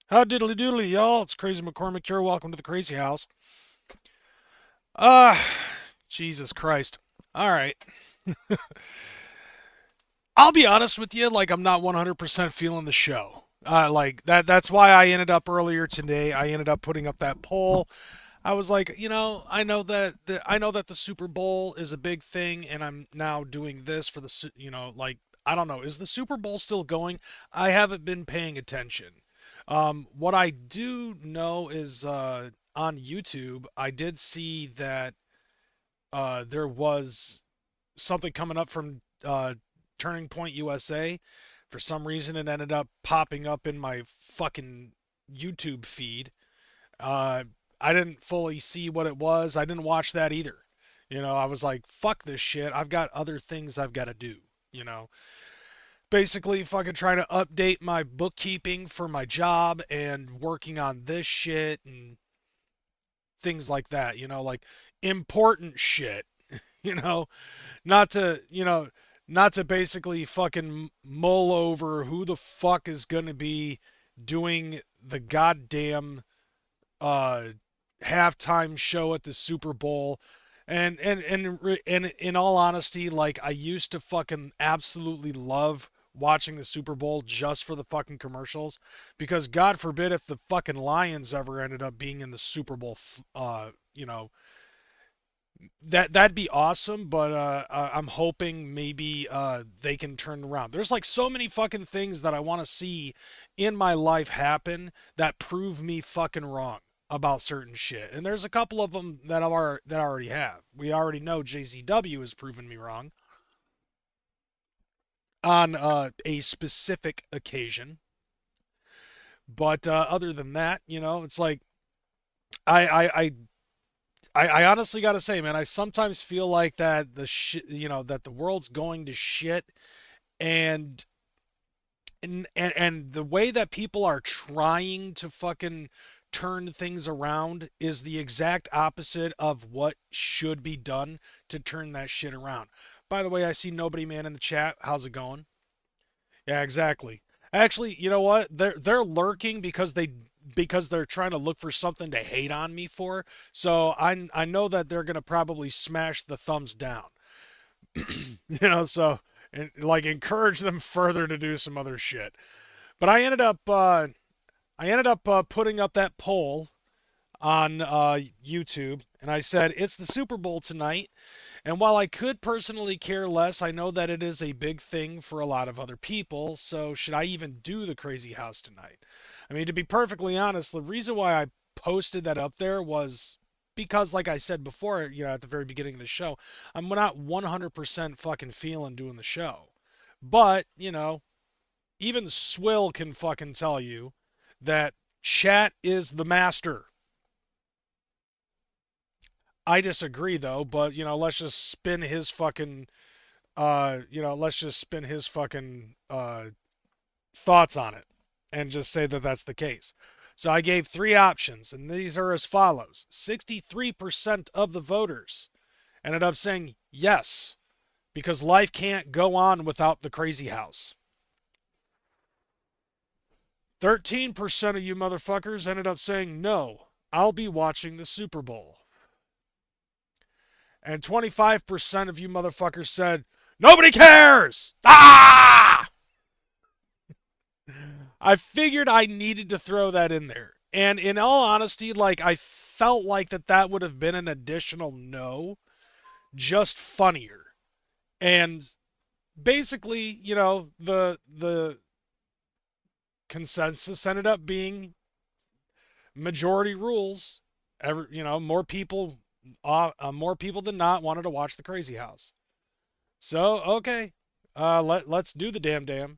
How diddly doodly, y'all? It's Crazy McCormick here. Welcome to the Crazy House. Ah, Jesus Christ. All right. I'll be honest with you, like I'm not 100% feeling the show. Like that's why I ended up earlier today. I ended up putting up that poll. I was like, I know that the Super Bowl is a big thing and I'm now doing this for like I don't know, is the Super Bowl still going? I haven't been paying attention. What I do know is on YouTube, I did see that there was something coming up from Turning Point USA. For some reason, it ended up popping up in my fucking YouTube feed. Uh, I didn't fully see what it was. I didn't watch that either. I was like, fuck this shit. I've got other things I've got to do. You know, Basically fucking trying to update my bookkeeping for my job and working on this shit and things like that. Like important shit. You know, not to, not to basically fucking mull over who the fuck is going to be doing the goddamn uh halftime show at the Super Bowl. And in all honesty, like I used to fucking absolutely love watching the Super Bowl just for the fucking commercials, because God forbid if the fucking Lions ever ended up being in the Super Bowl, that'd be awesome, but I'm hoping maybe they can turn around. There's like so many fucking things that I want to see in my life happen that prove me fucking wrong about certain shit. And there's a couple of them that I already have. We already know JZW has proven me wrong on a specific occasion. But other than that, it's like I I I I honestly gotta say, man, I sometimes feel like that the shit, that the world's going to shit, and and the way that people are trying to fucking turn things around is the exact opposite of what should be done to turn that shit around. By the way, I see Nobody Man in the chat. How's it going? Yeah, exactly. Actually, you know what? They're lurking because they're trying to look for something to hate on me for. So I know that they're gonna probably smash the thumbs down. So and like encourage them further to do some other shit. But I ended up putting up that poll on YouTube, and I said it's the Super Bowl tonight. And while I could personally care less, I know that it is a big thing for a lot of other people. So should I even do the Crazy House tonight? I mean, to be perfectly honest, the reason why I posted that up there was because, like I said before, at the very beginning of the show, I'm not 100% fucking feeling doing the show. But, even Swill can fucking tell you that chat is the master. I disagree though, but let's just spin his fucking let's just spin his fucking thoughts on it and just say that that's the case. So I gave three options, and these are as follows. 63% of the voters ended up saying yes, because life can't go on without the crazy house. 13% of you motherfuckers ended up saying no, I'll be watching the Super Bowl. And 25% of you motherfuckers said, nobody cares! Ah! I figured I needed to throw that in there. And in all honesty, like, I felt like that would have been an additional no, just funnier. And basically, the consensus ended up being majority rules. More people than not wanted to watch the Crazy House. So okay, let's do the damn.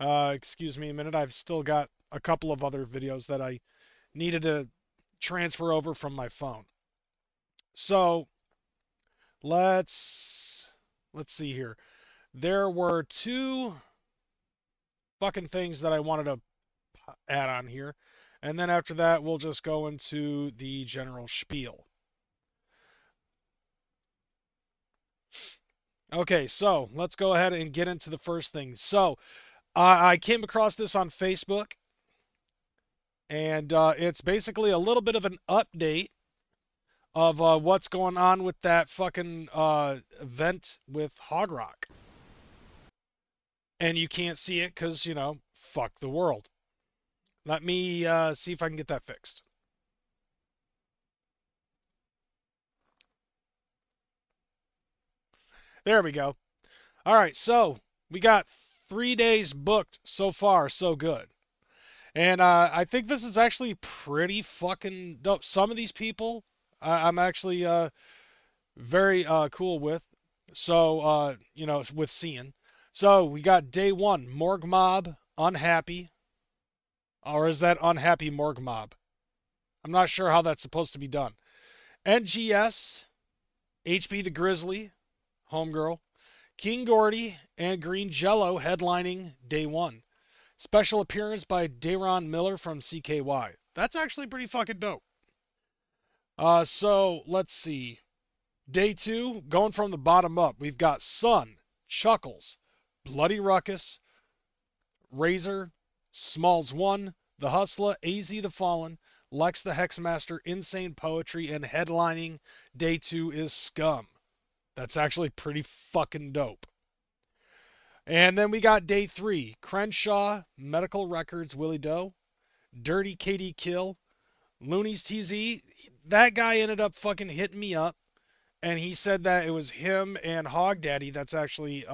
Excuse me a minute. I've still got a couple of other videos that I needed to transfer over from my phone. So let's see here. There were two fucking things that I wanted to add on here. And then after that, we'll just go into the general spiel. Okay, so let's go ahead and get into the first thing. So I came across this on Facebook, and it's basically a little bit of an update of what's going on with that fucking event with Hog Rock. And you can't see it because, fuck the world. Let me see if I can get that fixed. There we go. All right, so we got 3 days booked so far, so good. And I think this is actually pretty fucking dope. Some of these people I'm actually very cool with. So, with seeing. So we got day one, Morgue Mob, Unhappy. Or is that Unhappy Morgue Mob? I'm not sure how that's supposed to be done. NGS, HB the Grizzly, Homegirl, King Gordy, and Green Jello headlining day one. Special appearance by Dayron Miller from CKY. That's actually pretty fucking dope. So let's see. Day two, going from the bottom up, we've got Sun, Chuckles, Bloody Ruckus, Razor, Smalls 1, The Hustler, AZ the Fallen, Lex the Hexmaster, Insane Poetry, and headlining day two is Scum. That's actually pretty fucking dope. And then we got day three, Crenshaw, Medical Records, Willie Doe, Dirty KD Kill, Looney's TZ. That guy ended up fucking hitting me up, and he said that it was him and Hog Daddy that's actually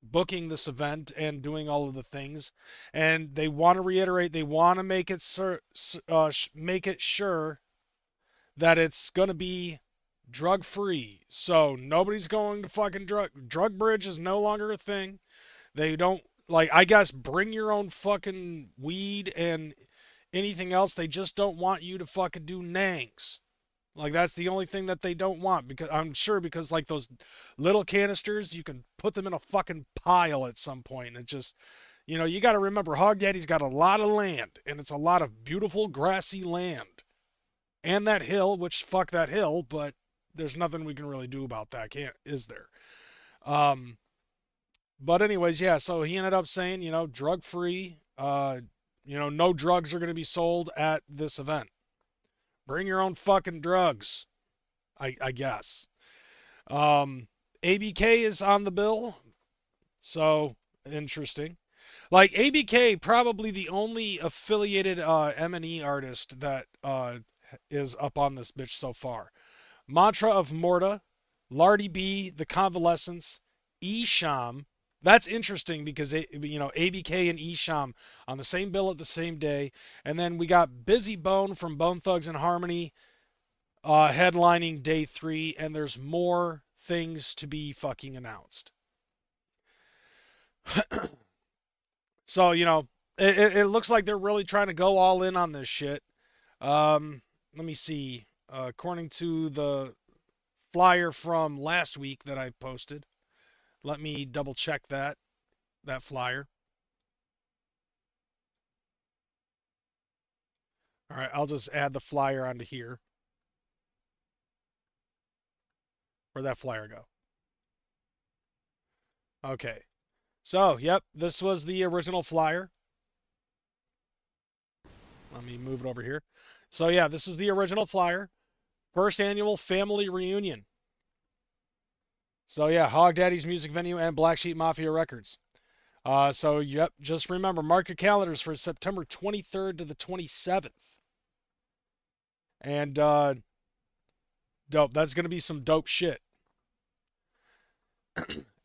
booking this event and doing all of the things. And they want to reiterate, they want to make it sure that it's going to be drug free. So nobody's going to fucking drug bridge is no longer a thing. They don't, like, I guess bring your own fucking weed and anything else. They just don't want you to fucking do nangs. Like, that's the only thing that they don't want, because I'm sure, because like those little canisters, you can put them in a fucking pile at some point. And it just, you got to remember, Hog Daddy's got a lot of land, and it's a lot of beautiful grassy land. And that hill, which fuck that hill, but there's nothing we can really do about that, is there? But anyways, yeah, so he ended up saying, drug free, no drugs are going to be sold at this event. Bring your own fucking drugs, I guess. ABK is on the bill, so interesting. Like, ABK, probably the only affiliated M&E artist that is up on this bitch so far. Mantra of Morta, Lardy B, The Convalescence, Esham. That's interesting because ABK and Esham on the same bill at the same day, and then we got Busy Bone from Bone Thugs and Harmony headlining day three, and there's more things to be fucking announced. So, it looks like they're really trying to go all in on this shit. Let me see. According to the flyer from last week that I posted, let me double check that flyer. All right, I'll just add the flyer onto here. Where'd that flyer go? Okay. So, yep, this was the original flyer. Let me move it over here. So, yeah, this is the original flyer. First annual family reunion. So, yeah, Hog Daddy's Music Venue and Black Sheep Mafia Records. So, yep, just remember, mark your calendars for September 23rd to the 27th. And, dope. That's going to be some dope shit.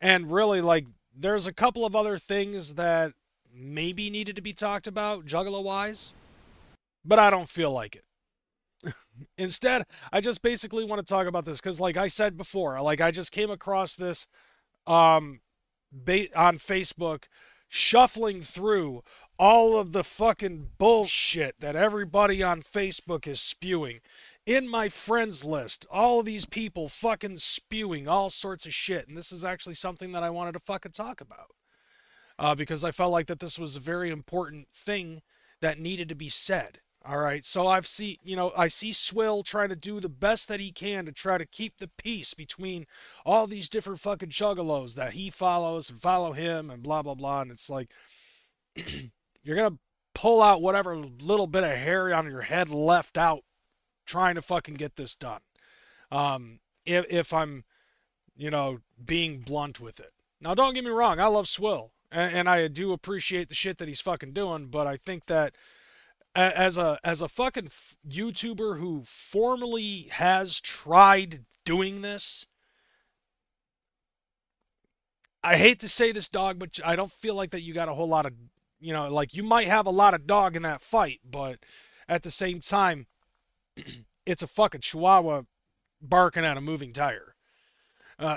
And really, like, there's a couple of other things that maybe needed to be talked about, Juggalo-wise, but I don't feel like it. Instead, I just basically want to talk about this because, like I said before, like I just came across this um, on Facebook, shuffling through all of the fucking bullshit that everybody on Facebook is spewing. In my friends list, all of these people fucking spewing all sorts of shit, and this is actually something that I wanted to fucking talk about. Because I felt like that this was a very important thing that needed to be said. All right, so I see Swill trying to do the best that he can to try to keep the peace between all these different fucking juggalos that he follows and follow him and blah blah blah. And it's like you're gonna pull out whatever little bit of hair on your head left out trying to fucking get this done. If I'm being blunt with it. Now, don't get me wrong, I love Swill, and I do appreciate the shit that he's fucking doing, but I think that as a fucking YouTuber who formally has tried doing this, I hate to say this, dog, but I don't feel like that you got a whole lot of, like you might have a lot of dog in that fight, but at the same time, it's a fucking chihuahua barking at a moving tire. Uh,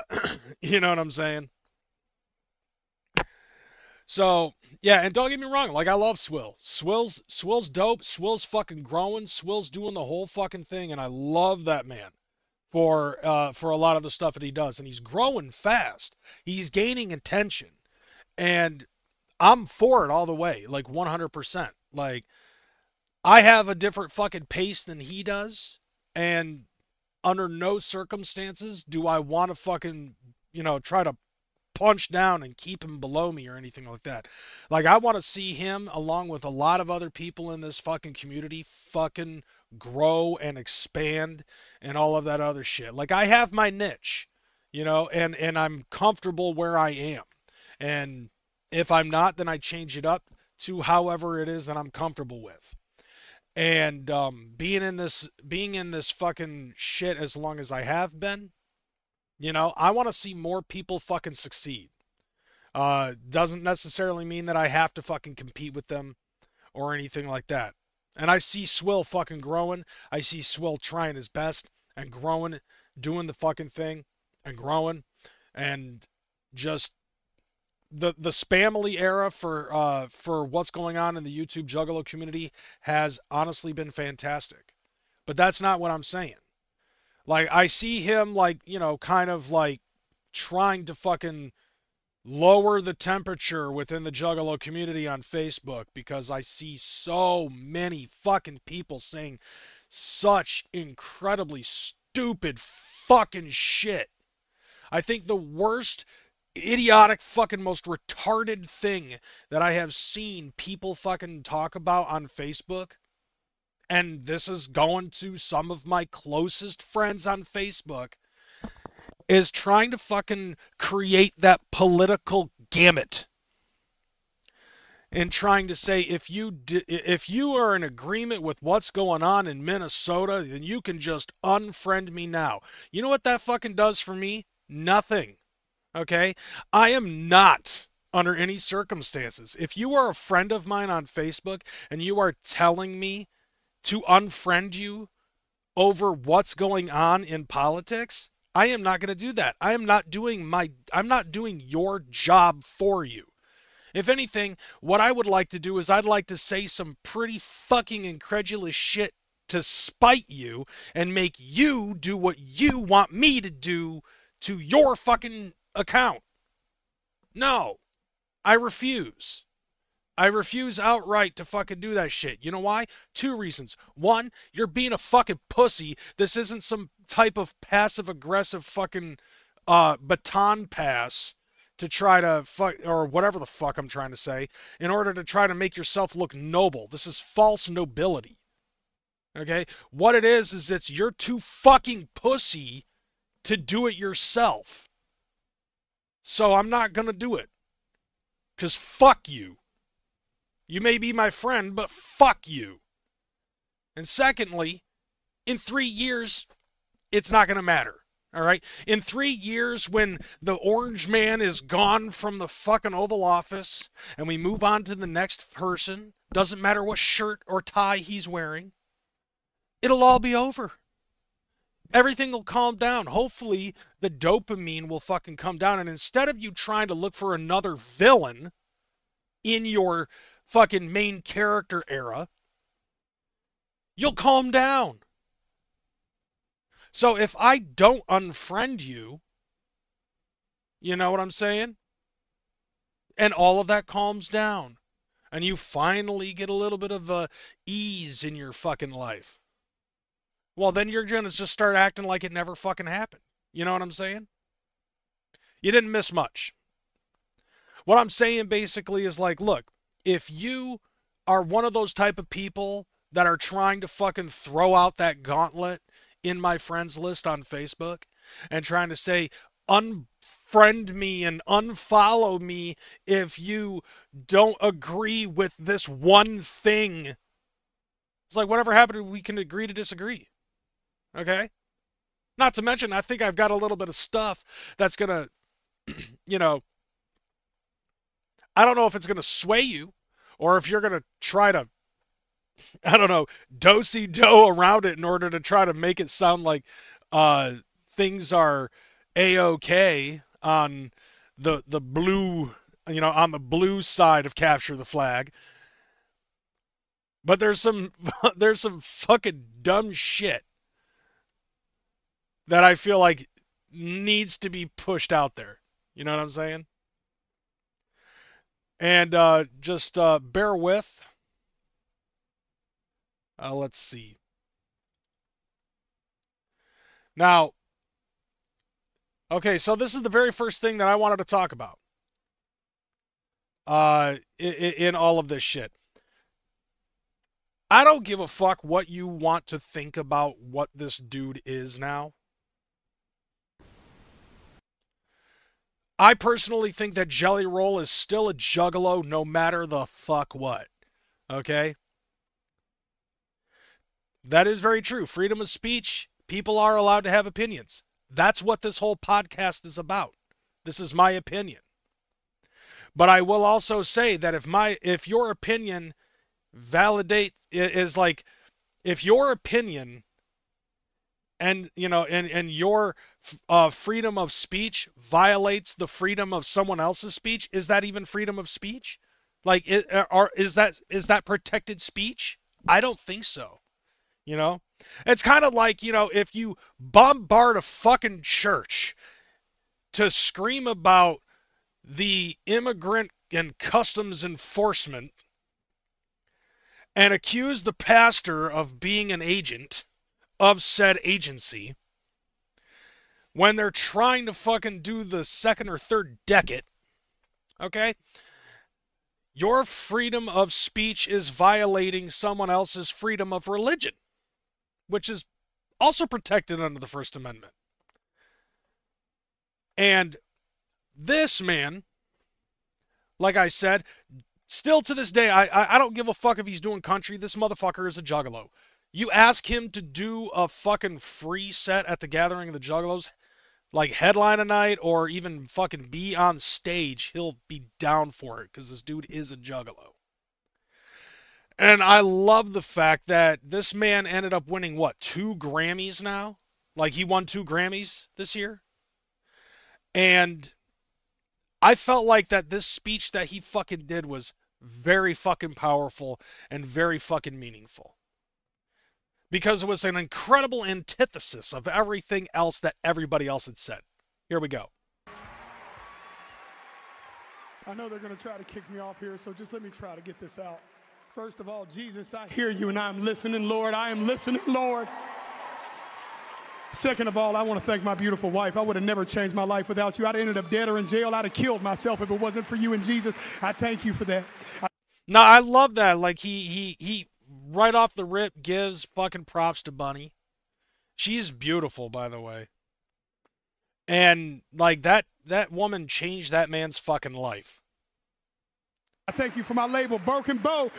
you know what I'm saying? So yeah, and don't get me wrong, like I love Swill. Swill's dope. Swill's fucking growing. Swill's doing the whole fucking thing, and I love that man for a lot of the stuff that he does, and he's growing fast. He's gaining attention, and I'm for it all the way, like 100%. Like I have a different fucking pace than he does, and under no circumstances do I want to fucking try to punch down and keep him below me or anything like that. Like I want to see him along with a lot of other people in this fucking community fucking grow and expand and all of that other shit. Like I have my niche, and I'm comfortable where I am. And if I'm not, then I change it up to however it is that I'm comfortable with. And being in this fucking shit as long as I have been, I want to see more people fucking succeed. Doesn't necessarily mean that I have to fucking compete with them or anything like that. And I see Swill fucking growing. I see Swill trying his best and growing, doing the fucking thing and growing, and just the spamily era for what's going on in the YouTube Juggalo community has honestly been fantastic. But that's not what I'm saying. Like I see him like, kind of like trying to fucking lower the temperature within the Juggalo community on Facebook because I see so many fucking people saying such incredibly stupid fucking shit. I think the worst, idiotic, fucking most retarded thing that I have seen people fucking talk about on Facebook, and this is going to some of my closest friends on Facebook, is trying to fucking create that political gamut and trying to say if you are in agreement with what's going on in Minnesota, then you can just unfriend me now. You know what that fucking does for me? Nothing. Okay? I am not under any circumstances. If you are a friend of mine on Facebook and you are telling me to unfriend you over what's going on in politics, I am not going to do that. I'm not doing your job for you. If anything, what I would like to do is I'd like to say some pretty fucking incredulous shit to spite you and make you do what you want me to do to your fucking account. No, I refuse. I refuse outright to fucking do that shit. You know why? Two reasons. One, you're being a fucking pussy. This isn't some type of passive aggressive fucking baton pass to try to fuck or whatever the fuck I'm trying to say in order to try to make yourself look noble. This is false nobility. Okay? What it is it's you're too fucking pussy to do it yourself. So I'm not going to do it. 'Cause fuck you. You may be my friend, but fuck you. And secondly, in 3 years, it's not going to matter. All right? In 3 years, when the orange man is gone from the fucking Oval Office and we move on to the next person, doesn't matter what shirt or tie he's wearing, it'll all be over. Everything will calm down. Hopefully, the dopamine will fucking come down. And instead of you trying to look for another villain in your fucking main character era, you'll calm down. So if I don't unfriend you, you know what I'm saying? And all of that calms down. And you finally get a little bit of ease in your fucking life. Well, then you're going to just start acting like it never fucking happened. You know what I'm saying? You didn't miss much. What I'm saying basically is like, look, if you are one of those type of people that are trying to fucking throw out that gauntlet in my friends list on Facebook and trying to say, unfriend me and unfollow me if you don't agree with this one thing. It's like, whatever happened, we can agree to disagree. Okay? Not to mention, I think I've got a little bit of stuff that's going to, you know, I don't know if it's going to sway you or if you're going to try to, I don't know, do-si-do around it in order to try to make it sound like things are A-OK on the blue, you know, on the blue side of Capture the Flag. But there's some fucking dumb shit that I feel like needs to be pushed out there. You know what I'm saying? And just bear with. Let's see. Now, okay, so this is the very first thing that I wanted to talk about in all of this shit. I don't give a fuck what you want to think about what this dude is now. I personally think that Jelly Roll is still a juggalo no matter the fuck what. Okay? That is very true. Freedom of speech, people are allowed to have opinions. That's what this whole podcast is about. This is my opinion. But I will also say that if your opinion is like, if your opinion and you know and your freedom of speech violates the freedom of someone else's speech, is that even freedom of speech? Like, is that protected speech? I don't think so. You know, it's kind of like, you know, if you bombard a fucking church to scream about the immigrant and customs enforcement and accuse the pastor of being an agent of said agency when they're trying to fucking do the second or third decade, okay? Your freedom of speech is violating someone else's freedom of religion, which is also protected under the First Amendment. And this man, like I said, still to this day, I don't give a fuck if he's doing country. This motherfucker is a juggalo. You ask him to do a fucking free set at the Gathering of the Juggalos, like headline a night or even fucking be on stage, he'll be down for it because this dude is a juggalo. And I love the fact that this man ended up winning, what, 2 Grammys now? Like, he won 2 Grammys this year? And I felt like that this speech that he fucking did was very fucking powerful and very fucking meaningful. Because it was an incredible antithesis of everything else that everybody else had said. Here we go. I know they're going to try to kick me off here, so just let me try to get this out. First of all, Jesus, I hear you and I'm listening, Lord. I am listening, Lord. Second of all, I want to thank my beautiful wife. I would have never changed my life without you. I'd have ended up dead or in jail. I'd have killed myself if it wasn't for you and Jesus. I thank you for that. No, I love that. Like he right off the rip gives fucking props to Bunny. She's beautiful, by the way. And like that woman changed that man's fucking life. I thank you for my label, Broken Bow,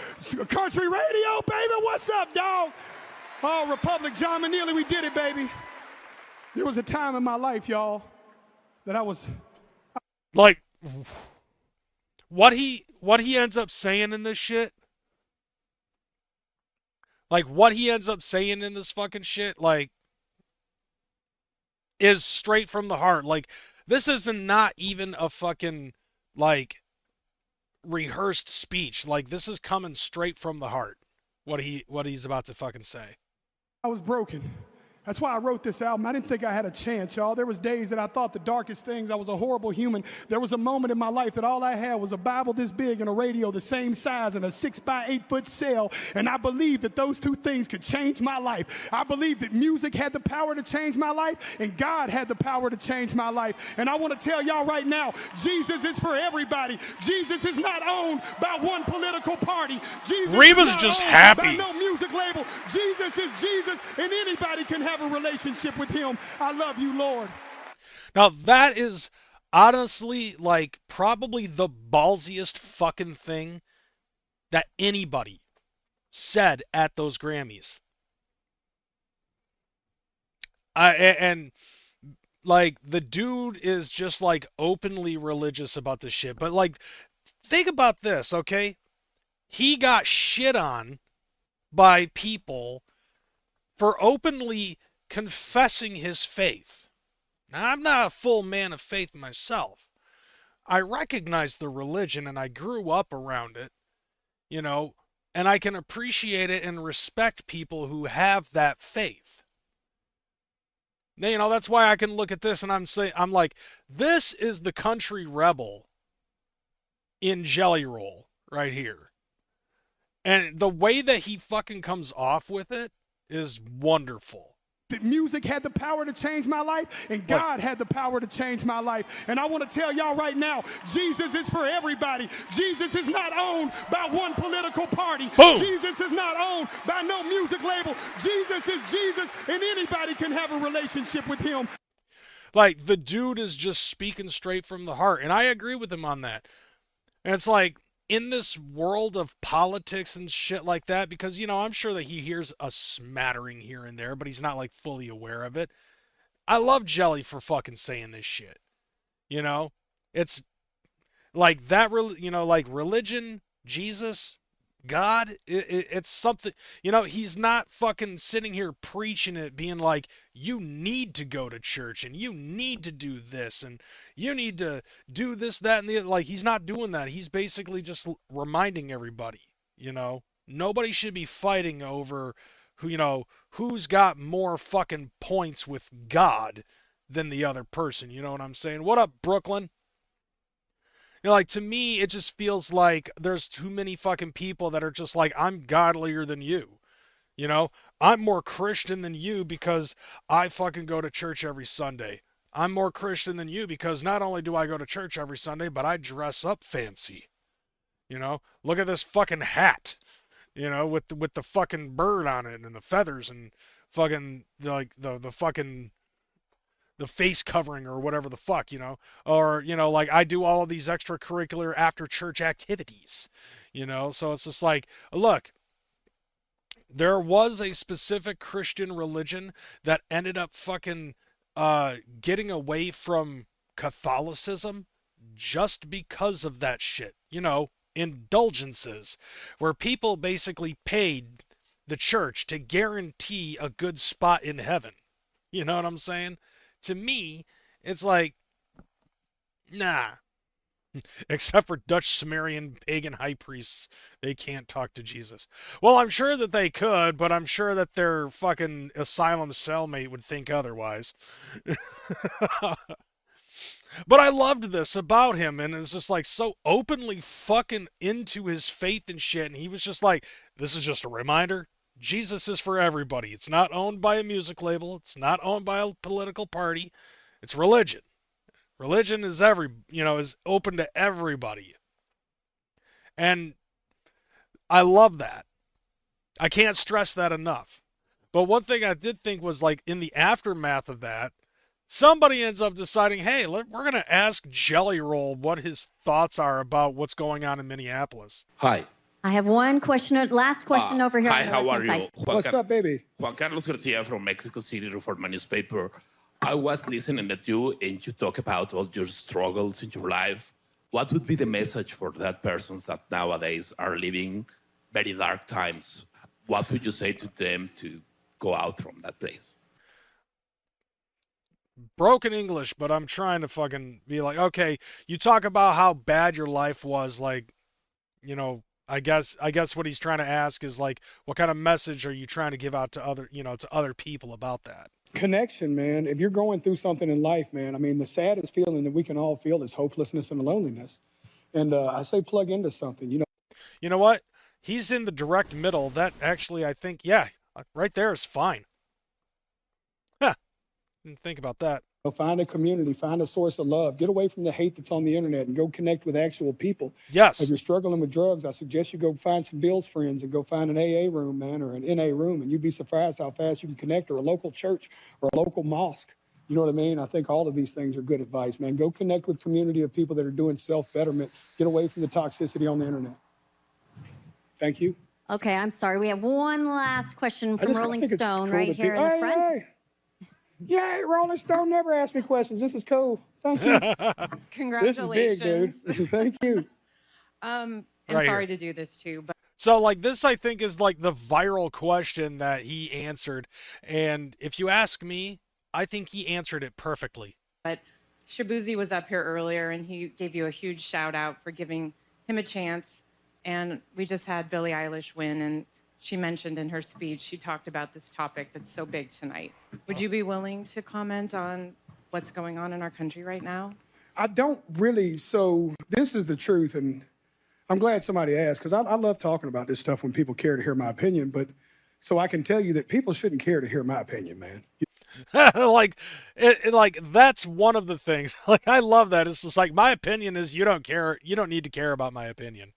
Country Radio, baby. What's up, dog? Oh, Republic, John Manili, we did it, baby. There was a time in my life, y'all, that I was like what he ends up saying in this shit. Like what he ends up saying in this fucking shit, like is straight from the heart. Like this is not even a fucking like rehearsed speech. Like this is coming straight from the heart. What he's about to fucking say. I was broken. That's why I wrote this album. I didn't think I had a chance, y'all. There was days that I thought the darkest things. I was a horrible human. There was a moment in my life that all I had was a Bible this big and a radio the same size and a 6x8 foot cell. And I believed that those two things could change my life. I believed that music had the power to change my life and God had the power to change my life. And I want to tell y'all right now, Jesus is for everybody. Jesus is not owned by one political party. Jesus Reba's is not just owned happy. by no music label. Jesus is Jesus and anybody can have a relationship with him. I love you, Lord. Now that is honestly like probably the ballsiest fucking thing that anybody said at those Grammys. And like the dude is just like openly religious about this shit. But like think about this, okay? He got shit on by people for openly confessing his faith. Now, I'm not a full man of faith myself. I recognize the religion and I grew up around it, you know, and I can appreciate it and respect people who have that faith. Now, you know, that's why I can look at this and I'm like, this is the country rebel in Jelly Roll right here. And the way that he fucking comes off with it is wonderful. That music had the power to change my life and God had the power to change my life. And I want to tell y'all right now, Jesus is for everybody. Jesus is not owned by one political party. Boom. Jesus is not owned by no music label. Jesus is Jesus and anybody can have a relationship with him. Like the dude is just speaking straight from the heart. And I agree with him on that. And it's like, in this world of politics and shit like that, because, you know, I'm sure that he hears a smattering here and there, but he's not, like, fully aware of it. I love Jelly for fucking saying this shit. You know? It's like that, you know, like religion, Jesus, God, it's something, you know, he's not fucking sitting here preaching it, being like, you need to go to church and you need to do this and you need to do this, that, and the other. Like, he's not doing that. He's basically just reminding everybody, you know, nobody should be fighting over who, you know, who's got more fucking points with God than the other person. You know what I'm saying? What up, Brooklyn? You know, like, to me, it just feels like there's too many fucking people that are just like, I'm godlier than you. You know, I'm more Christian than you because I fucking go to church every Sunday. I'm more Christian than you because not only do I go to church every Sunday, but I dress up fancy. You know, look at this fucking hat, you know, with the fucking bird on it and the feathers and fucking like the fucking the face covering or whatever the fuck, you know, or, you know, like I do all of these extracurricular after church activities, you know, so it's just like, look, there was a specific Christian religion that ended up fucking getting away from Catholicism just because of that shit, you know, indulgences, where people basically paid the church to guarantee a good spot in heaven. You know what I'm saying? To me, it's like, nah. Except for Dutch Sumerian pagan high priests, they can't talk to Jesus. Well, I'm sure that they could, but I'm sure that their fucking asylum cellmate would think otherwise. But I loved this about him, and it was just like so openly fucking into his faith and shit. And he was just like, this is just a reminder. Jesus is for everybody. It's not owned by a music label. It's not owned by a political party. It's religion. Religion is is open to everybody. And I love that. I can't stress that enough. But one thing I did think was like in the aftermath of that, somebody ends up deciding, hey, we're going to ask Jelly Roll what his thoughts are about what's going on in Minneapolis. Hi. I have one question, last question over here. Hi, on the how are left-hand you? side. What's up, baby? Juan Carlos Garcia from Mexico City Reforma newspaper. I was listening to you and you talk about all your struggles in your life. What would be the message for that persons that nowadays are living very dark times? What would you say to them to go out from that place? Broken English, but I'm trying to fucking be like, okay, you talk about how bad your life was, like, I guess what he's trying to ask is like, what kind of message are you trying to give out to other people about that? Connection, man. If you're going through something in life, man, I mean, the saddest feeling that we can all feel is hopelessness and loneliness. And I say plug into something, You know what? He's in the direct middle. That actually, I think, yeah, right there is fine. Huh. Didn't think about that. Find a community, find a source of love, get away from the hate that's on the internet and go connect with actual people. Yes. If you're struggling with drugs, I suggest you go find some Bill's friends and go find an AA room, man, or an NA room, and you'd be surprised how fast you can connect, or a local church or a local mosque. You know what I mean? I think all of these things are good advice, man. Go connect with community of people that are doing self-betterment. Get away from the toxicity on the internet. Thank you. Okay, I'm sorry. We have one last question from Rolling think it's Stone cool right that here in people- the front. Hey. Yay, Rolling Stone never asked me questions. This is cool. Thank you. Congratulations. This is big, dude. Thank you. And Right sorry here. to do this too, but So like this, I think is like the viral question that he answered. And if you ask me, I think he answered it perfectly. Shabuzi was up here earlier and he gave you a huge shout out for giving him a chance. And we just had Billie Eilish win, and she mentioned in her speech, she talked about this topic that's so big tonight. Would you be willing to comment on what's going on in our country right now? I don't really. So this is the truth, and I'm glad somebody asked, because I love talking about this stuff when people care to hear my opinion. But so I can tell you that people shouldn't care to hear my opinion, man. like that's one of the things. Like I love that. It's just like my opinion is you don't care. You don't need to care about my opinion.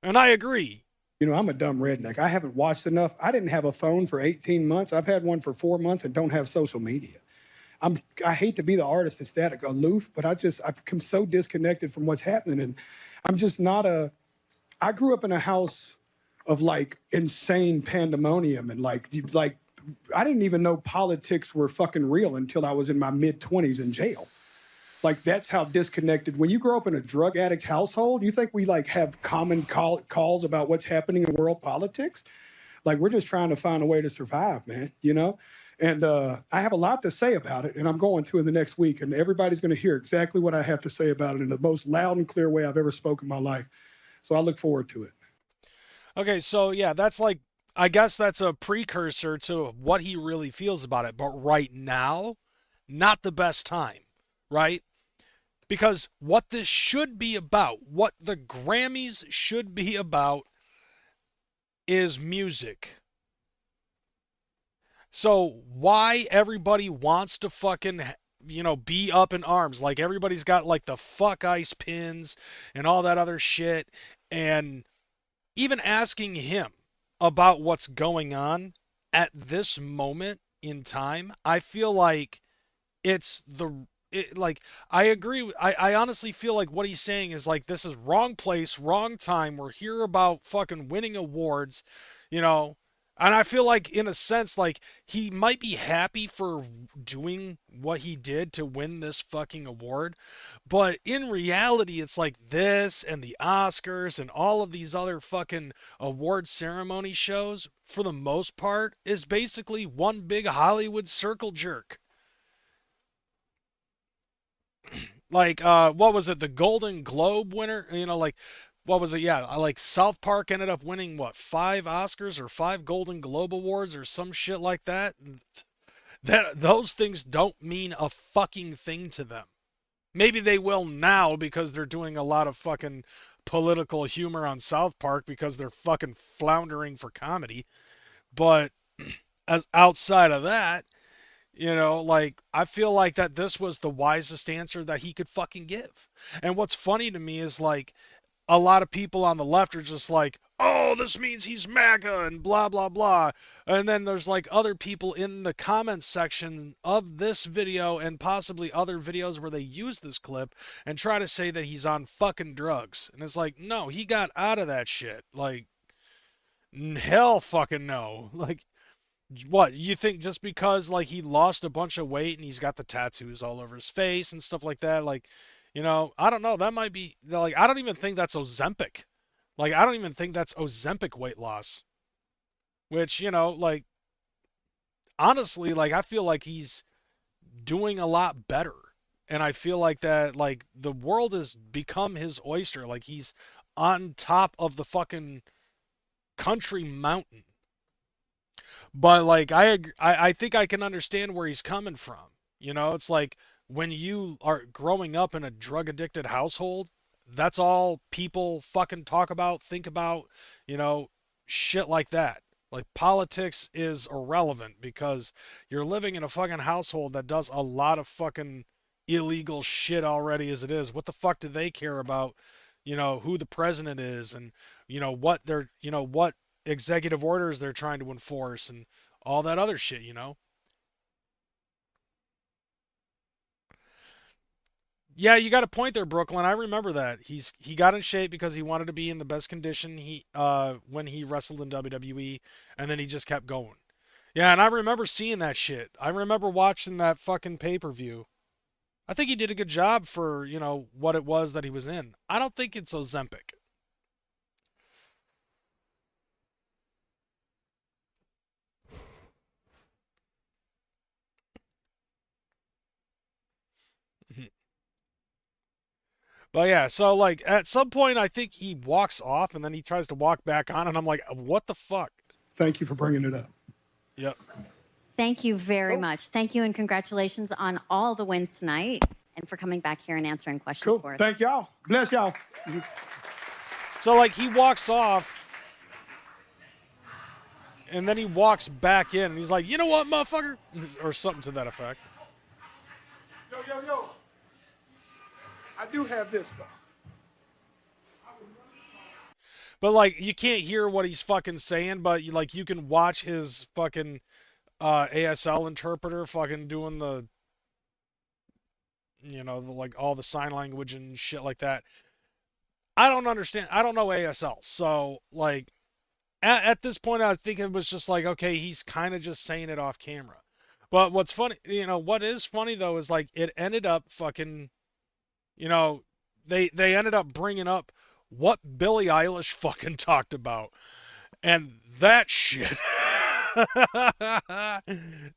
And I agree. I'm a dumb redneck. I haven't watched enough. I didn't have a phone for 18 months. I've had one for 4 months and don't have social media. I hate to be the artist that's that aloof, but I've become so disconnected from what's happening. And I'm just not I grew up in a house of like insane pandemonium and like I didn't even know politics were fucking real until I was in my mid-20s in jail. Like, that's how disconnected. When you grow up in a drug addict household, you think we like have common calls about what's happening in world politics? Like, we're just trying to find a way to survive, man, And I have a lot to say about it, and I'm going to in the next week, and everybody's going to hear exactly what I have to say about it in the most loud and clear way I've ever spoken in my life. So I look forward to it. Okay, so yeah, that's like, I guess that's a precursor to what he really feels about it. But right now, not the best time, right? Because what this should be about, what the Grammys should be about, is music. So why everybody wants to fucking, be up in arms. Like everybody's got like the fuck ice pins and all that other shit. And even asking him about what's going on at this moment in time, I feel like I agree. I honestly feel like what he's saying is like, this is wrong place, wrong time. We're here about fucking winning awards, and I feel like in a sense, like he might be happy for doing what he did to win this fucking award. But in reality, it's like this and the Oscars and all of these other fucking award ceremony shows, for the most part, is basically one big Hollywood circle jerk. Like, what was it? The Golden Globe winner? You know, like, what was it? Yeah, like South Park ended up winning what, 5 Oscars or 5 Golden Globe Awards or some shit like that. That those things don't mean a fucking thing to them. Maybe they will now because they're doing a lot of fucking political humor on South Park because they're fucking floundering for comedy. But as outside of that, like I feel like that this was the wisest answer that he could fucking give. And what's funny to me is like a lot of people on the left are just like, oh, this means he's MAGA and blah, blah, blah. And then there's like other people in the comments section of this video and possibly other videos where they use this clip and try to say that he's on fucking drugs. And it's like, no, he got out of that shit. Like, hell fucking no. Like, what, you think just because like he lost a bunch of weight and he's got the tattoos all over his face and stuff like that, like, I don't know, that might be like, I don't even think that's Ozempic. Like, I don't even think that's Ozempic weight loss. Which, like, honestly, like, I feel like he's doing a lot better. And I feel like that, like, the world has become his oyster. Like, he's on top of the fucking country mountain. But, like, I think I can understand where he's coming from. It's like when you are growing up in a drug-addicted household, that's all people fucking talk about, think about, shit like that. Like, politics is irrelevant because you're living in a fucking household that does a lot of fucking illegal shit already as it is. What the fuck do they care about, who the president is and, what executive orders they're trying to enforce and all that other shit. Yeah, you got a point there, Brooklyn. I remember that. He got in shape because he wanted to be in the best condition when he wrestled in WWE, and then he just kept going. Yeah, and I remember seeing that shit. I remember watching that fucking pay-per-view. I think he did a good job for, what it was that he was in. I don't think it's Ozempic. But yeah, so like at some point I think he walks off and then he tries to walk back on and I'm like, what the fuck? Thank you for bringing it up. Yep. Thank you very much. Thank you and congratulations on all the wins tonight and for coming back here and answering questions for us. Thank y'all. Bless y'all. So like he walks off and then he walks back in and he's like, you know what, motherfucker? Or something to that effect. Yo. I do have this stuff. But like you can't hear what he's fucking saying, but you can watch his fucking ASL interpreter fucking doing the like all the sign language and shit like that. I don't understand. I don't know ASL. So like at this point I think it was just like, okay, he's kind of just saying it off camera. But what's funny, what is funny though is like it ended up fucking they ended up bringing up what Billie Eilish fucking talked about. And that shit,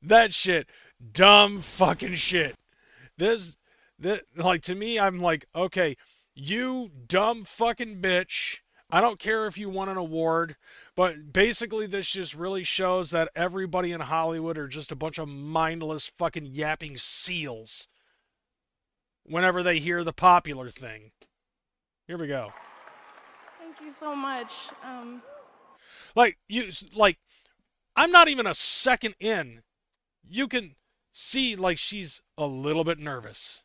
that shit, dumb fucking shit. This, like, to me, I'm like, okay, you dumb fucking bitch. I don't care if you won an award, but basically this just really shows that everybody in Hollywood are just a bunch of mindless fucking yapping seals whenever they hear the popular thing. Here we go. Thank you so much. I'm not even a second in. You can see like she's a little bit nervous.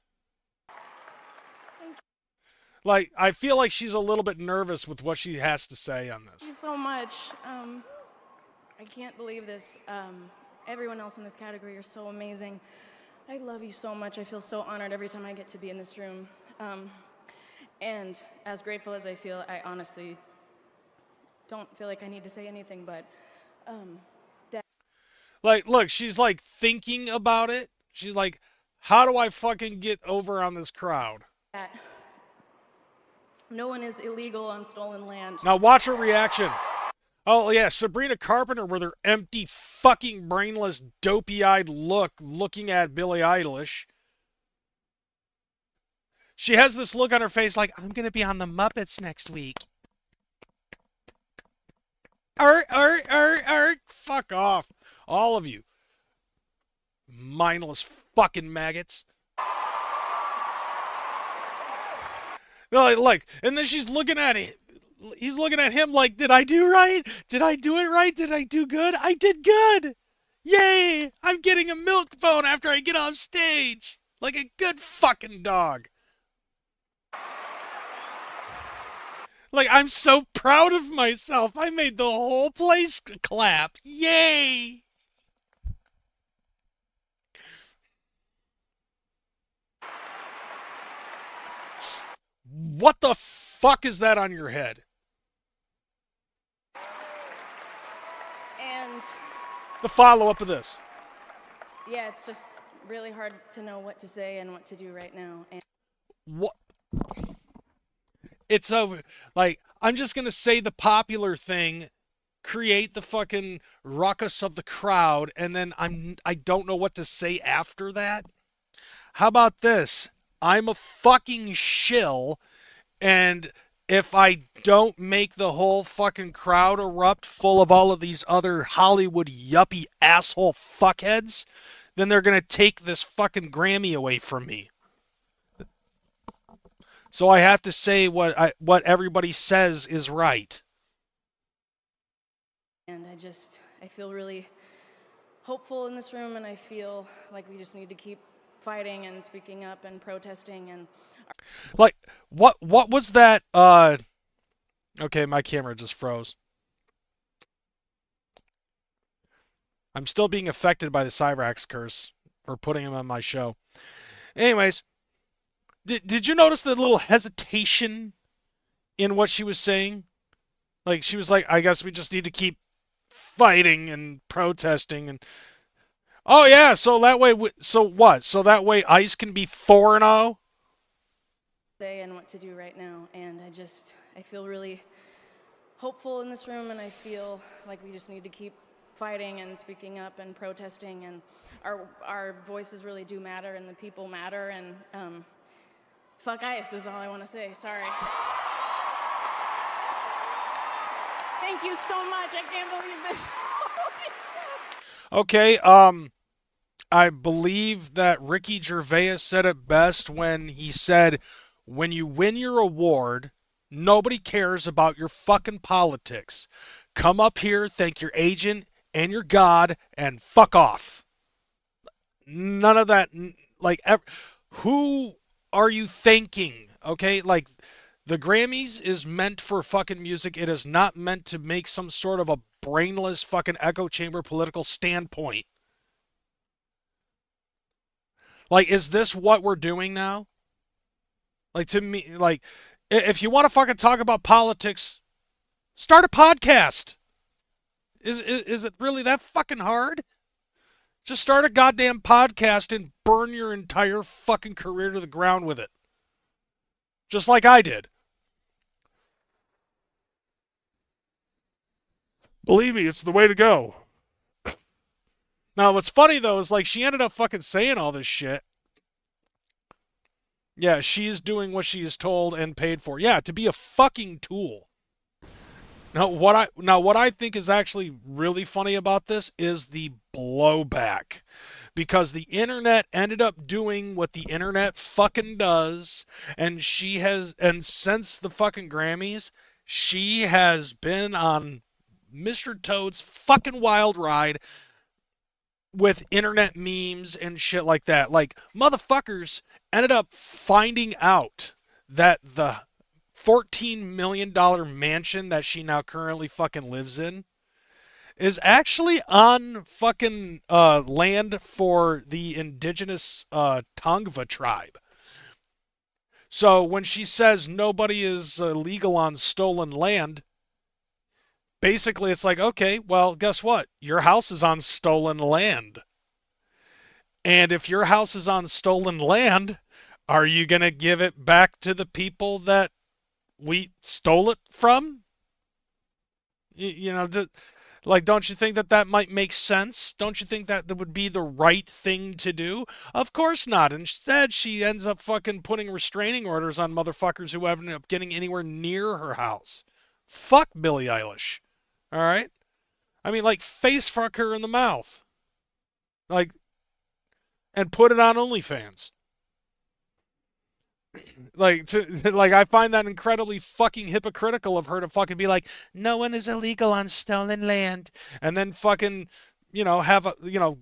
Like I feel like she's a little bit nervous with what she has to say on this. Thank you so much. I can't believe this. Everyone else in this category are so amazing. I love you so much. I feel so honored every time I get to be in this room. And as grateful as I feel, I honestly don't feel like I need to say anything, but like, look, she's like thinking about it. She's like, how do I fucking get over on this crowd? No one is illegal on stolen land. Now watch her reaction. Oh yeah, Sabrina Carpenter with her empty, fucking brainless, dopey-eyed look looking at Billie Eilish. She has this look on her face like, I'm going to be on the Muppets next week. Fuck off. All of you. Mindless fucking maggots. Like, and then she's looking at it. He's looking at him like, did I do right? Did I do it right? Did I do good? I did good. Yay! I'm getting a milk phone after I get off stage. Like a good fucking dog. Like, I'm so proud of myself. I made the whole place clap. Yay! What the fuck is that on your head? And The follow-up of this. yeah, it's just really hard to know what to say and what to do right now. And What? It's over. Like, I'm just gonna say the popular thing, create the fucking ruckus of the crowd, and then I don't know what to say after that. How about this? I'm a fucking shill, and if I don't make the whole fucking crowd erupt full of all of these other Hollywood yuppie asshole fuckheads, then they're gonna take this fucking Grammy away from me. So I have to say what everybody says is right. I feel really hopeful in this room, and I feel like we just need to keep fighting and speaking up and protesting. And Like, what was that? Okay, my camera just froze. I'm still being affected by the Cyrax curse for putting him on my show. Anyways, did you notice the little hesitation in what she was saying? Like, she was like, I guess we just need to keep fighting and protesting and oh yeah, so that way so what? So that way ICE can be 4-0? say and what to do right now. And I feel really hopeful in this room, and I feel like we just need to keep fighting and speaking up and protesting, and our voices really do matter, and the people matter, and fuck ICE is all I want to say. Sorry. Thank you so much. I can't believe this. Okay, I believe that Ricky Gervais said it best when he said, when you win your award, nobody cares about your fucking politics. Come up here, thank your agent and your God, and fuck off. None of that, like, who are you thanking? Okay, like, the Grammys is meant for fucking music. It is not meant to make some sort of a brainless fucking echo chamber political standpoint. Like, is this what we're doing now? Like, to me, like, if you want to fucking talk about politics, start a podcast. Is it really that fucking hard? Just start a goddamn podcast and burn your entire fucking career to the ground with it. Just like I did. Believe me, it's the way to go. Now, what's funny, though, is, like, she ended up fucking saying all this shit. Yeah, she's doing what she is told and paid for. Yeah, to be a fucking tool. Now, what I think is actually really funny about this is the blowback. Because the internet ended up doing what the internet fucking does, and since the fucking Grammys, she has been on Mr. Toad's fucking wild ride with internet memes and shit like that. Like, motherfuckers ended up finding out that the $14 million mansion that she now currently fucking lives in is actually on fucking land for the indigenous Tongva tribe. So when she says nobody is legal on stolen land, basically it's like, okay, well, guess what? Your house is on stolen land. And if your house is on stolen land, are you going to give it back to the people that we stole it from? You know, Like, don't you think that that might make sense? Don't you think that that would be the right thing to do? Of course not. Instead, she ends up fucking putting restraining orders on motherfuckers who haven't ended up getting anywhere near her house. Fuck Billie Eilish. All right? I mean, like, face fuck her in the mouth. Like, and put it on OnlyFans. Like I find that incredibly fucking hypocritical of her to fucking be like, no one is illegal on stolen land, and then fucking, have a,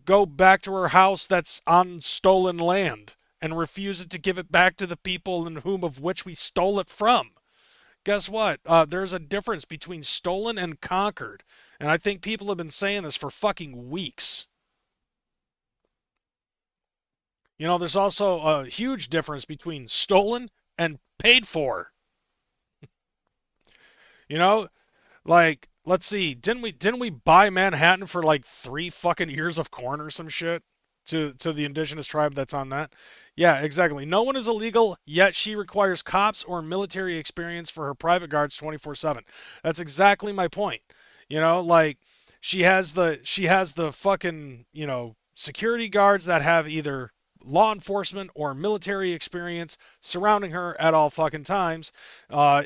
go back to her house that's on stolen land and refuse it to give it back to the people in whom of which we stole it from. Guess what? There's a difference between stolen and conquered, and I think people have been saying this for fucking weeks. There's also a huge difference between stolen and paid for. You know, like, let's see, didn't we buy Manhattan for like 3 fucking years of corn or some shit to the indigenous tribe that's on that? Yeah, exactly. No one is illegal, yet she requires cops or military experience for her private guards 24/7. That's exactly my point. Like, she has the fucking, security guards that have either law enforcement or military experience surrounding her at all fucking times,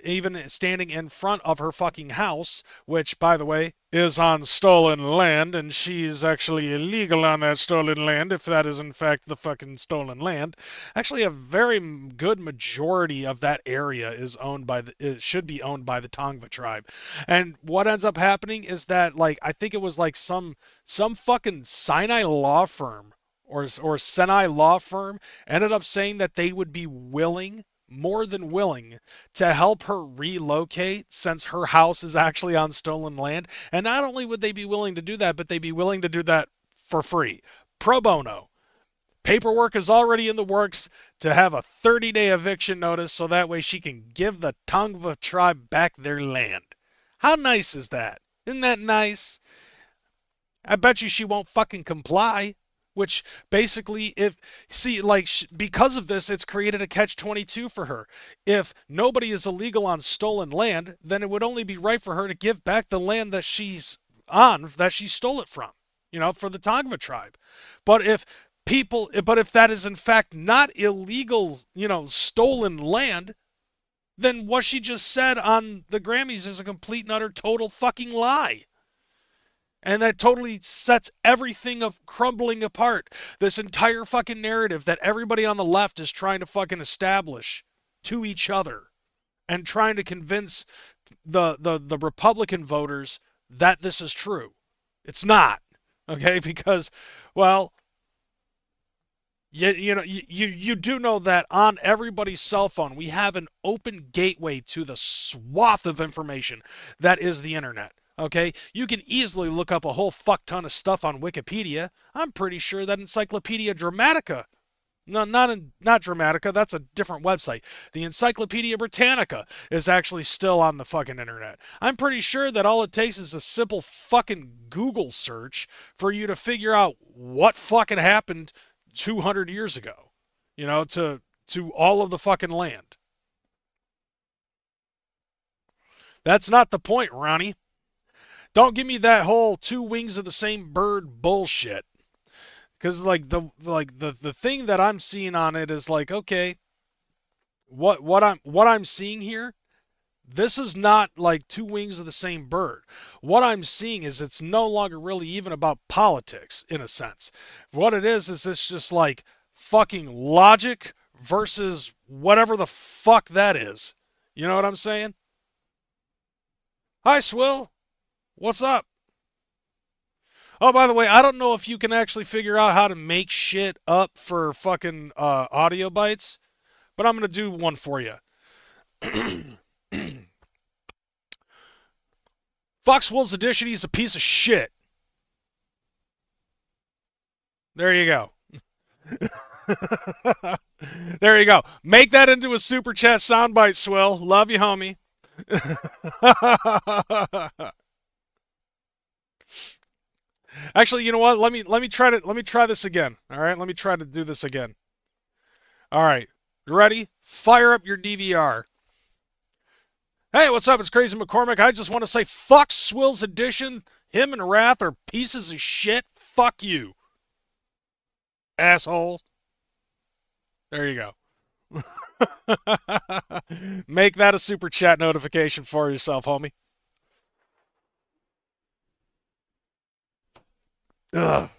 even standing in front of her fucking house, which, by the way, is on stolen land, and she's actually illegal on that stolen land, if that is in fact the fucking stolen land. Actually, a very good majority of that area is it should be owned by the Tongva tribe. And what ends up happening is that, like, I think it was like some fucking Sinai law firm or Senai law firm ended up saying that they would be willing, more than willing, to help her relocate since her house is actually on stolen land. And not only would they be willing to do that, but they'd be willing to do that for free. Pro bono. Paperwork is already in the works to have a 30-day eviction notice so that way she can give the Tongva tribe back their land. How nice is that? Isn't that nice? I bet you she won't fucking comply. Which basically, because of this, it's created a catch-22 for her. If nobody is illegal on stolen land, then it would only be right for her to give back the land that she's on, that she stole it from, for the Tongva tribe. But if that is in fact not illegal, stolen land, then what she just said on the Grammys is a complete and utter total fucking lie. And that totally sets everything crumbling apart. This entire fucking narrative that everybody on the left is trying to fucking establish to each other and trying to convince the Republican voters that this is true. It's not. Okay? Because, well, you do know that on everybody's cell phone, we have an open gateway to the swath of information that is the internet. Okay, you can easily look up a whole fuck ton of stuff on Wikipedia. I'm pretty sure that Encyclopedia Dramatica, no, not Dramatica, that's a different website. The Encyclopedia Britannica is actually still on the fucking internet. I'm pretty sure that all it takes is a simple fucking Google search for you to figure out what fucking happened 200 years ago, to all of the fucking land. That's not the point, Ronnie. Don't give me that whole two wings of the same bird bullshit. Because the thing that I'm seeing on it is like, okay, what I'm seeing here, this is not like two wings of the same bird. What I'm seeing is it's no longer really even about politics in a sense. What it is it's just like fucking logic versus whatever the fuck that is. You know what I'm saying? Hi, Swill. What's up? Oh, by the way, I don't know if you can actually figure out how to make shit up for fucking audio bites, but I'm going to do one for you. Foxwell's Edition, he's a piece of shit. There you go. There you go. Make that into a super chat soundbite, Swill. Love you, homie. Actually, you know what? Let me try this again. All right, let me try to do this again. All right, you ready? Fire up your DVR. Hey, what's up? It's Crazy McCormick. I just want to say, fuck Swill's Edition. Him and Wrath are pieces of shit. Fuck you, asshole. There you go. Make that a super chat notification for yourself, homie. Ugh.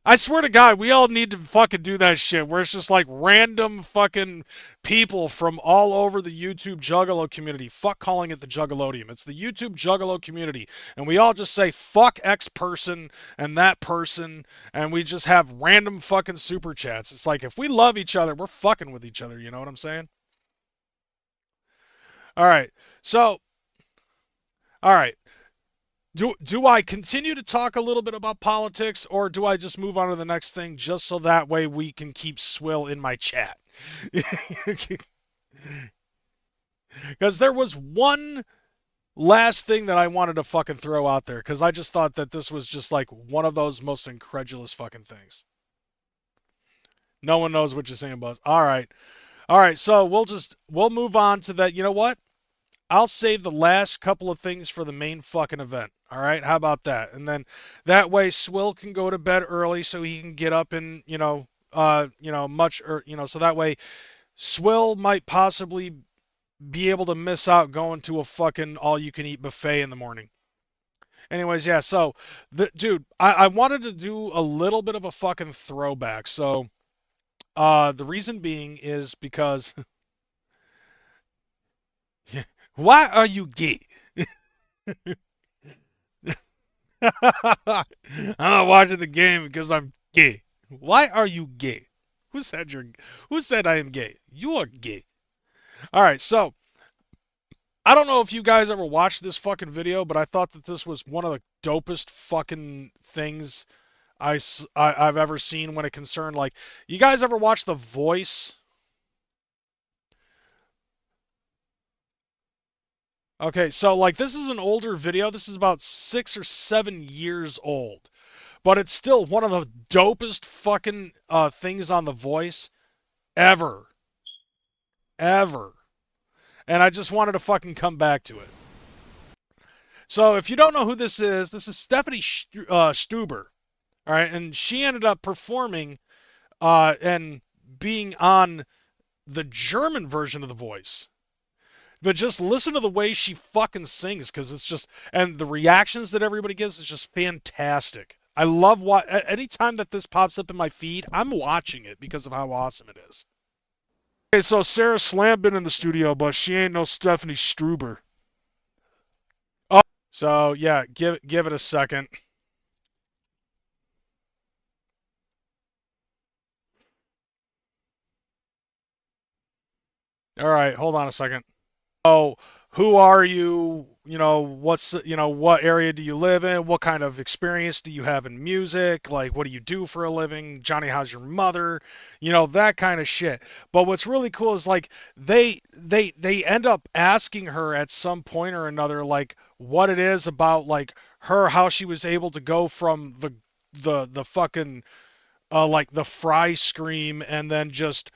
I swear to God, we all need to fucking do that shit where it's just like random fucking people from all over the YouTube Juggalo community. Fuck calling it the Juggalodium. It's the YouTube Juggalo community. And we all just say fuck X person and that person, and we just have random fucking super chats. It's like if we love each other, we're fucking with each other. You know what I'm saying? All right. So, all right. Do I continue to talk a little bit about politics, or do I just move on to the next thing just so that way we can keep Swill in my chat? Because there was one last thing that I wanted to fucking throw out there, because I just thought that this was just like one of those most incredulous fucking things. No one knows what you're saying, Buzz. All right, so we'll move on to that. You know what? I'll save the last couple of things for the main fucking event. All right, how about that? And then that way Swill can go to bed early so he can get up and so that way Swill might possibly be able to miss out going to a fucking all-you-can-eat buffet in the morning. Anyways, yeah. So, dude, I wanted to do a little bit of a fucking throwback. So, the reason being is because. Why are you gay? I'm not watching the game because I'm gay. Why are you gay? Who said I am gay? You are gay. All right, so I don't know if you guys ever watched this fucking video, but I thought that this was one of the dopest fucking things I've ever seen when it concerned, like, you guys ever watch The Voice? Okay, so like this is an older video. This is about 6 or 7 years old. But it's still one of the dopest fucking things on The Voice ever. Ever. And I just wanted to fucking come back to it. So if you don't know who this is Stephanie Stuber. All right, and she ended up performing and being on the German version of The Voice. But just listen to the way she fucking sings, because it's just, and the reactions that everybody gives is just fantastic. I love anytime that this pops up in my feed, I'm watching it because of how awesome it is. Okay, so Sarah Slam been in the studio, but she ain't no Stephanie Struber. Oh, so yeah, give it a second. All right, hold on a second. Oh, who are you? What area do you live in? What kind of experience do you have in music? Like, what do you do for a living? Johnny, how's your mother? That kind of shit. But what's really cool is like they end up asking her at some point or another, like, what it is about like her, how she was able to go from the fucking like the fry scream and then just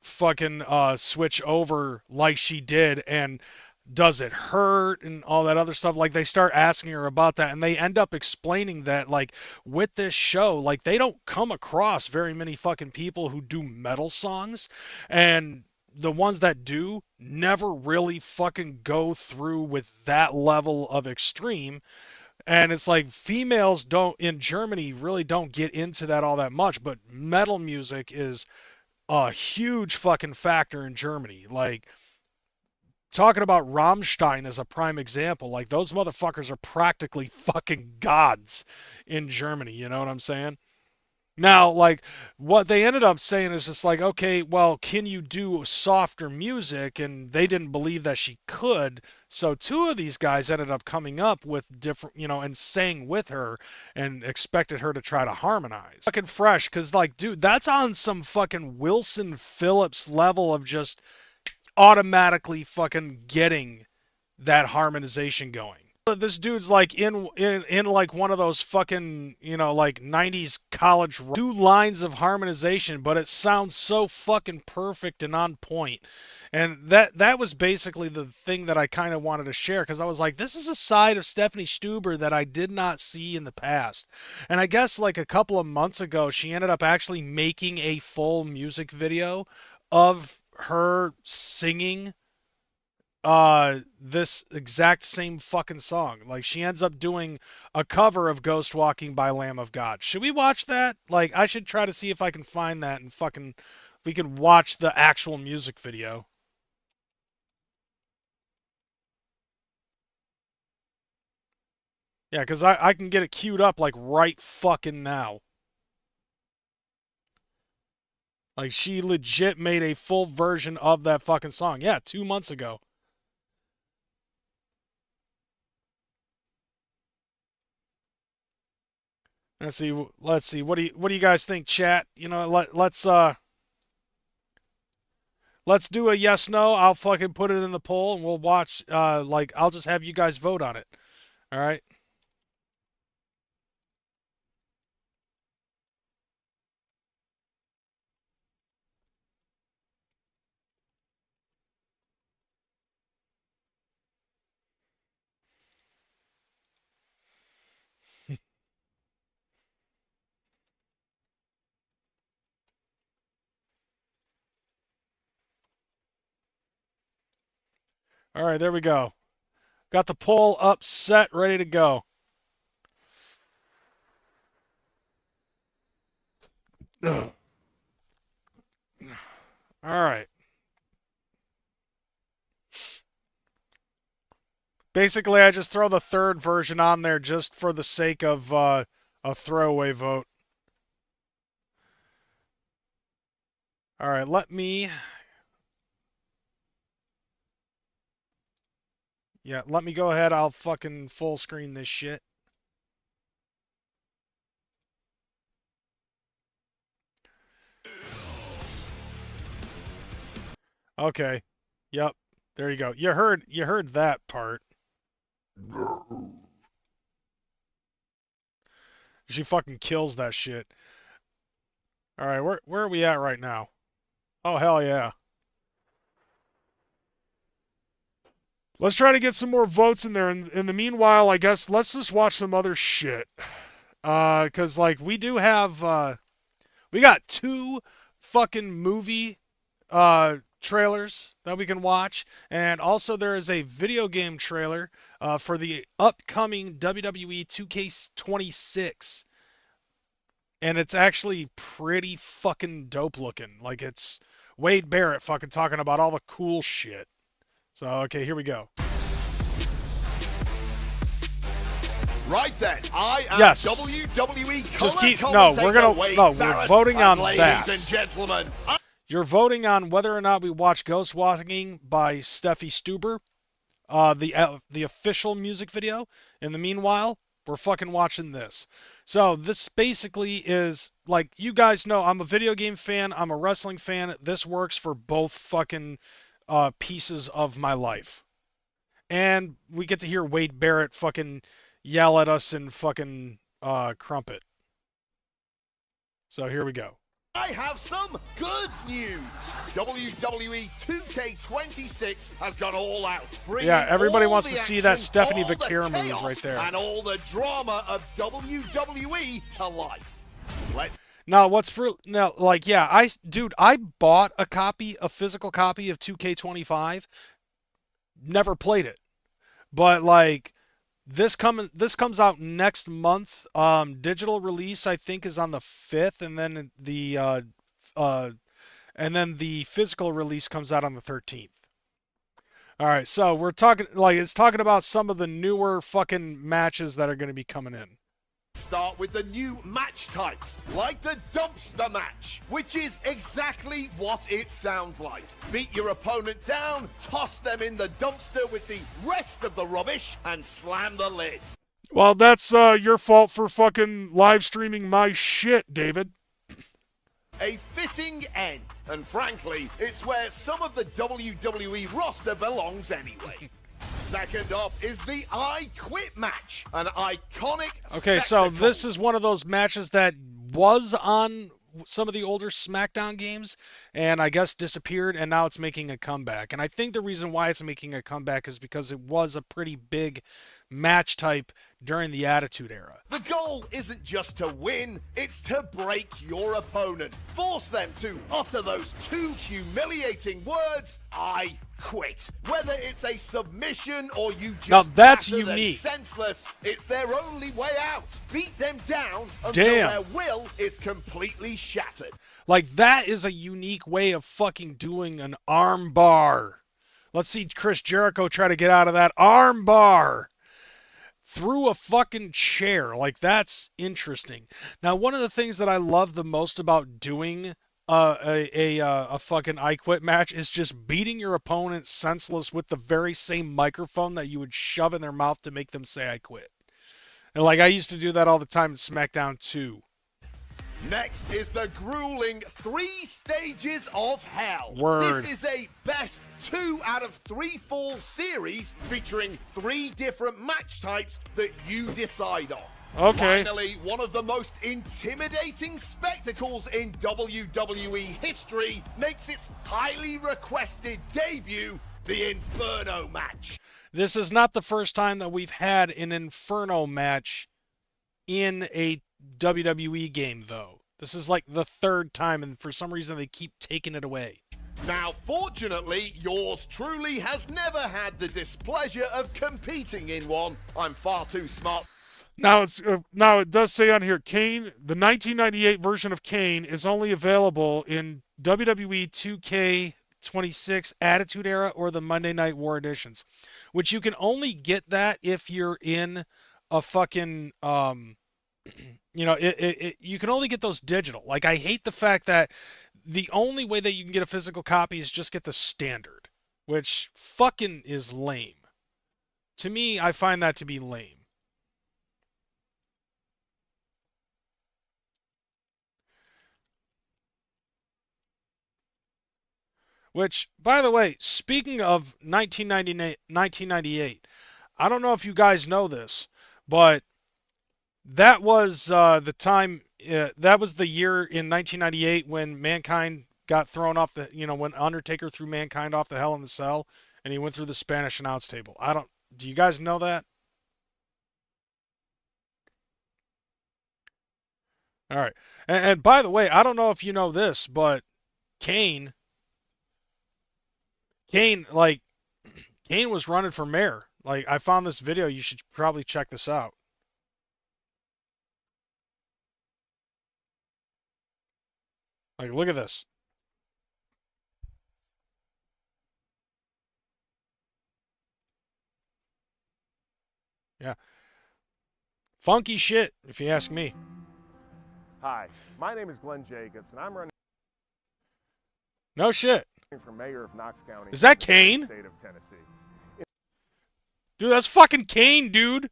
fucking switch over like she did, and does it hurt and all that other stuff. Like, they start asking her about that, and they end up explaining that like with this show, like, they don't come across very many fucking people who do metal songs, and the ones that do never really fucking go through with that level of extreme. And it's like females don't in Germany really don't get into that all that much, but metal music is a huge fucking factor in Germany. Like, talking about Rammstein as a prime example, like, those motherfuckers are practically fucking gods in Germany, you know what I'm saying? Now, like, what they ended up saying is just like, okay, well, can you do softer music? And they didn't believe that she could. So two of these guys ended up coming up with different, and sang with her and expected her to try to harmonize. Fucking fresh, because, like, dude, that's on some fucking Wilson Phillips level of just automatically fucking getting that harmonization going. this dude's like in like one of those fucking, you know, like 90s college 2 lines of harmonization, but it sounds so fucking perfect and on point. And that was basically the thing that I kind of wanted to share, because I was like, this is a side of Stephanie Stuber that I did not see in the past. And I guess like a couple of months ago, she ended up actually making a full music video of her singing this exact same fucking song. Like, she ends up doing a cover of Ghost Walking by Lamb of God. Should we watch that? Like, I should try to see if I can find that and fucking we can watch the actual music video. Yeah, because I can get it queued up like right fucking now. Like, she legit made a full version of that fucking song. Yeah, 2 months ago. Let's see. Let's see. What do you guys think, chat? You know, let's do a yes no. I'll fucking put it in the poll and we'll watch. Like, I'll just have you guys vote on it. All right. All right. There we go. Got the poll up, set, ready to go. Ugh. All right. Basically, I just throw the third version on there just for the sake of a throwaway vote. All right, let me go ahead. I'll fucking full screen this shit. Okay. Yep. There you go. You heard that part. She fucking kills that shit. All right, where are we at right now? Oh, hell yeah. Let's try to get some more votes in there. In the meanwhile, I guess let's just watch some other shit. Cause like we do have we got 2 fucking movie trailers that we can watch, and also there is a video game trailer for the upcoming WWE 2K26. And it's actually pretty fucking dope looking. Like, it's Wade Barrett fucking talking about all the cool shit. So, okay, here we go. Right then, I am Yes. WWE Just keep, we're voting on ladies that. and gentlemen. You're voting on whether or not we watch Ghost Walking by Steffi Stuber, the official music video. In the meanwhile, we're fucking watching this. So this basically is, like, you guys know I'm a video game fan, I'm a wrestling fan. This works for both fucking pieces of my life. And we get to hear Wade Barrett fucking yell at us in fucking crumpet. So here we go. I have some good news. WWE 2K26 has gone all out. Yeah, everybody all wants the to see that action, Stephanie all the Vaquer moves chaos, right there. And all the drama of WWE to life. Now, I bought a physical copy of 2K25, never played it, but like this comes out next month. Digital release I think is on the 5th, and then the physical release comes out on the 13th. All right, so we're talking about some of the newer fucking matches that are going to be coming in. Start with the new match types, like the dumpster match, which is exactly what it sounds like. Beat your opponent down, toss them in the dumpster with the rest of the rubbish, and slam the lid. Well, that's your fault for fucking live streaming my shit, David. A fitting end, and frankly, it's where some of the WWE roster belongs anyway. Second up is the I Quit match, an iconic Okay, so spectacle. this is one of those matches that was on some of the older SmackDown games and I guess disappeared, and now it's making a comeback. And I think the reason why it's making a comeback is because it was a pretty big match type during the Attitude Era. The goal isn't just to win, it's to break your opponent. Force them to utter those two humiliating words, I quit. Whether it's a submission or you just Now that's batter them unique. senseless, it's their only way out. Beat them down until Damn. their will is completely shattered. Like, that is a unique way of fucking doing an arm bar. Let's see Chris Jericho try to get out of that arm bar through a fucking chair. Like, that's interesting. Now, one of the things that I love the most about doing a fucking I Quit match is just beating your opponent senseless with the very same microphone that you would shove in their mouth to make them say I quit. And like, I used to do that all the time in SmackDown 2. Next is the grueling 3 stages of hell. Word. This is a best 2 out of 3 fall series featuring 3 different match types that you decide on. Okay. Finally, one of the most intimidating spectacles in WWE history makes its highly requested debut, the Inferno match. This is not the first time that we've had an Inferno match in a WWE game, though. This is like the 3rd time, and for some reason they keep taking it away. Now, fortunately, yours truly has never had the displeasure of competing in one. I'm far too smart. Now it does say on here, Kane, the 1998 version of Kane is only available in WWE 2K26 Attitude Era or the Monday Night War editions, which you can only get that if you're in a fucking you can only get those digital. Like, I hate the fact that the only way that you can get a physical copy is just get the standard, which fucking is lame. To me, I find that to be lame. Which, by the way, speaking of 1998, I don't know if you guys know this, but that was the time, that was the year in 1998 when Mankind got thrown off the, when Undertaker threw Mankind off the Hell in the Cell, and he went through the Spanish announce table. Do you guys know that? All right. And by the way, I don't know if you know this, but Kane was running for mayor. Like, I found this video. You should probably check this out. Like, look at this. Yeah. Funky shit, if you ask me. Hi, my name is Glenn Jacobs, and I'm running No shit. for mayor of Knox County. Is that in the Kane? State of Tennessee. Dude, that's fucking Kane, dude.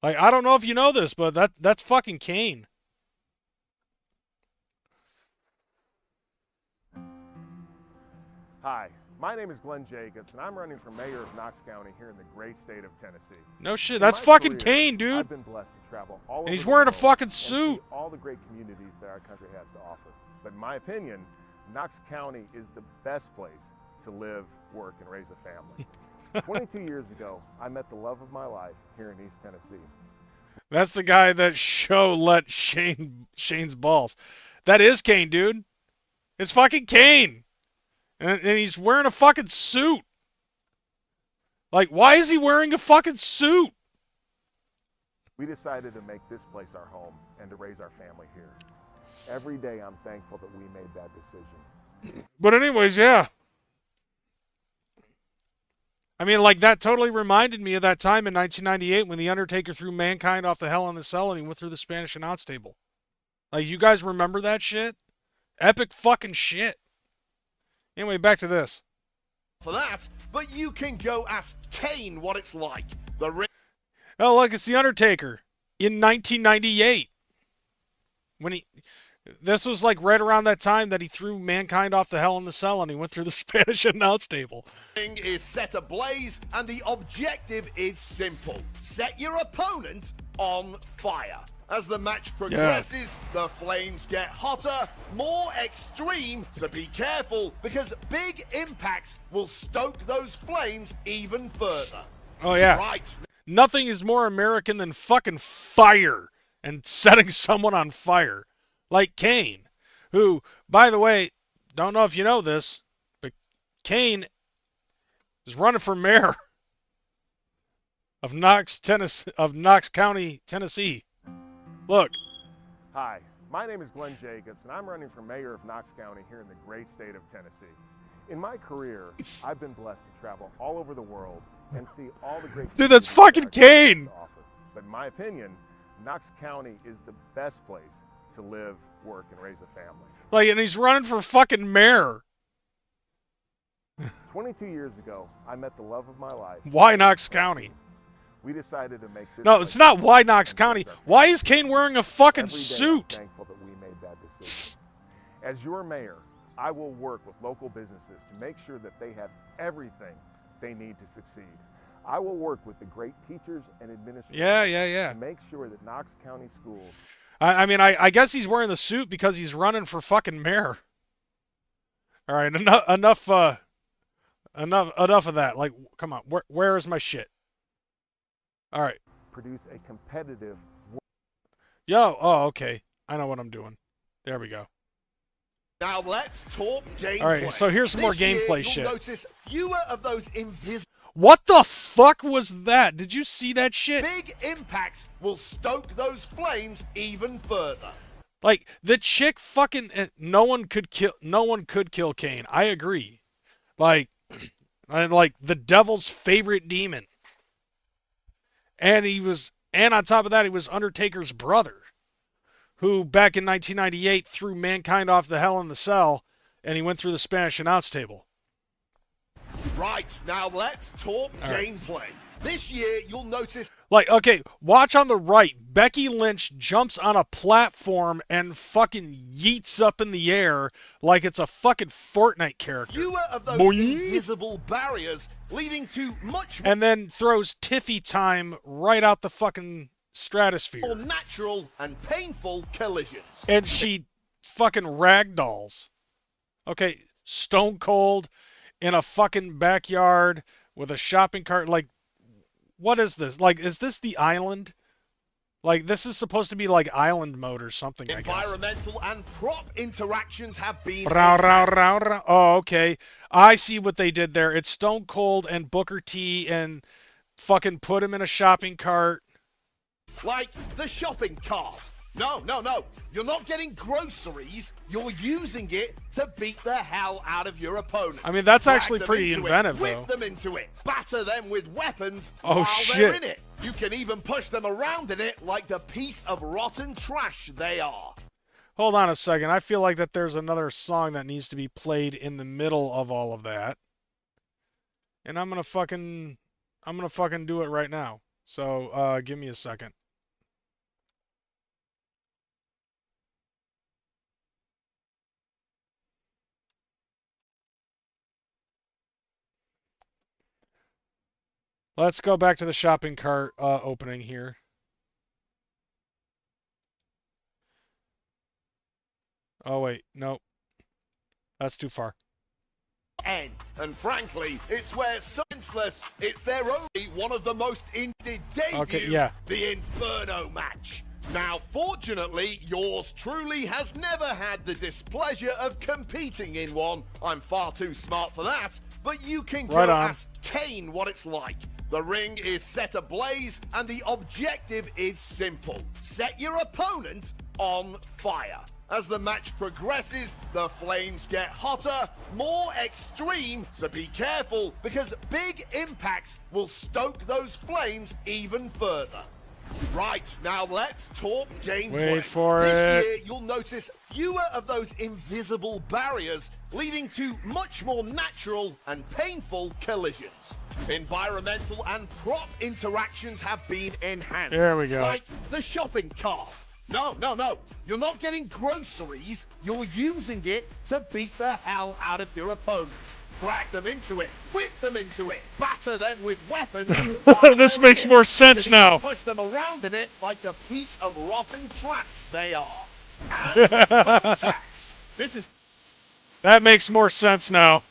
Like, I don't know if you know this, but that's fucking Kane. Hi, my name is Glenn Jacobs, and I'm running for mayor of Knox County here in the great state of Tennessee. No shit, In that's my fucking career, Kane, dude. I've been blessed to travel all And over he's the wearing a world fucking and see suit. all the great communities that our country has to offer. But in my opinion, Knox County is the best place to live, work, and raise a family. 22 years ago, I met the love of my life here in East Tennessee. That's the guy that let Shane's balls. That is Kane, dude. It's fucking Kane. And he's wearing a fucking suit. Like, why is he wearing a fucking suit? We decided to make this place our home and to raise our family here. Every day I'm thankful that we made that decision. But anyways, yeah. I mean, like, that totally reminded me of that time in 1998 when The Undertaker threw Mankind off the Hell in the Cell and he went through the Spanish announce table. Like, you guys remember that shit? Epic fucking shit. Anyway, back to this. For that, but you can go ask Kane what it's like. Oh, look, it's The Undertaker in 1998. This was like right around that time that he threw Mankind off the Hell in the Cell and he went through the Spanish announce table. The ring is set ablaze, and the objective is simple. Set your opponent on fire. As the match progresses, the flames get hotter, more extreme, so be careful because big impacts will stoke those flames even further. Oh, yeah. Right. Nothing is more American than fucking fire and setting someone on fire. Like Kane, who, by the way, don't know if you know this, but Kane is running for mayor of Knox County, Tennessee. Look. Hi, my name is Glenn Jacobs, and I'm running for mayor of Knox County here in the great state of Tennessee. In my career, I've been blessed to travel all over the world and see all the great... Dude, that's fucking Kane! But in my opinion, Knox County is the best place to live, work, and raise a family. Like, and he's running for fucking mayor. 22 years ago, I met the love of my life. Why Knox County? We decided to make this... No, it's not why Knox County. Why is Kane wearing a fucking suit? I'm thankful that we made that decision. As your mayor, I will work with local businesses to make sure that they have everything they need to succeed. I will work with the great teachers and administrators Yeah. to make sure that Knox County schools... I mean, I guess he's wearing the suit because he's running for fucking mayor. All right, enough of that. Like, come on, where is my shit? All right. Produce a competitive... Okay. I know what I'm doing. There we go. Now let's talk gameplay. All right, so here's some more gameplay shit. shit. You'll notice fewer of those invisible... What the fuck was that? Did you see that shit? Big impacts will stoke those flames even further. Like, the chick fucking... No one could kill Kane. I agree. Like the devil's favorite demon. And on top of that, he was Undertaker's brother, who back in 1998 threw Mankind off the Hell in the Cell, and he went through the Spanish announce table. Right, now let's talk gameplay. This year, you'll notice... Like, okay, watch on the right. Becky Lynch jumps on a platform and fucking yeets up in the air like it's a fucking Fortnite character. Fewer of those invisible barriers, leading to much and then throws Tiffy time right out the fucking stratosphere. more natural and painful collisions. And she fucking ragdolls. Okay, Stone Cold in a fucking backyard with a shopping cart. Like, what is this? Like, is this the island? Like, this is supposed to be like island mode or something, I guess. Environmental and prop interactions have been... Oh, okay. I see what they did there. It's Stone Cold and Booker T and fucking put him in a shopping cart. Like the shopping cart. No. You're not getting groceries. You're using it to beat the hell out of your opponents. I mean, that's Drag actually them pretty into inventive, it, though. Whip them into it. Batter them with weapons Oh, while shit. they're in it. You can even push them around in it like the piece of rotten trash they are. Hold on a second. I feel like that there's another song that needs to be played in the middle of all of that. And I'm gonna fucking do it right now. So, give me a second. Let's go back to the shopping cart opening here. Oh, wait. Nope. That's too far. And frankly, it's where senseless, it's their only one of the most indie debut, Okay, yeah. the Inferno match. Now, fortunately, yours truly has never had the displeasure of competing in one. I'm far too smart for that, but you can go ask Kane what it's like. The ring is set ablaze, and the objective is simple. Set your opponent on fire. As the match progresses, the flames get hotter, more extreme, so be careful because big impacts will stoke those flames even further. Right, now let's talk gameplay. Wait for this year, you'll notice fewer of those invisible barriers, leading to much more natural and painful collisions. Environmental and prop interactions have been enhanced. There we go. Like the shopping cart. No, no, no. You're not getting groceries. You're using it to beat the hell out of your opponents. Drag them into it. Whip them into it. Batter them with weapons. This makes more sense now. Push them around in it like a piece of rotten trash they are. And thumbtacks. This is... That makes more sense now.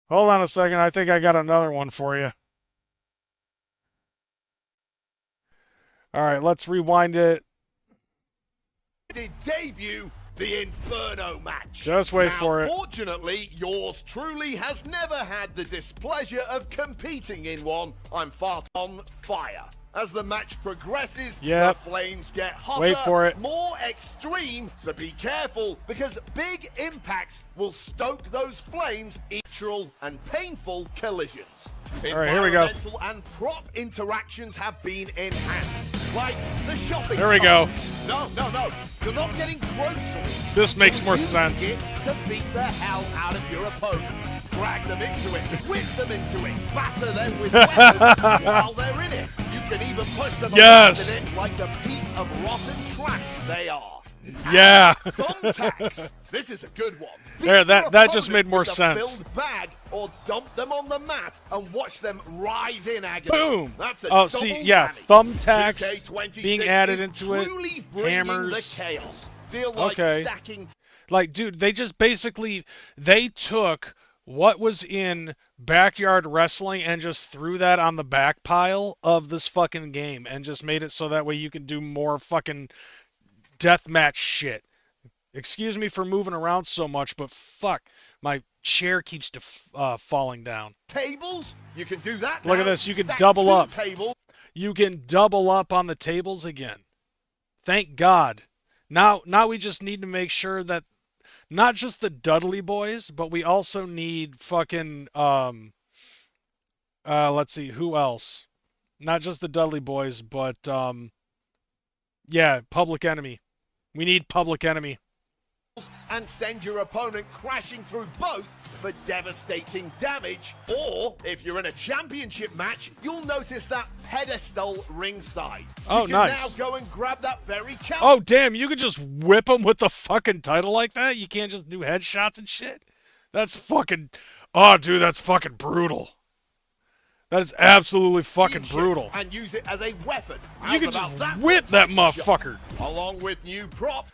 Hold on a second. I think I got another one for you. All right, let's rewind it. Debut the Inferno match. Just wait for it. Fortunately, yours truly has never had the displeasure of competing in one. I'm far on fire. As the match progresses, the flames get hotter, wait for it. More extreme, so be careful, because big impacts will stoke those flames, natural and painful collisions. All right, here we go. Environmental and prop interactions have been enhanced, like the shopping There we cart. go. No, no, no. You're not getting groceries. This makes more You're sense. using it to beat the hell out of your opponents. Drag them into it, whip them into it, batter them with weapons while they're in it. You can even push them around in it like the piece of rotten trash they are. Yeah. Thumbtacks. This is a good one. There, that just made more with a sense. filled bag, or dump them on the mat and watch them writhe in agony. Boom. That's a Oh, double see, yeah, whammy. thumbtacks 2K26 being added is into it, truly bringing hammers. the chaos. Feel like stacking. Like, dude, they just basically, they took what was in backyard wrestling and just threw that on the back pile of this fucking game and just made it so that way you can do more fucking deathmatch shit. Excuse me for moving around so much, but fuck, my chair keeps falling down. Tables? You can do that. Look now. at this. You can Stack double 2 up. tables. You can double up on the tables again. Thank God. Now we just need to make sure that not just the Dudley boys, but we also need fucking let's see, who else? Not just the Dudley boys, but yeah, Public Enemy. We need Public Enemy. And send your opponent crashing through both for devastating damage. Or, if you're in a championship match, you'll notice that pedestal ringside. Oh, you can nice. now go and grab that very champion. Oh, damn, you could just whip them with the fucking title like that? You can't just do headshots and shit? That's fucking... Oh, dude, that's fucking brutal. That is absolutely fucking brutal. And use it as a weapon. You can How's just about whip that for a motherfucker. shot? Along with new props.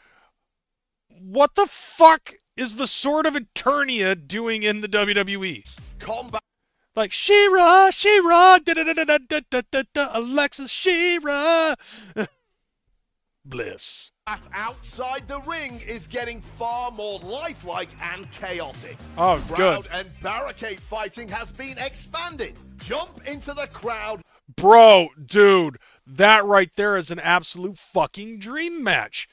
What the fuck is the Sword of Eternia doing in the WWE? Combat. Like, She-Ra, She-Ra, da-da-da-da-da-da-da, Alexis She-Ra. Bliss. Outside the ring is getting far more lifelike and chaotic. Oh, Crowd good. and barricade fighting has been expanded. Jump into the crowd. Bro, dude, that right there is an absolute fucking dream match.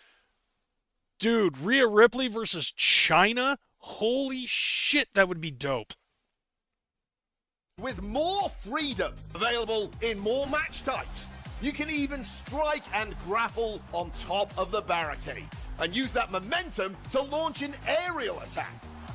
Dude, Rhea Ripley versus China? Holy shit, that would be dope. With more freedom available in more match types. You can even strike and grapple on top of the barricade and use that momentum to launch an aerial attack.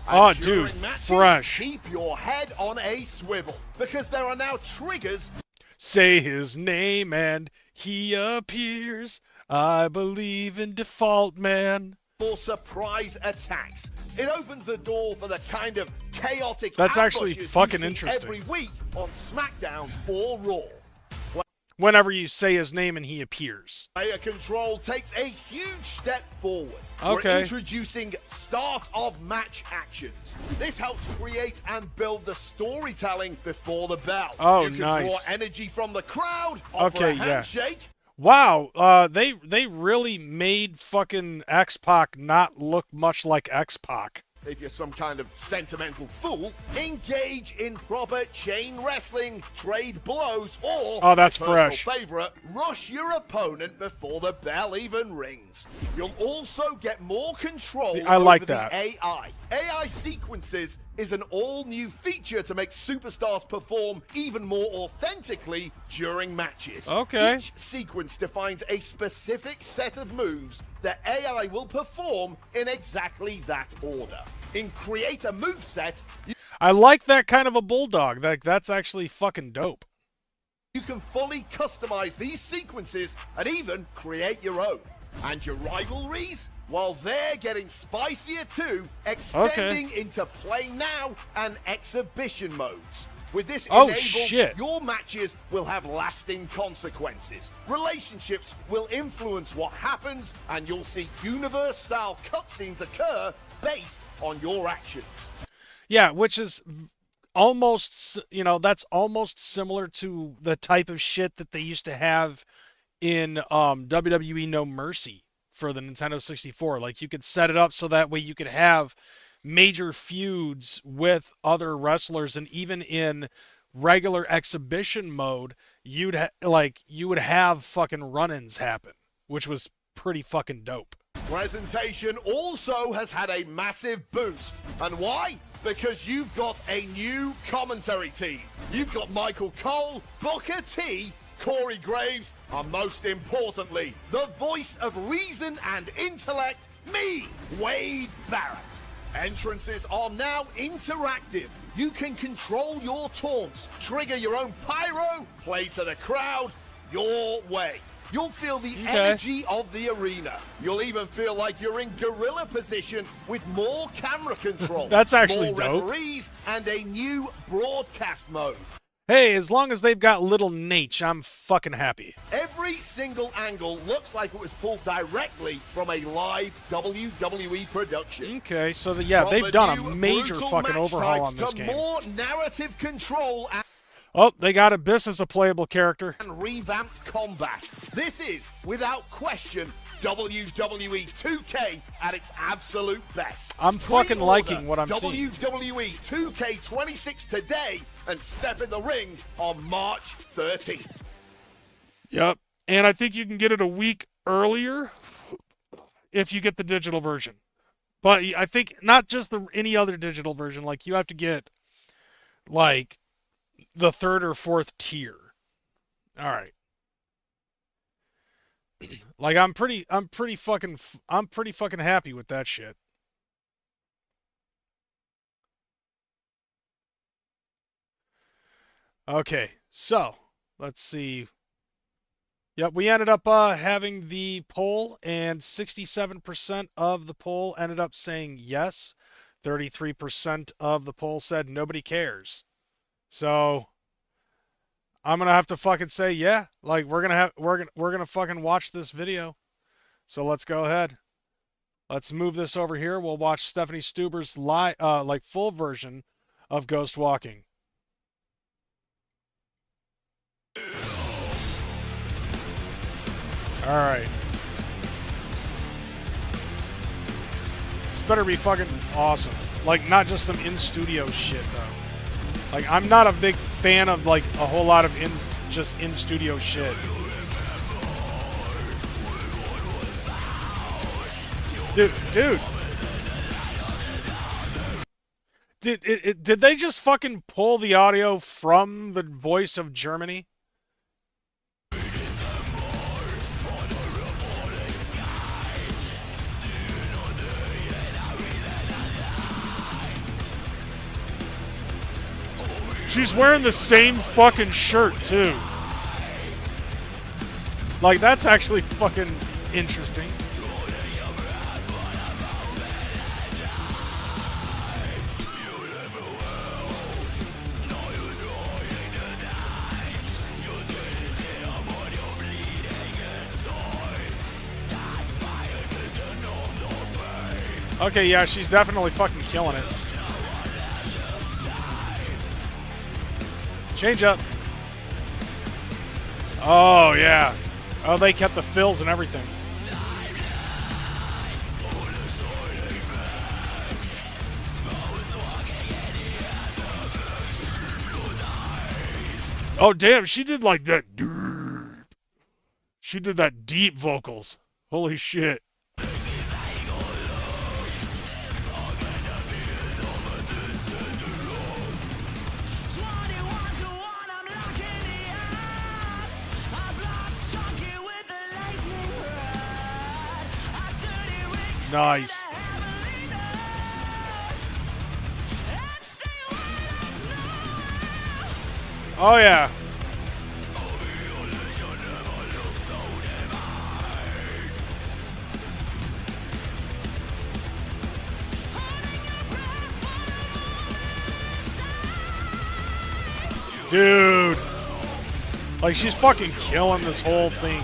And Oh, during dude, matches, fresh. keep your head on a swivel because there are now triggers. Say his name and he appears. I believe in default, man. For surprise attacks. It opens the door for the kind of chaotic That's actually ambushes fucking you see interesting. every week on SmackDown or Raw. Whenever you say his name and he appears. Player control takes a huge step forward. Okay. We're introducing start of match actions. This helps create and build the storytelling before the bell. Oh, you can nice. draw energy from the crowd, offer Okay, a yeah. handshake. Wow, they really made fucking X-Pac not look much like X-Pac. If you're some kind of sentimental fool, engage in proper chain wrestling, trade blows, or Oh, that's my personal fresh. favorite, rush your opponent before the bell even rings. You'll also get more control I like over that. the AI. AI sequences is an all-new feature to make superstars perform even more authentically during matches. Okay. Each sequence defines a specific set of moves that AI will perform in exactly that order. In Create a Moveset, I like that kind of a bulldog. That's actually fucking dope. You can fully customize these sequences and even create your own. And your rivalries? Well, they're getting spicier too, extending into play now and exhibition modes. With this enabled, your matches will have lasting consequences. Relationships will influence what happens, and you'll see universe-style cutscenes occur based on your actions. Yeah, which is almost, you know, that's almost similar to the type of shit that they used to have in WWE No Mercy for the Nintendo 64. Like, you could set it up so that way you could have major feuds with other wrestlers, and even in regular exhibition mode, you would have fucking run-ins happen, which was pretty fucking dope. Presentation also has had a massive boost. And why? Because you've got a new commentary team. You've got Michael Cole, Booker T, Corey Graves, and most importantly, the voice of reason and intellect, me, Wade Barrett. Entrances are now interactive. You can control your taunts, trigger your own pyro, play to the crowd your way. You'll feel the energy of the arena. You'll even feel like you're in gorilla position with more camera control. That's actually more dope. Referees and a new broadcast mode. Hey, as long as they've got little Nate, I'm fucking happy. Every single angle looks like it was pulled directly from a live WWE production. Okay, so they've done a major fucking overhaul on this game. More narrative control and oh, they got Abyss as a playable character. And revamped combat. This is, without question, WWE 2K at its absolute best. I'm fucking liking what I'm seeing. WWE 2K26 today and step in the ring on March 13th. Yep, and I think you can get it a week earlier if you get the digital version. But I think not just any other digital version. Like, you have to get like the 3rd or 4th tier. All right. Like, I'm pretty fucking happy with that shit. Okay, so let's see. Yep, we ended up having the poll, and 67% of the poll ended up saying yes. 33% of the poll said nobody cares. So I'm gonna have to fucking say yeah. Like, we're gonna fucking watch this video. So let's go ahead. Let's move this over here. We'll watch Stephanie Stuber's full version of Ghost Walking. All right. This better be fucking awesome. Like, not just some in-studio shit though. Like, I'm not a big fan of like a whole lot of in-studio shit. Dude. Did they just fucking pull the audio from the voice of Germany? She's wearing the same fucking shirt, too. Like, that's actually fucking interesting. Okay, yeah, she's definitely fucking killing it. Change up. Oh, yeah. Oh, they kept the fills and everything. Oh, damn, she did like that. She did that deep vocals. Holy shit. Nice. Oh, yeah. Dude. Like, she's fucking killing this whole thing.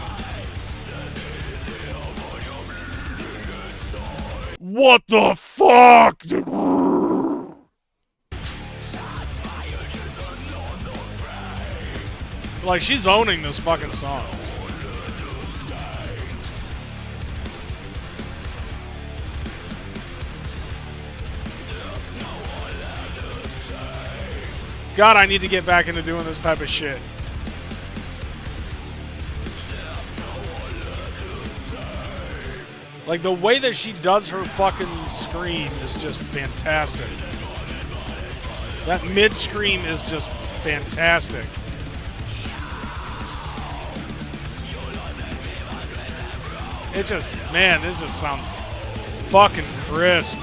What the fuck? Like, she's owning this fucking song. God, I need to get back into doing this type of shit. Like, the way that she does her fucking scream is just fantastic. That mid-scream is just fantastic. It just, man, this just sounds fucking crisp.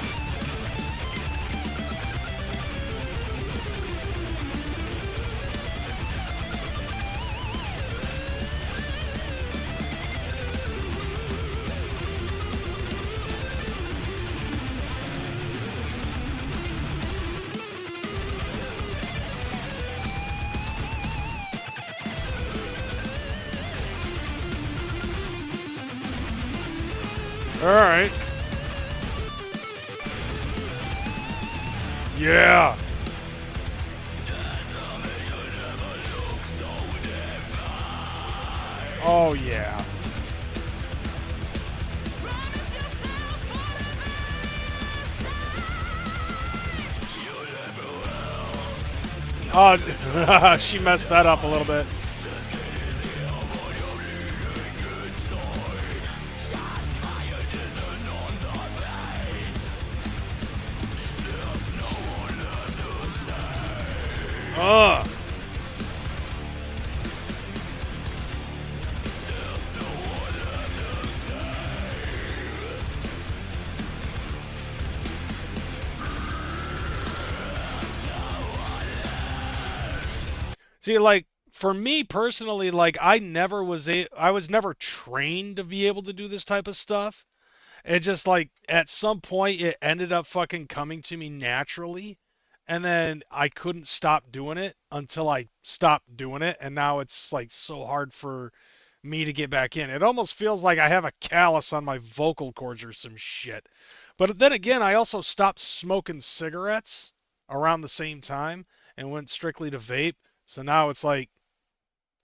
All right. Yeah. Oh, yeah. Oh, she messed that up a little bit. Ugh. See, like, for me personally, like, I was never trained to be able to do this type of stuff. It just, like, at some point, it ended up fucking coming to me naturally. And then I couldn't stop doing it until I stopped doing it. And now it's, like, so hard for me to get back in. It almost feels like I have a callus on my vocal cords or some shit. But then again, I also stopped smoking cigarettes around the same time and went strictly to vape. So now it's like,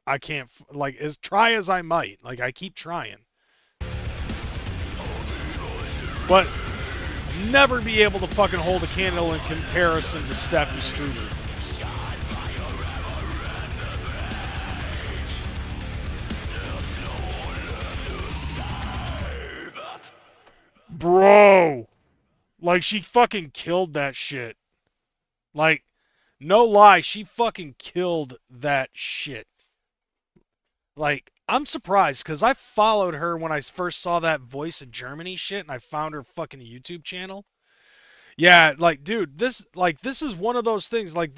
I can't, like, as try as I might, like, I keep trying. But never be able to fucking hold a candle in comparison to Steffi Struber. Bro! Like, she fucking killed that shit. Like, no lie, she fucking killed that shit. Like, I'm surprised, because I followed her when I first saw that Voice of Germany shit, and I found her fucking YouTube channel. Yeah, like, dude, this is one of those things, like,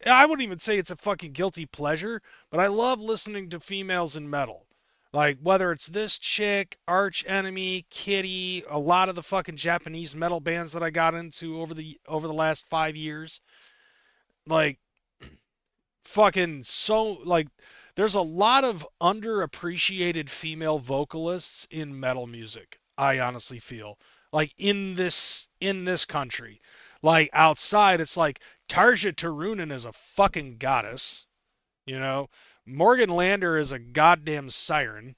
I wouldn't even say it's a fucking guilty pleasure, but I love listening to females in metal. Like, whether it's this chick, Arch Enemy, Kitty, a lot of the fucking Japanese metal bands that I got into over the last 5 years. Like, fucking so, like, there's a lot of underappreciated female vocalists in metal music, I honestly feel. Like, in this country. Like, outside, it's like, Tarja Turunen is a fucking goddess. You know? Morgan Lander is a goddamn siren.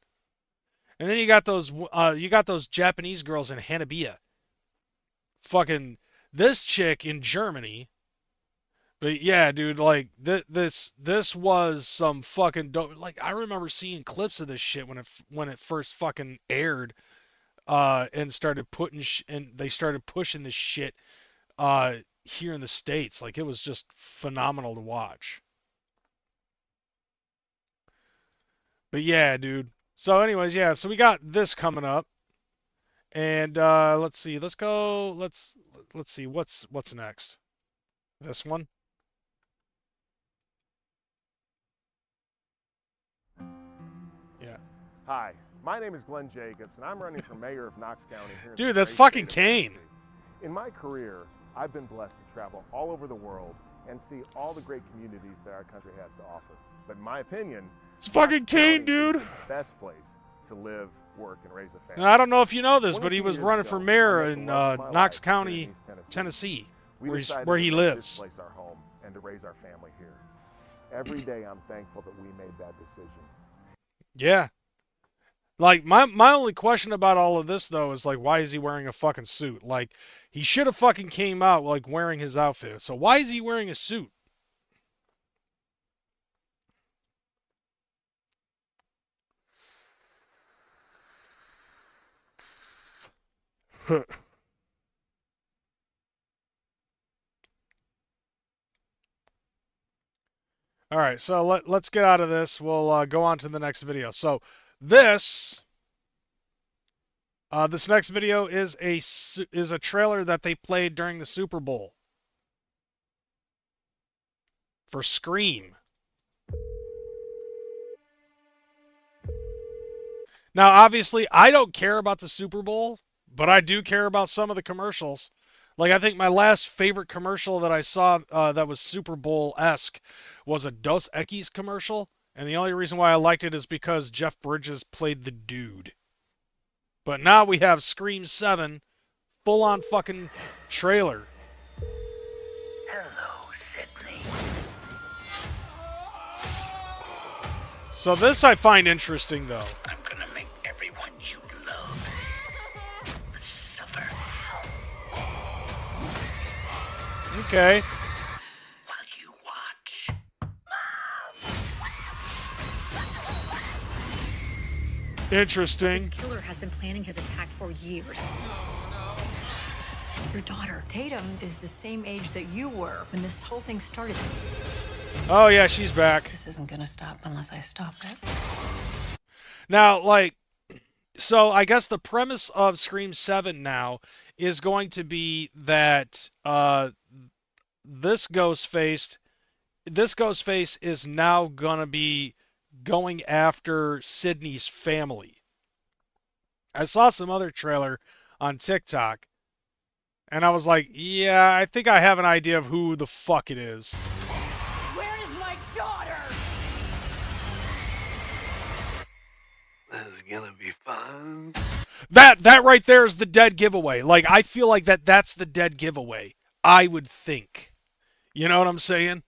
And then you got those Japanese girls in Hanabiya. Fucking, this chick in Germany. But yeah, dude, like, this was some fucking dope. Like, I remember seeing clips of this shit when it first fucking aired. And they started pushing this shit here in the States. Like, it was just phenomenal to watch. But yeah, dude. So anyways, yeah, so we got this coming up. And let's see. Let's see what's next. This one. Yeah. Hi, my name is Glenn Jacobs, and I'm running for mayor of Knox County here. Dude, that's fucking Kane. In my career, I've been blessed to travel all over the world and see all the great communities that our country has to offer. But in my opinion, It's fucking Knox County Kane, dude. is the best place to live, work, and raise a family. Now, I don't know if you know this, but he 22 was years running ago, for I mayor met the in love of my Knox life here in County, East Tennessee, We where decided he to make lives. this place our home and to raise our family here. Every day I'm thankful that we made that decision. Yeah. Like, my only question about all of this, though, is, like, why is he wearing a fucking suit? Like, he should have fucking came out, like, wearing his outfit. So why is he wearing a suit? All right, so let's get out of this. We'll go on to the next video. So this this next video is a trailer that they played during the Super Bowl for Scream. Now, obviously, I don't care about the Super Bowl, but I do care about some of the commercials. Like, I think my last favorite commercial that I saw that was Super Bowl-esque was a Dos Equis commercial, and the only reason why I liked it is because Jeff Bridges played the dude. But now we have Scream 7, full-on fucking trailer. Hello, Sydney. So this I find interesting, though. I'm gonna make everyone you love suffer. Okay. While you watch. Interesting. This killer has been planning his attack for years. Your daughter, Tatum, is the same age that you were when this whole thing started. Oh, yeah, she's back. This isn't gonna stop unless I stop it. Now, like, so I guess the premise of Scream 7 now is going to be that this Ghostface is now gonna be going after Sydney's family. I saw some other trailer on TikTok, and I was like, yeah, I think I have an idea of who the fuck it is. Where is my daughter? This is gonna be fun. That right there is the dead giveaway. Like, I feel like that's the dead giveaway. I would think. You know what I'm saying?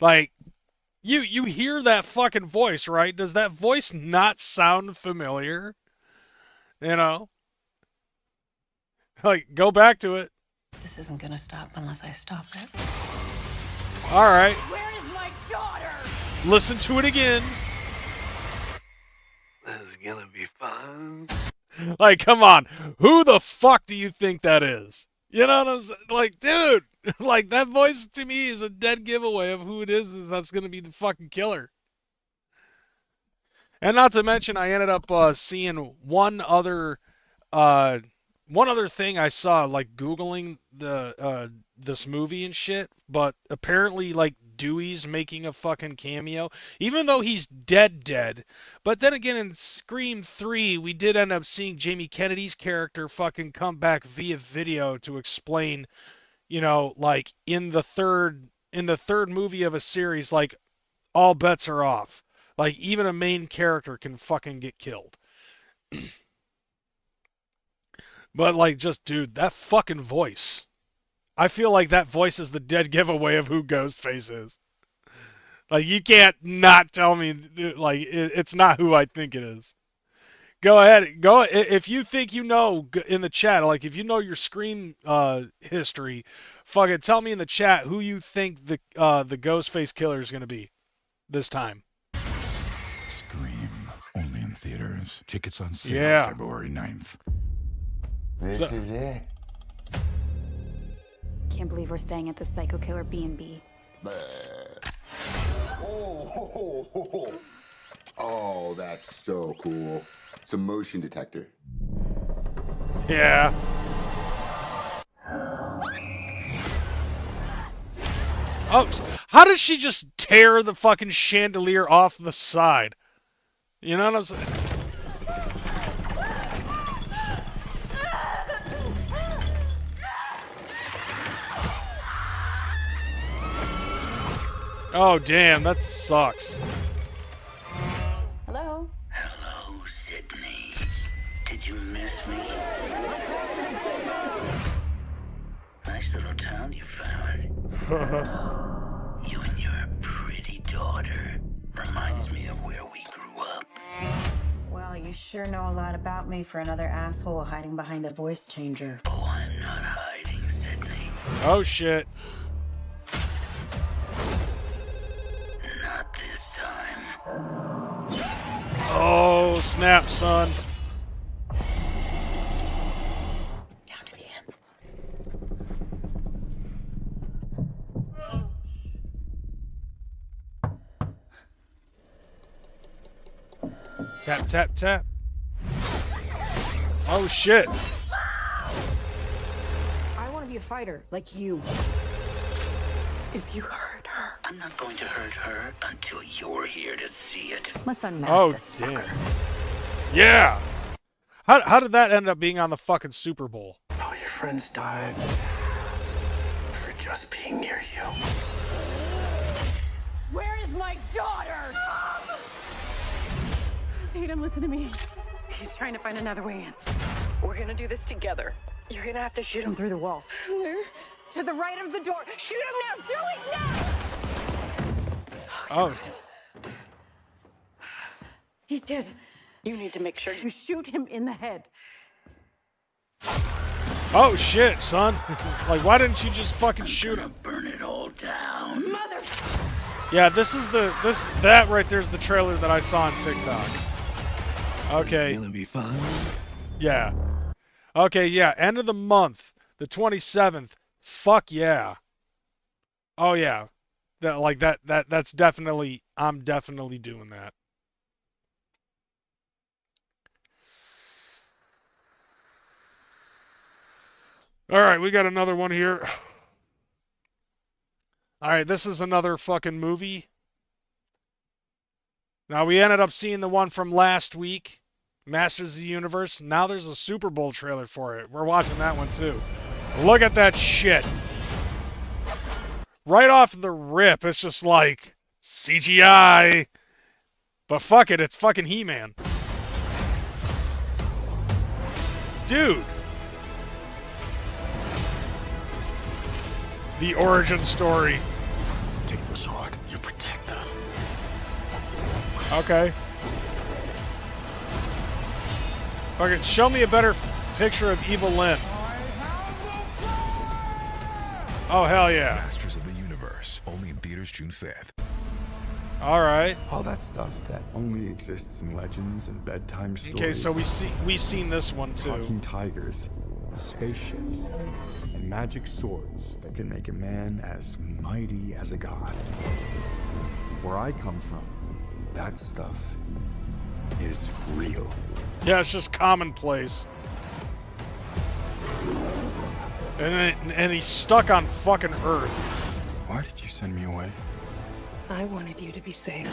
Like, you hear that fucking voice, right? Does that voice not sound familiar? You know? Like, go back to it. This isn't gonna stop unless I stop it. All right. Where is my daughter? Listen to it again. This is gonna be fun. Like, come on. Who the fuck do you think that is? You know what I'm saying? Like, dude, like, that voice to me is a dead giveaway of who it is that's going to be the fucking killer. And not to mention, I ended up seeing one other thing I saw, like, Googling this movie and shit, but apparently, like, Dewey's making a fucking cameo, even though he's dead. But then again, in Scream 3, we did end up seeing Jamie Kennedy's character fucking come back via video to explain, you know, like, in the third movie of a series, like, all bets are off. Like, even a main character can fucking get killed. But, like, just, dude, that fucking voice. I feel like that voice is the dead giveaway of who Ghostface is. Like, you can't not tell me, like, it's not who I think it is. Go ahead. If you think you know in the chat, like, if you know your Scream history, fucking tell me in the chat who you think the Ghostface killer is going to be this time. Scream. Only in theaters. Tickets on sale February 9th. This is it. Can't believe we're staying at the Psycho Killer B&B. Oh, that's so cool. It's a motion detector. Yeah. Oh, how does she just tear the fucking chandelier off the side? You know what I'm saying? Oh, damn, that sucks. Hello? Hello, Sydney. Did you miss me? Nice little town you found. You and your pretty daughter. Reminds me of where we grew up. Well, you sure know a lot about me for another asshole hiding behind a voice changer. Oh, I'm not hiding, Sydney. Oh, shit. Not this time. Oh, snap, son. Down to the end. Tap, tap, tap. Oh, shit. I want to be a fighter, like you. If you hurt her. I'm not going to hurt her until you're here to see it. Let's unmask Oh, this damn. fucker. Yeah. How did that end up being on the fucking Super Bowl? All your friends died for just being near you. Where is my daughter? Tatum, listen to me. He's trying to find another way in. We're gonna do this together. You're gonna have to shoot him through the wall. Where? To the right of the door. Shoot him now! Do it now! Oh. He's dead. You need to make sure you shoot him in the head. Oh, shit, son. Like, why didn't you just fucking shoot him? Burn it all down. Mother! Yeah, that right there's the trailer that I saw on TikTok. Okay. It's gonna be fun. Yeah. Okay, yeah. End of the month, the 27th. Fuck yeah. Oh yeah. That's definitely, I'm definitely doing that. All right, we got another one here. All right, this is another fucking movie. Now, we ended up seeing the one from last week, Masters of the Universe. Now there's a Super Bowl trailer for it. We're watching that one too. Look at that shit. Right off the rip, it's just like CGI. But fuck it, it's fucking He-Man. Dude. The origin story. Take the sword. You protect them. Okay. Okay, show me a better picture of Evil Lynn. Oh, hell yeah. Masters of the Universe. Only in theaters June 5th. All right. All that stuff that only exists in legends and bedtime stories. Okay, so we've seen this one too. Talking tigers, spaceships, and magic swords that can make a man as mighty as a god. Where I come from, that stuff is real. Yeah, it's just commonplace. And he's stuck on fucking Earth. Why did you send me away? I wanted you to be safe.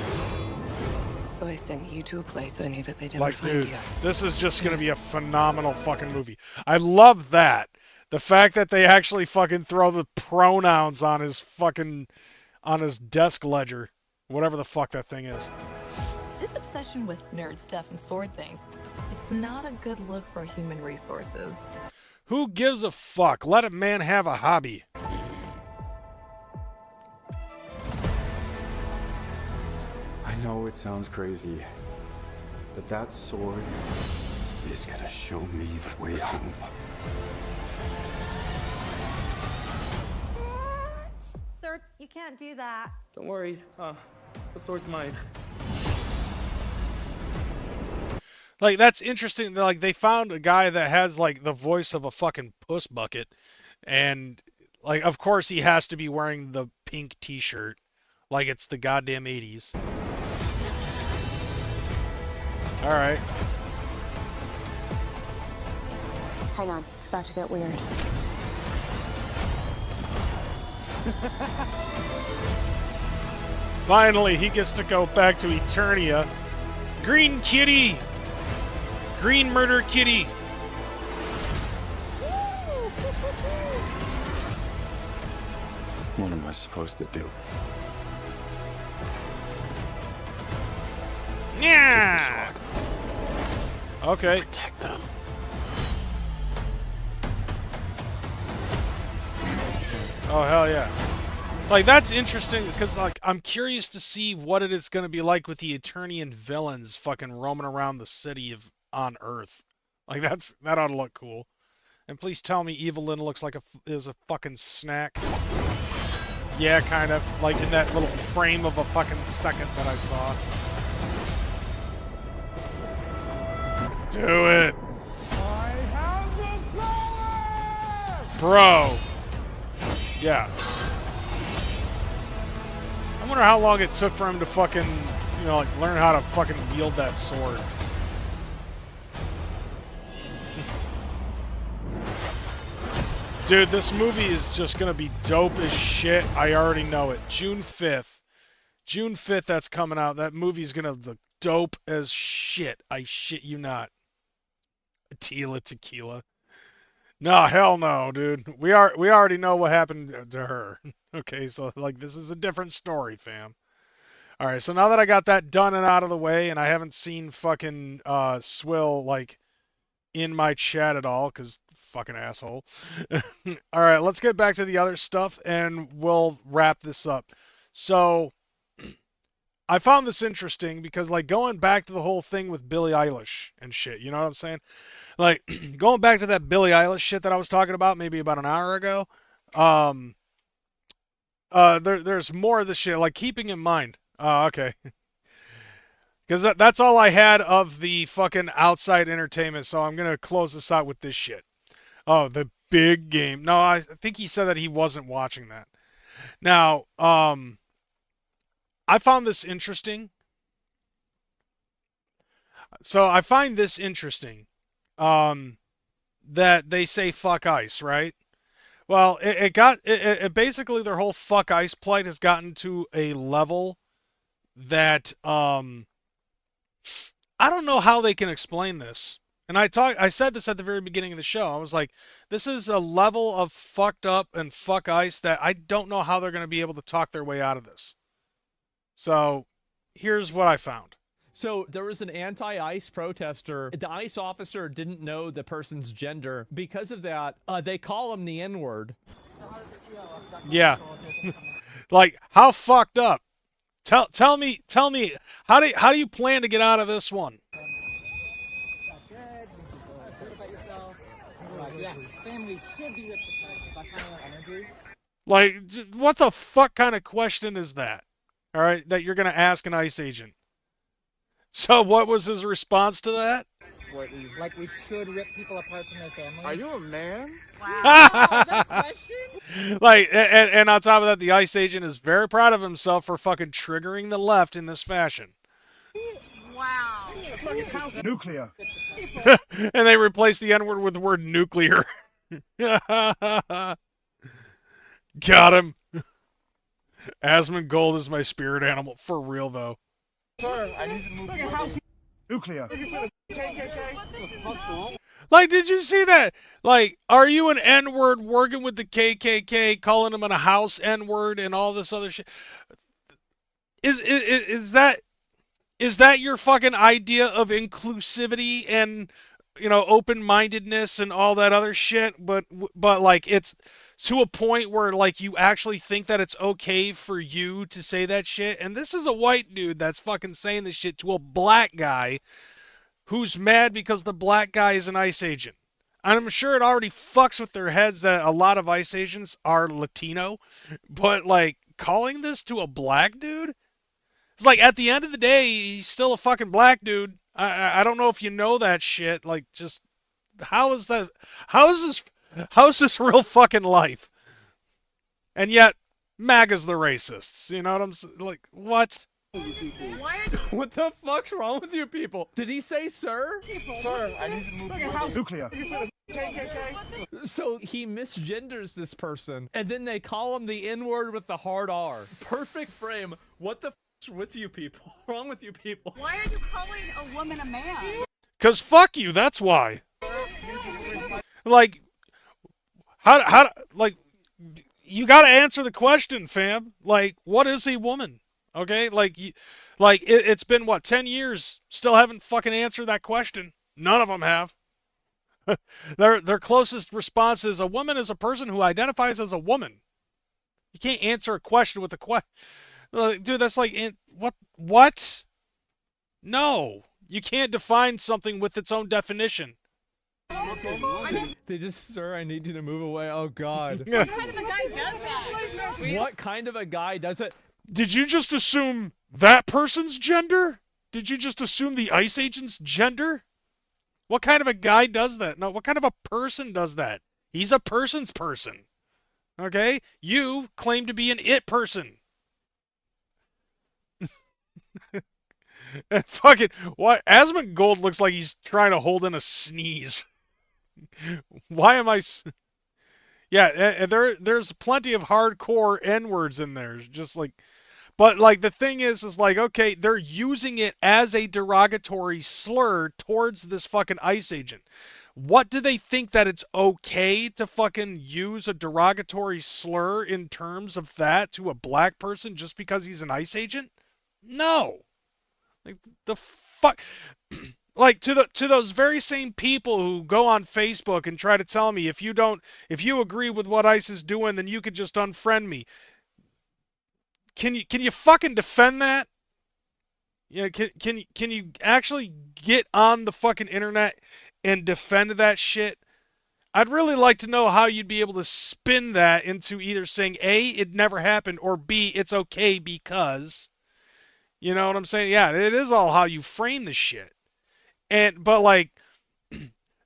So I sent you to a place I knew that they'd never Like, find dude, you. this is just gonna be a phenomenal fucking movie. I love that. The fact that they actually fucking throw the pronouns on his fucking, on his desk ledger. Whatever the fuck that thing is. This obsession with nerd stuff and sword things, it's not a good look for human resources. Who gives a fuck? Let a man have a hobby. I know it sounds crazy, but that sword is gonna show me the way home. Sir, you can't do that. Don't worry. The sword's mine. Like, that's interesting. Like, they found a guy that has, like, the voice of a fucking puss bucket. And, like, of course he has to be wearing the pink t-shirt. Like it's the goddamn 80s. Alright. Hang on, it's about to get weird. Finally, he gets to go back to Eternia. Green Kitty! Green Murder Kitty! What am I supposed to do? Yeah. Okay. Protect them. Oh hell yeah. Like that's interesting because like I'm curious to see what it is going to be like with the Eternian villains fucking roaming around the city on Earth. Like that ought to look cool. And please tell me Evelyn looks like is a fucking snack. Yeah, kind of like in that little frame of a fucking second that I saw. Do it. I have the power! Bro. Yeah. I wonder how long it took for him to fucking, you know, like learn how to fucking wield that sword. Dude, this movie is just gonna be dope as shit. I already know it. June 5th. June 5th, that's coming out. That movie's gonna look dope as shit. I shit you not. Tequila. No, hell no, dude. We already know what happened to her. Okay, so like this is a different story, fam. All right, so now that I got that done and out of the way, and I haven't seen fucking Swill like in my chat at all, cause fucking asshole. All right, let's get back to the other stuff, and we'll wrap this up. So I found this interesting because like going back to the whole thing with Billie Eilish and shit, you know what I'm saying? Like going back to that Billie Eilish shit that I was talking about maybe about an hour ago. There's more of this shit. Like keeping in mind. Okay. Because that's all I had of the fucking outside entertainment. So I'm gonna close this out with this shit. Oh, the big game. No, I think he said that he wasn't watching that. Now, I found this interesting. So I find this interesting. That they say fuck ICE, right? Well, it basically their whole fuck ICE plight has gotten to a level that I don't know how they can explain this. And I said this at the very beginning of the show. I was like, this is a level of fucked up and fuck ICE that I don't know how they're going to be able to talk their way out of this. So, here's what I found. So there was an anti-ICE protester. The ICE officer didn't know the person's gender. Because of that, they call him the N-word. Yeah. Like, how fucked up? Tell me, how do you plan to get out of this one? Like, what the fuck kind of question is that? All right, that you're gonna ask an ICE agent. So what was his response to that? Like we should rip people apart from their families? Are you a man? Wow. That question? Like, and on top of that, the ICE agent is very proud of himself for fucking triggering the left in this fashion. Wow. Nuclear. And they replaced the N-word with the word nuclear. Got him. Asmongold is my spirit animal. For real, though. Sir, I need to move your house. Nuclear. Like, did you see that? Like, are you an N-word working with the KKK, calling them a house N-word and all this other shit? Is that your fucking idea of inclusivity and, you know, open-mindedness and all that other shit? But like, it's to a point where like you actually think that it's okay for you to say that shit. And this is a white dude that's fucking saying this shit to a black guy who's mad because the black guy is an ICE agent. And I'm sure it already fucks with their heads that a lot of ICE agents are Latino, but like calling this to a black dude, it's like at the end of the day he's still a fucking black dude. I don't know if you know that shit. Like, just how is this real fucking life? And yet, MAGA's the racists. You know what I'm saying? Like, what? What the fuck's wrong with you people? Did he say sir? Sir, I need to move your house. Nuclear. So he misgenders this person, and then they call him the N-word with the hard R. Perfect frame. What the fuck's with you people? What's wrong with you people? Why are you calling a woman a man? 'Cause fuck you, that's why. Like, how, like, you gotta answer the question, fam. Like, what is a woman? Okay? Like, Like, it's been, what, 10 years? Still haven't fucking answered that question. None of them have. Their closest response is, a woman is a person who identifies as a woman. You can't answer a question with a question. Dude, that's like, what? No. You can't define something with its own definition. They just, sir, I need you to move away. Oh, God. What kind of a guy does that? What kind of a guy does it? Did you just assume that person's gender? Did you just assume the ICE agent's gender? What kind of a guy does that? No, what kind of a person does that? He's a person's person. Okay? You claim to be an it person. And fucking, what? Asmongold looks like he's trying to hold in a sneeze. Why am I... Yeah, there's plenty of hardcore N-words in there. Just like... But, like, the thing is like, okay, they're using it as a derogatory slur towards this fucking ICE agent. What do they think, that it's okay to fucking use a derogatory slur in terms of that to a black person just because he's an ICE agent? No. Like, the fuck... Like, to those very same people who go on Facebook and try to tell me, if you agree with what ICE is doing, then you could just unfriend me. Can you fucking defend that? You know, can you actually get on the fucking internet and defend that shit? I'd really like to know how you'd be able to spin that into either saying A, it never happened, or B, it's okay because. You know what I'm saying? Yeah, it is all how you frame the shit. But like,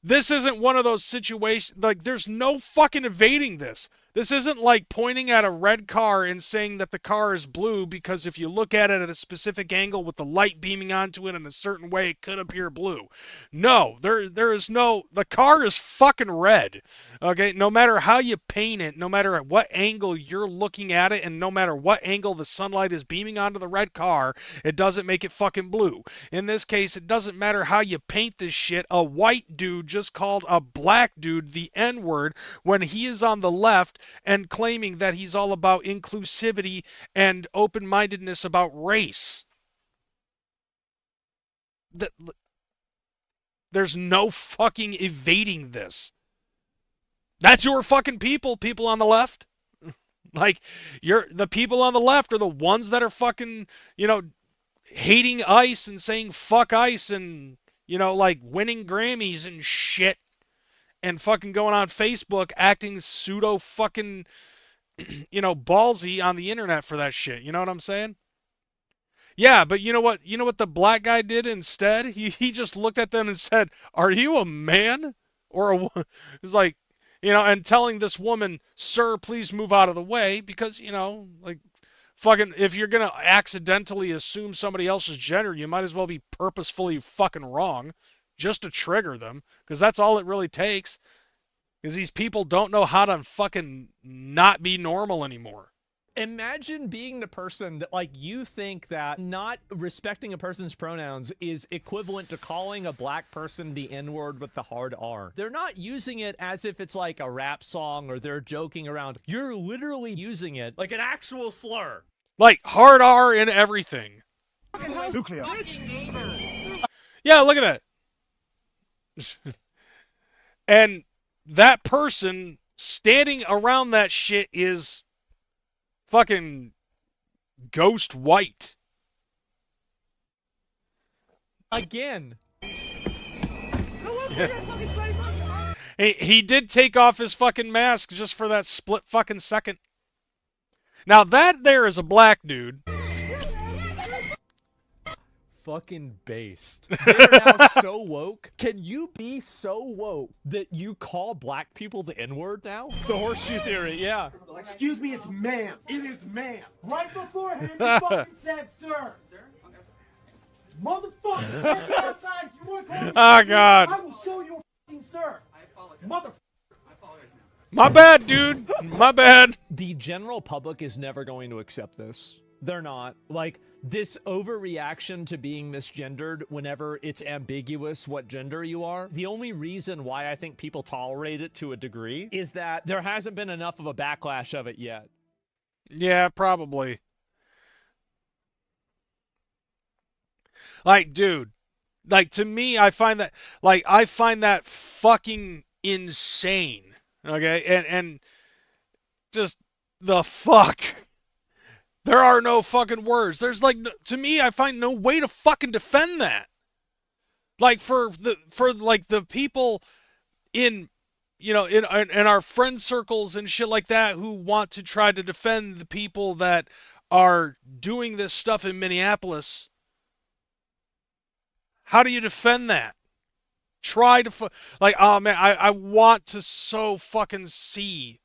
this isn't one of those situations, like, there's no fucking evading this. This isn't like pointing at a red car and saying that the car is blue because if you look at it at a specific angle with the light beaming onto it in a certain way, it could appear blue. No, there is no, the car is fucking red. Okay, no matter how you paint it, no matter at what angle you're looking at it, and no matter what angle the sunlight is beaming onto the red car, it doesn't make it fucking blue. In this case, it doesn't matter how you paint this shit. A white dude just called a black dude the N-word when he is on the left and claiming that he's all about inclusivity and open-mindedness about race. There's no fucking evading this. That's your fucking people on the left. Like, the people on the left are the ones that are fucking, hating ICE and saying fuck ICE and, like, winning Grammys and shit. And fucking going on Facebook acting pseudo fucking, ballsy on the internet for that shit. You know what I'm saying? Yeah, but you know what? You know what the black guy did instead? He just looked at them and said, "Are you a man or a woman?" It's like, and telling this woman, "Sir, please move out of the way," because like, fucking, if you're gonna accidentally assume somebody else's gender, you might as well be purposefully fucking wrong. Just to trigger them, because that's all it really takes. Because these people don't know how to fucking not be normal anymore. Imagine being the person that, like, you think that not respecting a person's pronouns is equivalent to calling a black person the N-word with the hard R. They're not using it as if it's like a rap song or they're joking around. You're literally using it like an actual slur. Like hard R in everything. Nuclear. Yeah, look at that. And that person standing around that shit is fucking ghost white. Again. Yeah. He did take off his fucking mask just for that split fucking second. Now that there is a black dude. Fucking based. They're now so woke. Can you be so woke that you call black people the N-word now? The horseshoe theory, yeah. Excuse me, it's ma'am. It is ma'am. Right beforehand, you fucking said sir. Motherfucker, take me outside if you want to call me. Oh, God. I will show you a fucking sir. Motherfucker. My bad, dude. My bad. The general public is never going to accept this. They're not. Like, this overreaction to being misgendered whenever it's ambiguous what gender you are, the only reason why I think people tolerate it to a degree is that there hasn't been enough of a backlash of it yet. Yeah, probably. Like, dude, like to me, I find that fucking insane. Okay, and just the fuck. There are no fucking words. There's like, to me, I find no way to fucking defend that. Like for the people in, you know, in our friend circles and shit like that who want to try to defend the people that are doing this stuff in Minneapolis. How do you defend that? Try to like, oh man, I want to so fucking see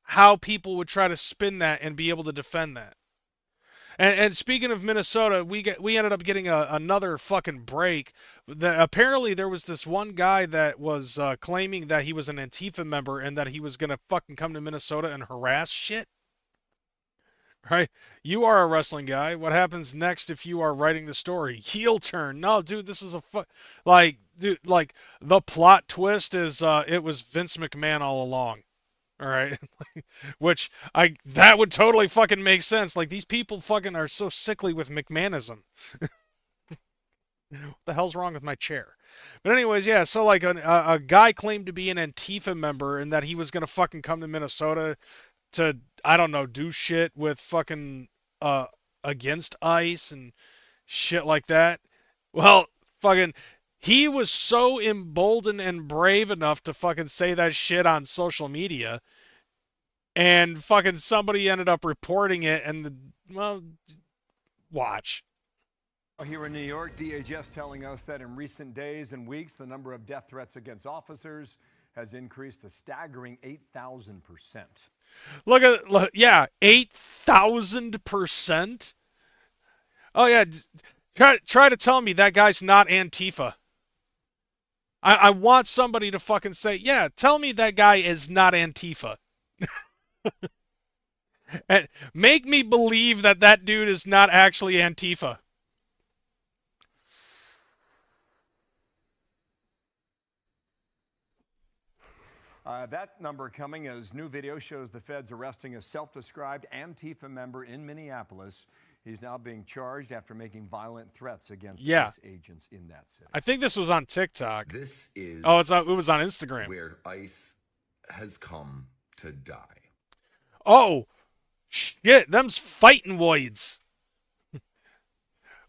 how people would try to spin that and be able to defend that. And speaking of Minnesota, we ended up getting another fucking break. Apparently there was this one guy that was claiming that he was an Antifa member and that he was gonna fucking come to Minnesota and harass shit. Right? You are a wrestling guy. What happens next if you are writing the story? Heel turn. No, dude, this is like the plot twist is it was Vince McMahon all along. All right, which that would totally fucking make sense. Like, these people fucking are so sickly with McMahonism. What the hell's wrong with my chair? But anyways, yeah. So like a guy claimed to be an Antifa member and that he was gonna fucking come to Minnesota to, I don't know, do shit with fucking against ICE and shit like that. Well, fucking. He was so emboldened and brave enough to fucking say that shit on social media, and fucking somebody ended up reporting it, and well, watch. Here in New York, DHS telling us that in recent days and weeks, the number of death threats against officers has increased a staggering 8,000%. Look, yeah, 8,000%. Oh yeah, try to tell me that guy's not Antifa. I want somebody to fucking say, yeah, tell me that guy is not Antifa. And make me believe that that dude is not actually Antifa. That number coming as new video shows the feds arresting a self-described Antifa member in Minneapolis. He's now being charged after making violent threats against ICE agents in that city. I think this was on TikTok. This is it was on Instagram. Where ICE has come to die. Oh, shit, them's fighting voids.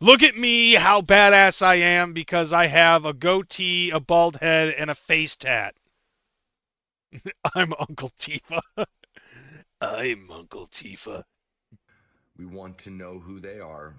Look at me, how badass I am because I have a goatee, a bald head, and a face tat. I'm Uncle Tifa. I'm Uncle Tifa. We want to know who they are.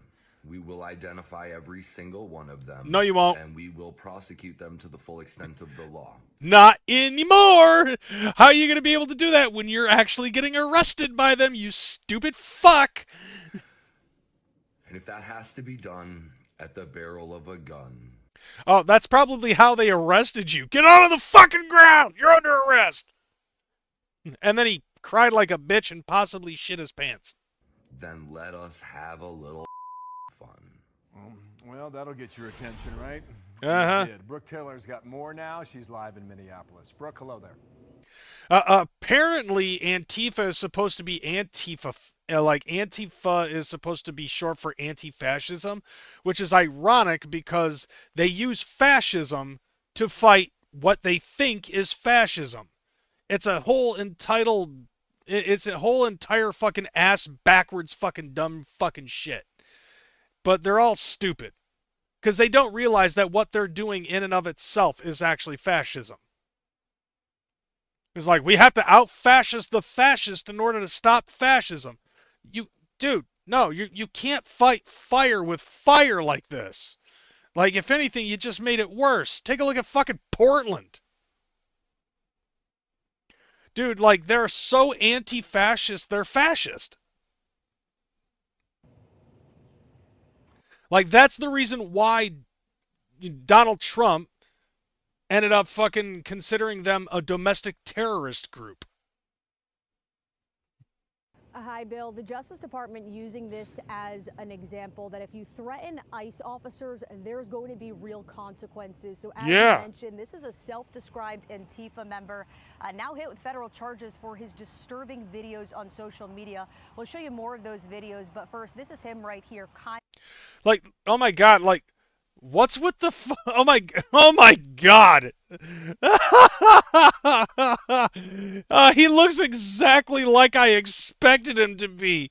We will identify every single one of them. No, you won't. And we will prosecute them to the full extent of the law. Not anymore! How are you going to be able to do that when you're actually getting arrested by them, you stupid fuck? And if that has to be done at the barrel of a gun. Oh, that's probably how they arrested you. Get out of the fucking ground! You're under arrest! And then he cried like a bitch and possibly shit his pants. Then let us have a little fun. Well, that'll get your attention, right? Uh-huh. Brooke Taylor's got more now. She's live in Minneapolis. Brooke, hello there. Apparently, Antifa is supposed to be Antifa. Like, Antifa is supposed to be short for anti-fascism, which is ironic because they use fascism to fight what they think is fascism. It's a whole entire fucking ass backwards fucking dumb fucking shit. But they're all stupid. Because they don't realize that what they're doing in and of itself is actually fascism. It's like, we have to out-fascist the fascist in order to stop fascism. Dude, no, you can't fight fire with fire like this. Like, if anything, you just made it worse. Take a look at fucking Portland. Dude, like, they're so anti-fascist, they're fascist. Like, that's the reason why Donald Trump ended up fucking considering them a domestic terrorist group. Hi, Bill. The Justice Department using this as an example that if you threaten ICE officers, there's going to be real consequences. So as you mentioned, this is a self-described Antifa member now hit with federal charges for his disturbing videos on social media. We'll show you more of those videos, but first, this is him right here. Like, oh my God, like, What's with the oh my god. He looks exactly like I expected him to be.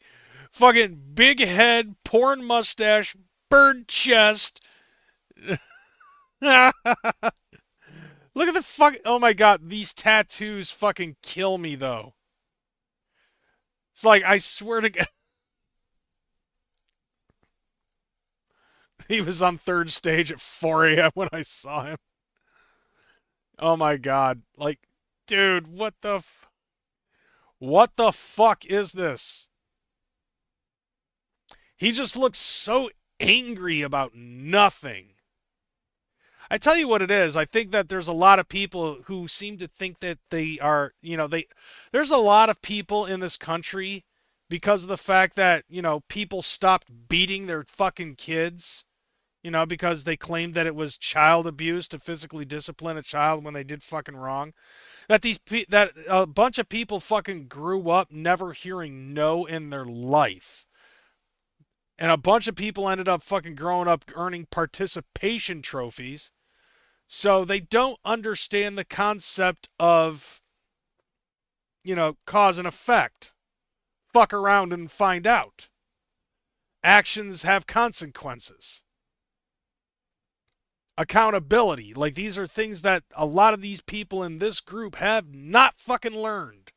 Fucking big head, porn mustache, bird chest. Look at the fuck. Oh my god, these tattoos fucking kill me though. It's like, I swear to God. He was on third stage at 4 a.m. when I saw him. Oh my god. Like, dude, what the fuck is this? He just looks so angry about nothing. I tell you what it is. I think that there's a lot of people who seem to think that they are, there's a lot of people in this country because of the fact that, people stopped beating their fucking kids, because they claimed that it was child abuse to physically discipline a child when they did fucking wrong. That a bunch of people fucking grew up never hearing no in their life. And a bunch of people ended up fucking growing up earning participation trophies. So they don't understand the concept of, cause and effect. Fuck around and find out. Actions have consequences. Accountability. Like, these are things that a lot of these people in this group have not fucking learned.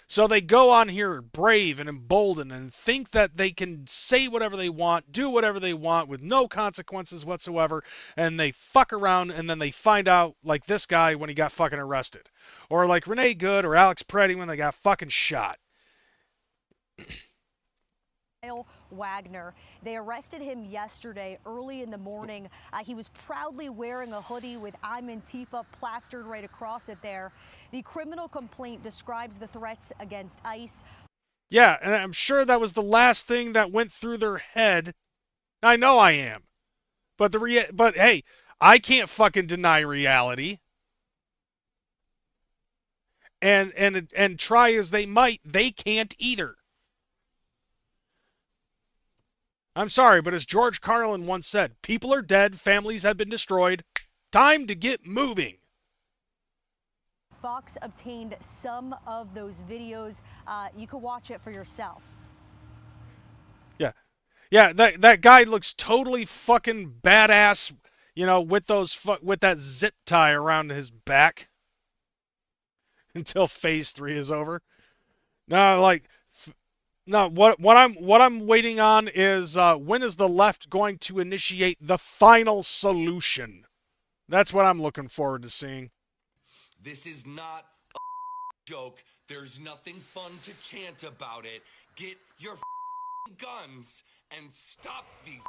So they go on here brave and emboldened and think that they can say whatever they want, do whatever they want with no consequences whatsoever, and they fuck around and then they find out, like this guy when he got fucking arrested. Or like Renee Good or Alex Preddy when they got fucking shot. Wagner. They arrested him yesterday early in the morning. He was proudly wearing a hoodie with "I'm Antifa" plastered right across it there. The criminal complaint describes the threats against ICE. Yeah, and I'm sure that was the last thing that went through their head. I know I am. But hey, I can't fucking deny reality. And try as they might, they can't either. I'm sorry, but as George Carlin once said, people are dead, families have been destroyed. Time to get moving. Fox obtained some of those videos. You can watch it for yourself. Yeah, that guy looks totally fucking badass, with that zip tie around his back until phase 3 is over. No, what I'm waiting on is when is the left going to initiate the final solution? That's what I'm looking forward to seeing. This is not a joke. There's nothing fun to chant about it. Get your guns and stop these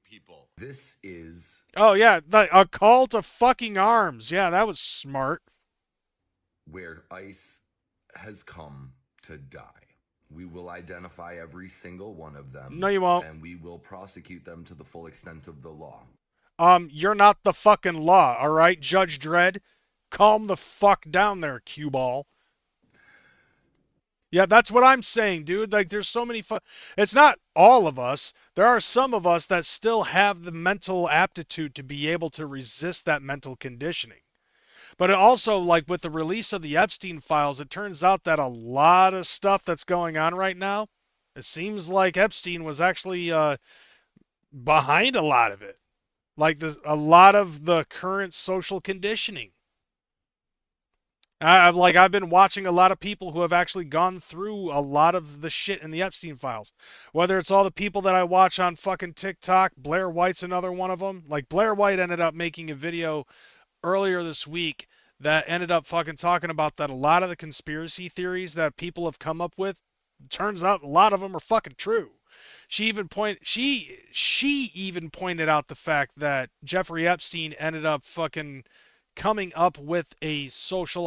people. This is... Oh, yeah, a call to fucking arms. Yeah, that was smart. Where ICE has come to die. We will identify every single one of them. No, you won't. And we will prosecute them to the full extent of the law. You're not the fucking law, all right, Judge Dredd? Calm the fuck down there, cue ball. Yeah, that's what I'm saying, dude. Like, there's so many it's not all of us. There are some of us that still have the mental aptitude to be able to resist that mental conditioning. But it also, like, with the release of the Epstein files, it turns out that a lot of stuff that's going on right now, it seems like Epstein was actually behind a lot of it. Like, a lot of the current social conditioning. I've been watching a lot of people who have actually gone through a lot of the shit in the Epstein files. Whether it's all the people that I watch on fucking TikTok, Blair White's another one of them. Like, Blair White ended up making a video earlier this week that ended up fucking talking about that a lot of the conspiracy theories that people have come up with, turns out a lot of them are fucking true. She even pointed out the fact that Jeffrey Epstein ended up fucking coming up with a social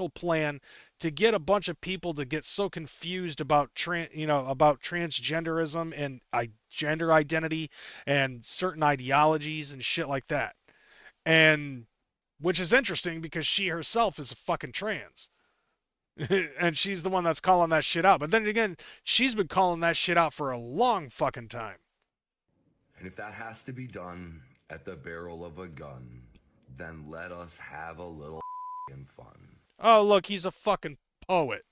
plan to get a bunch of people to get so confused about transgenderism and gender identity and certain ideologies and shit like that. And which is interesting because she herself is a fucking trans. And she's the one that's calling that shit out. But then again, she's been calling that shit out for a long fucking time. And if that has to be done at the barrel of a gun, then let us have a little fun. Oh, look, he's a fucking poet.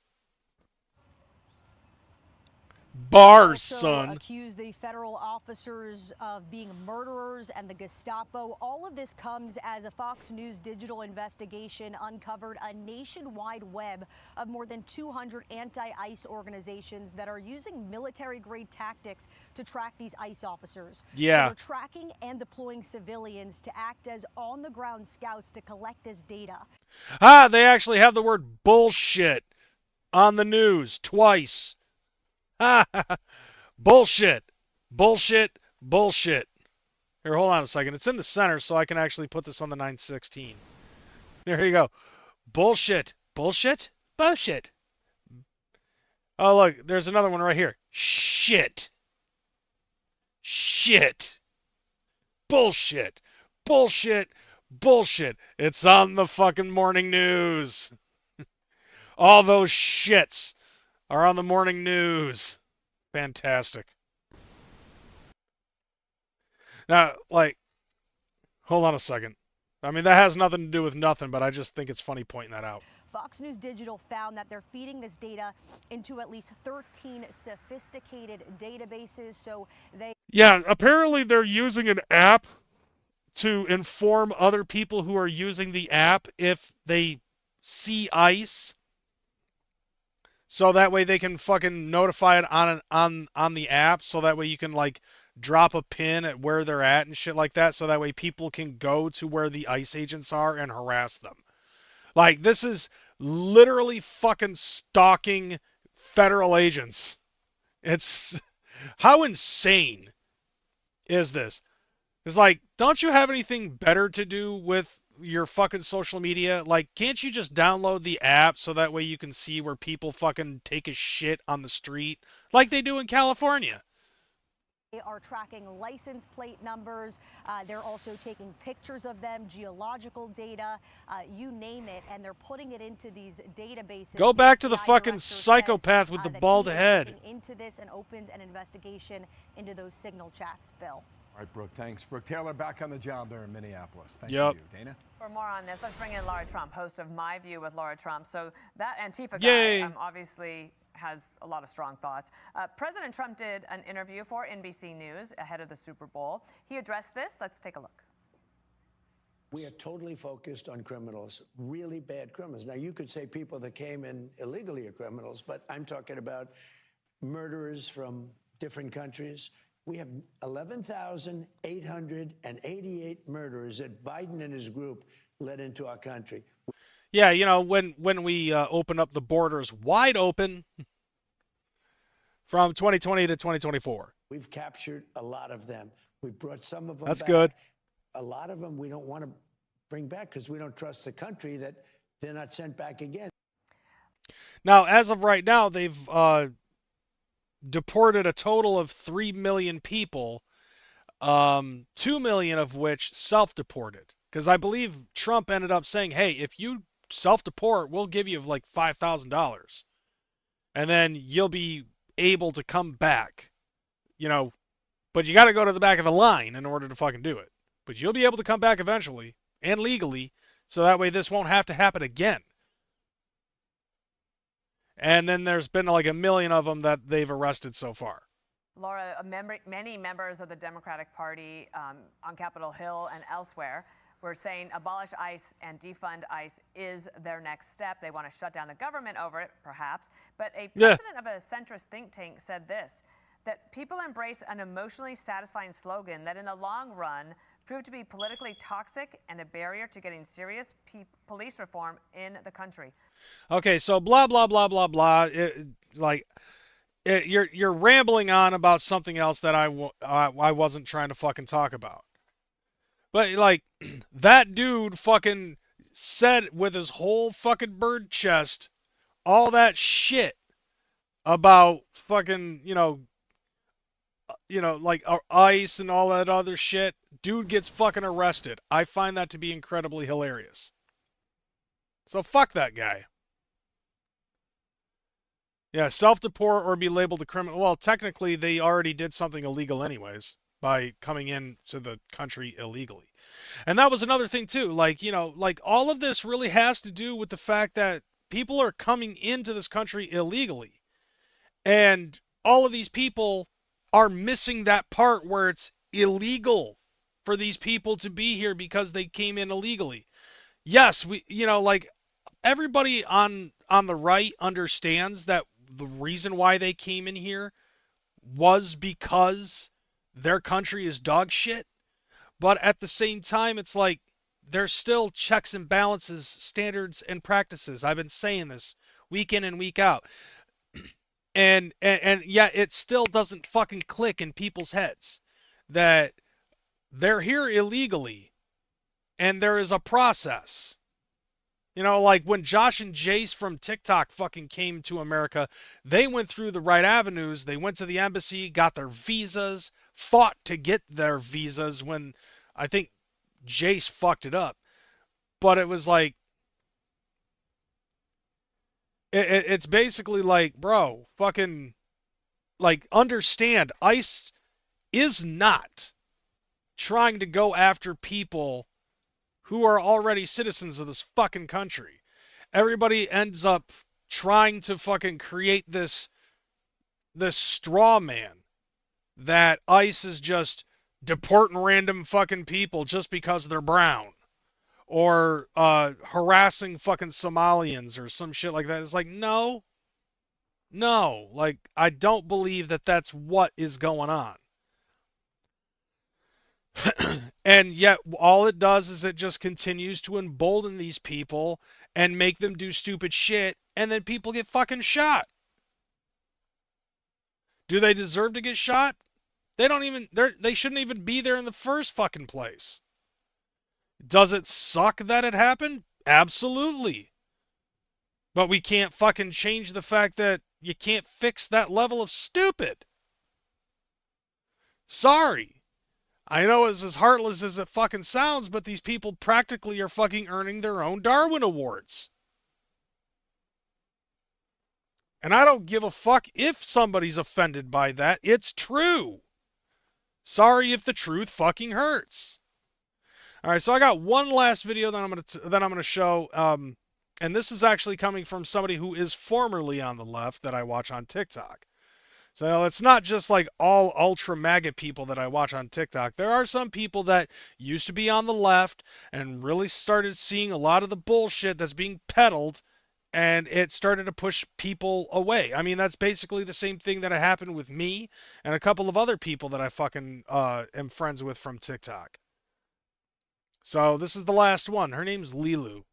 Bars, son. Accuse the federal officers of being murderers and the Gestapo. All of this comes as a Fox News digital investigation uncovered a nationwide web of more than 200 anti-ICE organizations that are using military-grade tactics to track these ICE officers. Yeah. So they're tracking and deploying civilians to act as on-the-ground scouts to collect this data. Ah, they actually have the word bullshit on the news twice. Bullshit. Bullshit. Bullshit. Here, hold on a second. It's in the center, so I can actually put this on the 916. There you go. Bullshit. Bullshit. Bullshit. Oh, look. There's another one right here. Shit. Shit. Bullshit. Bullshit. Bullshit. It's on the fucking morning news. All those shits are on the morning news. Fantastic. Now, like, hold on a second. I mean, that has nothing to do with nothing, but I just think it's funny pointing that out. Fox News Digital found that they're feeding this data into at least 13 sophisticated databases, so they... Yeah, apparently they're using an app to inform other people who are using the app if they see ICE. So that way they can fucking notify it on the app, so that way you can like drop a pin at where they're at and shit like that, so that way people can go to where the ICE agents are and harass them. Like, this is literally fucking stalking federal agents. It's how insane is this? It's like, don't you have anything better to do with your fucking social media? Like, can't you just download the app so that way you can see where people fucking take a shit on the street like they do in California? They are tracking license plate numbers. They're also taking pictures of them, geological data, you name it, and they're putting it into these databases. Go back to the fucking psychopath with the bald head. Into this and opened an investigation into those signal chats, Bill. All right, Brooke, thanks. Brooke Taylor back on the job there in Minneapolis. Thank Yep. you, Dana. For more on this, let's bring in Laura Trump, host of My View with Laura Trump. So that Antifa Yay. guy obviously has a lot of strong thoughts. President Trump did an interview for NBC News ahead of the Super Bowl. He addressed this. Let's take a look. We are totally focused on criminals, really bad criminals. Now, you could say people that came in illegally are criminals, but I'm talking about murderers from different countries. We have 11,888 murderers that Biden and his group led into our country. Yeah, you know, when we open up the borders wide open from 2020 to 2024. We've captured a lot of them. We've brought some of them That's back. good. A lot of them we don't want to bring back because we don't trust the country that they're not sent back again. Now, as of right now, they've deported a total of 3 million people, 2 million of which self-deported. Because I believe Trump ended up saying, hey, if you self-deport, we'll give you like $5,000. And then you'll be able to come back, you know, but you got to go to the back of the line in order to fucking do it. But you'll be able to come back eventually and legally, so that way this won't have to happen again. And then there's been like 1 million of them that they've arrested so far. Laura, many members of the Democratic Party on Capitol Hill and elsewhere were saying abolish ICE and defund ICE is their next step. They want to shut down the government over it, perhaps. But a president of a centrist think tank said this, that people embrace an emotionally satisfying slogan that in the long run proved to be politically toxic and a barrier to getting serious police reform in the country. Okay, so blah, blah, blah, blah, blah. You're rambling on about something else that I wasn't trying to fucking talk about. But, like, that dude fucking said with his whole fucking bird chest all that shit about fucking, you know, like ICE and all that other shit. Dude gets fucking arrested. I find that to be incredibly hilarious. So fuck that guy. Yeah, self-deport or be labeled a criminal. Well, technically, they already did something illegal anyways. by coming into the country illegally. And that was another thing too. Like, you know, like all of this really has to do with the fact that people are coming into this country illegally. And all of these people are missing that part where it's illegal for these people to be here because they came in illegally. Yes, we, you know, like everybody on the right understands that the reason why they came in here was because their country is dog shit. But at the same time, it's like there's still checks and balances, standards and practices. I've been saying this week in and week out. And yet it still doesn't fucking click in people's heads that they're here illegally and there is a process. You know, like when Josh and Jace from TikTok fucking came to America, they went through the right avenues. They went to the embassy, got their visas, fought to get their visas when I think Jace fucked it up. But it was like, it's basically like, bro, fucking, like, understand, ICE is not trying to go after people who are already citizens of this fucking country. Everybody ends up trying to fucking create this straw man that ICE is just deporting random fucking people just because they're brown, or harassing fucking Somalians or some shit like that. It's like, no, like, I don't believe that that's what is going on. And yet all it does is it just continues to embolden these people and make them do stupid shit, and then people get fucking shot. Do they deserve to get shot? They shouldn't even be there in the first fucking place. Does it suck that it happened? Absolutely. But we can't fucking change the fact that you can't fix that level of stupid. Sorry. I know it's as heartless as it fucking sounds, but these people practically are fucking earning their own Darwin Awards. And I don't give a fuck if somebody's offended by that. It's true. Sorry if the truth fucking hurts. All right, so I got one last video that I'm gonna show, and this is actually coming from somebody who is formerly on the left that I watch on TikTok. So it's not just like all ultra MAGA people that I watch on TikTok. There are some people that used to be on the left and really started seeing a lot of the bullshit that's being peddled, and it started to push people away. I mean, that's basically the same thing that happened with me and a couple of other people that I fucking am friends with from TikTok. So this is the last one. Her name's Lilu.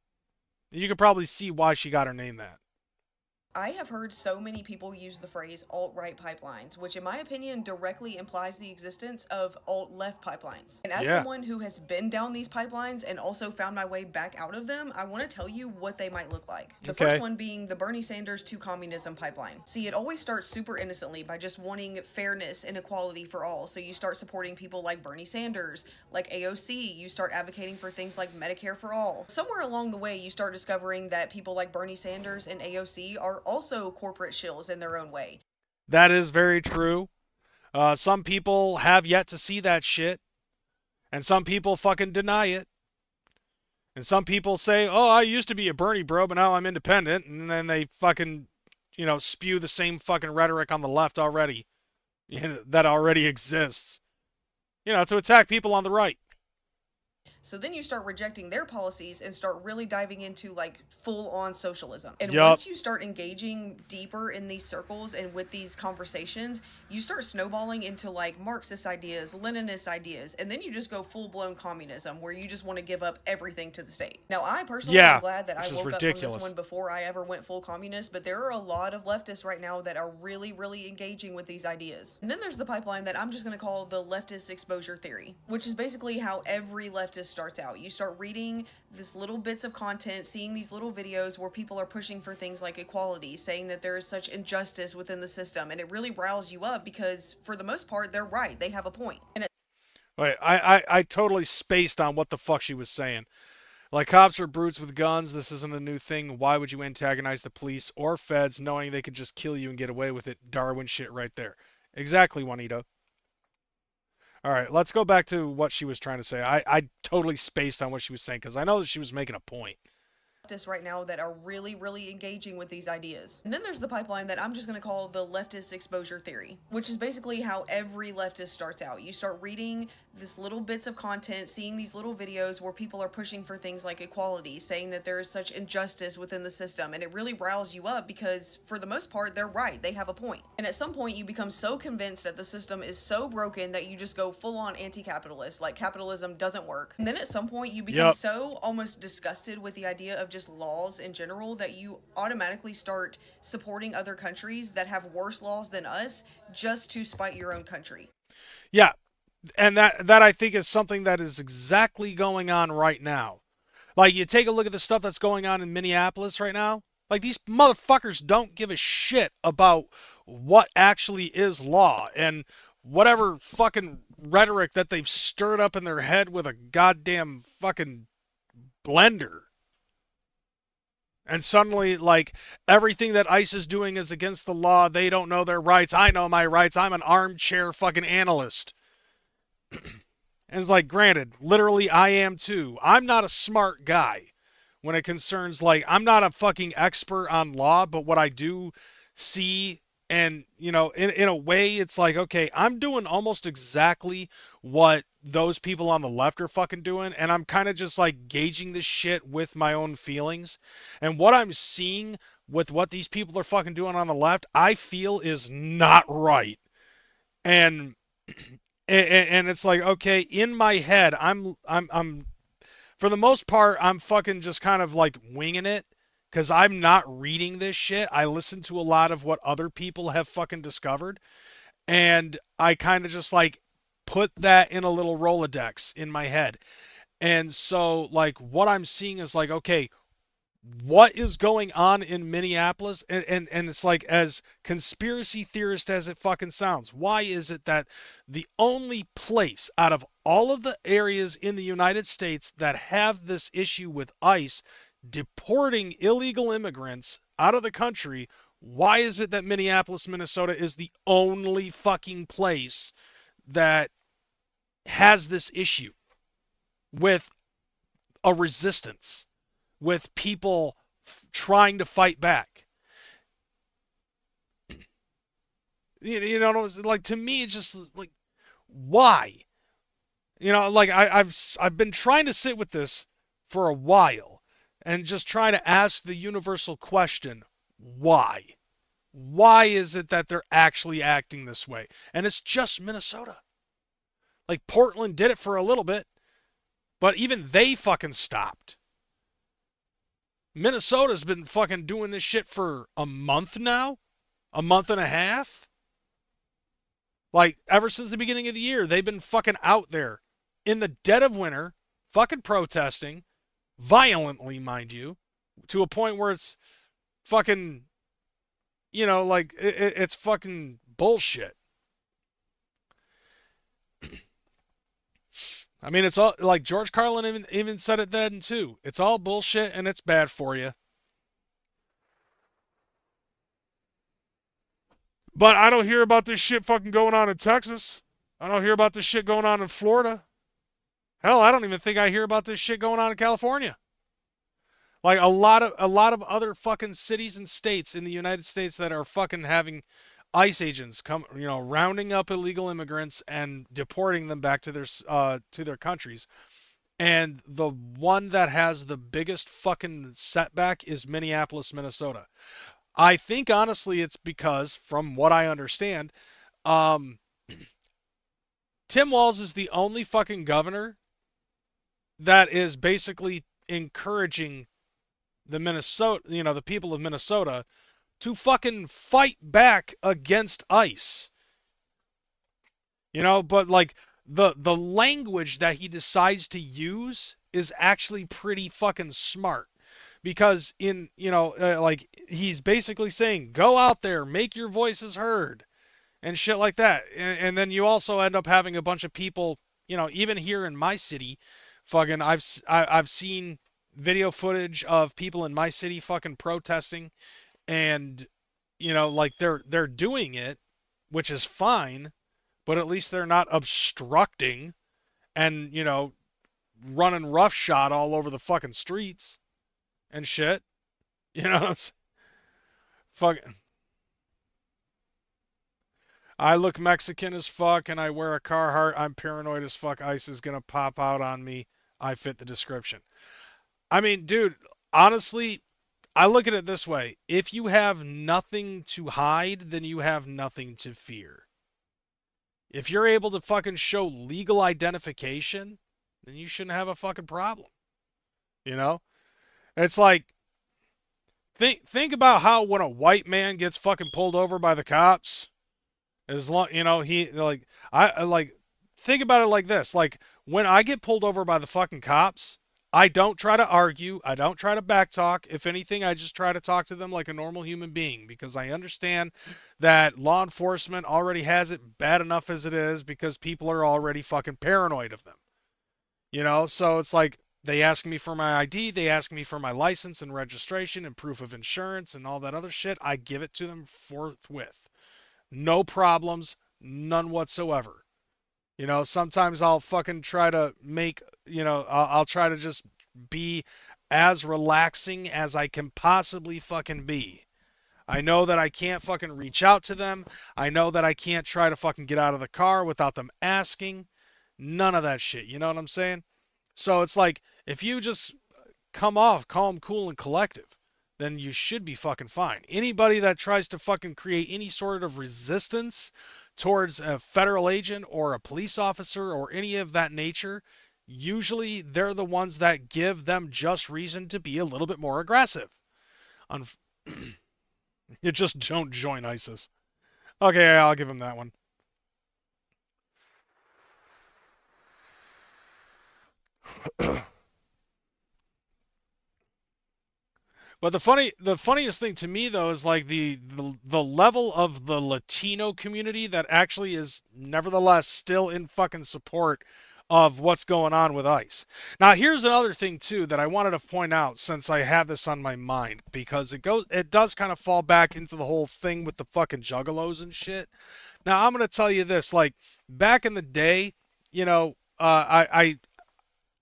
You can probably see why she got her name that. I have heard so many people use the phrase alt-right pipelines, which in my opinion directly implies the existence of alt-left pipelines. And as someone who has been down these pipelines and also found my way back out of them, I want to tell you what they might look like. The first one being the Bernie Sanders to communism pipeline. See, it always starts super innocently by just wanting fairness and equality for all. So you start supporting people like Bernie Sanders, like AOC, you start advocating for things like Medicare for all. Somewhere along the way, you start discovering that people like Bernie Sanders and AOC are also corporate shills in their own way. That is very true. Some people have yet to see that shit, and some people fucking deny it. And some people say, oh, I used to be a Bernie bro, but now I'm independent, and then they fucking, you know, spew the same fucking rhetoric on the left already, you know, that already exists, you know, to attack people on the right. So then you start rejecting their policies and start really diving into like full-on socialism. And Yep. once you start engaging deeper in these circles and with these conversations, you start snowballing into like Marxist ideas, Leninist ideas, and then you just go full-blown communism where you just want to give up everything to the state. Now, I personally am glad that I woke up from this one before I ever went full communist, but there are a lot of leftists right now that are really, really engaging with these ideas. And then there's the pipeline that I'm just going to call the leftist exposure theory, which is basically how every leftist starts out. You start reading these little bits of content, seeing these little videos where people are pushing for things like equality, saying that there is such injustice within the system, and it really riles you up because for the most part they're right, they have a point. And Wait, I totally spaced on what the fuck she was saying. Like, cops are brutes with guns, this isn't a new thing, why would you antagonize the police or feds knowing they could just kill you and get away with it? Darwin shit right there. Exactly, Juanito. All right, let's go back to what she was trying to say. I totally spaced on what she was saying because I know that she was making a point. Right now that are really, really engaging with these ideas. And then there's the pipeline that I'm just going to call the leftist exposure theory, which is basically how every leftist starts out. You start reading this little bits of content, seeing these little videos where people are pushing for things like equality, saying that there is such injustice within the system, and it really riles you up because for the most part, they're right. They have a point. And at some point, you become so convinced that the system is so broken that you just go full on anti-capitalist, like capitalism doesn't work. And then at some point, you become so almost disgusted with the idea of just laws in general that you automatically start supporting other countries that have worse laws than us just to spite your own country. Yeah, and that I think is something that is exactly going on right now. Like, you take a look at the stuff that's going on in Minneapolis right now. Like, these motherfuckers don't give a shit about what actually is law and whatever fucking rhetoric that they've stirred up in their head with a goddamn fucking blender. And suddenly, like, everything that ICE is doing is against the law. They don't know their rights. I know my rights. I'm an armchair fucking analyst. And it's like, granted, literally I am too. I'm not a smart guy when it concerns, like, I'm not a fucking expert on law, but what I do see, and, you know, in a way, it's like, okay, I'm doing almost exactly what those people on the left are fucking doing, and I'm kind of just, like, gauging this shit with my own feelings. And what I'm seeing with what these people are fucking doing on the left, I feel is not right. And it's like, okay, in my head, I'm for the most part, I'm fucking just kind of like winging it because I'm not reading this shit. I listen to a lot of what other people have fucking discovered, and I kind of just like put that in a little Rolodex in my head. And so, like, what I'm seeing is like, okay, what is going on in Minneapolis? And it's like, as conspiracy theorist as it fucking sounds, why is it that the only place out of all of the areas in the United States that have this issue with ICE deporting illegal immigrants out of the country, why is it that Minneapolis, Minnesota is the only fucking place that has this issue with a resistance? With people trying to fight back. You know, like, to me, it's just like, why? You know, like, I've been trying to sit with this for a while and just try to ask the universal question, why? Why is it that they're actually acting this way? And it's just Minnesota. Like, Portland did it for a little bit, but even they fucking stopped. Minnesota's been fucking doing this shit for a month now? A month and a half? Like, ever since the beginning of the year, they've been fucking out there in the dead of winter, fucking protesting, violently, mind you, to a point where it's fucking, you know, like, it's fucking bullshit. I mean, it's all, like, George Carlin even said it then, too. It's all bullshit, and it's bad for you. But I don't hear about this shit fucking going on in Texas. I don't hear about this shit going on in Florida. Hell, I don't even think I hear about this shit going on in California. Like, a lot of other fucking cities and states in the United States that are fucking having ICE agents come, you know, rounding up illegal immigrants and deporting them back to their countries. And the one that has the biggest fucking setback is Minneapolis, Minnesota. I think, honestly, it's because, from what I understand, Tim Walz is the only fucking governor that is basically encouraging the people of Minnesota to fucking fight back against ICE. You know, but, like, the language that he decides to use is actually pretty fucking smart. Because like, he's basically saying, go out there, make your voices heard, and shit like that. And then you also end up having a bunch of people, you know, even here in my city, fucking, I've seen video footage of people in my city fucking protesting. And, you know, like, they're doing it, which is fine, but at least they're not obstructing and, you know, running roughshod all over the fucking streets and shit. You know what I'm saying? Fucking. I look Mexican as fuck and I wear a Carhartt. I'm paranoid as fuck. ICE is gonna pop out on me. I fit the description. I mean, dude, honestly, I look at it this way. If you have nothing to hide, then you have nothing to fear. If you're able to fucking show legal identification, then you shouldn't have a fucking problem. You know? It's like, think about how when a white man gets fucking pulled over by the cops, as long, you know, think about it like this. Like, when I get pulled over by the fucking cops, I don't try to argue. I don't try to backtalk. If anything, I just try to talk to them like a normal human being, because I understand that law enforcement already has it bad enough as it is because people are already fucking paranoid of them. You know, so it's like they ask me for my ID, they ask me for my license and registration and proof of insurance and all that other shit. I give it to them forthwith. No problems, none whatsoever. You know, sometimes I'll fucking try to make, you know, I'll try to just be as relaxing as I can possibly fucking be. I know that I can't fucking reach out to them. I know that I can't try to fucking get out of the car without them asking. None of that shit, you know what I'm saying? So it's like, if you just come off calm, cool, and collective, then you should be fucking fine. Anybody that tries to fucking create any sort of resistance towards a federal agent or a police officer or any of that nature, usually they're the ones that give them just reason to be a little bit more aggressive. You just don't join ISIS. Okay, I'll give him that one. But the funniest thing to me though is like the level of the Latino community that actually is nevertheless still in fucking support of what's going on with ICE. Now here's another thing too that I wanted to point out, since I have this on my mind, because it does kind of fall back into the whole thing with the fucking juggalos and shit. Now I'm gonna tell you this, like back in the day, you know,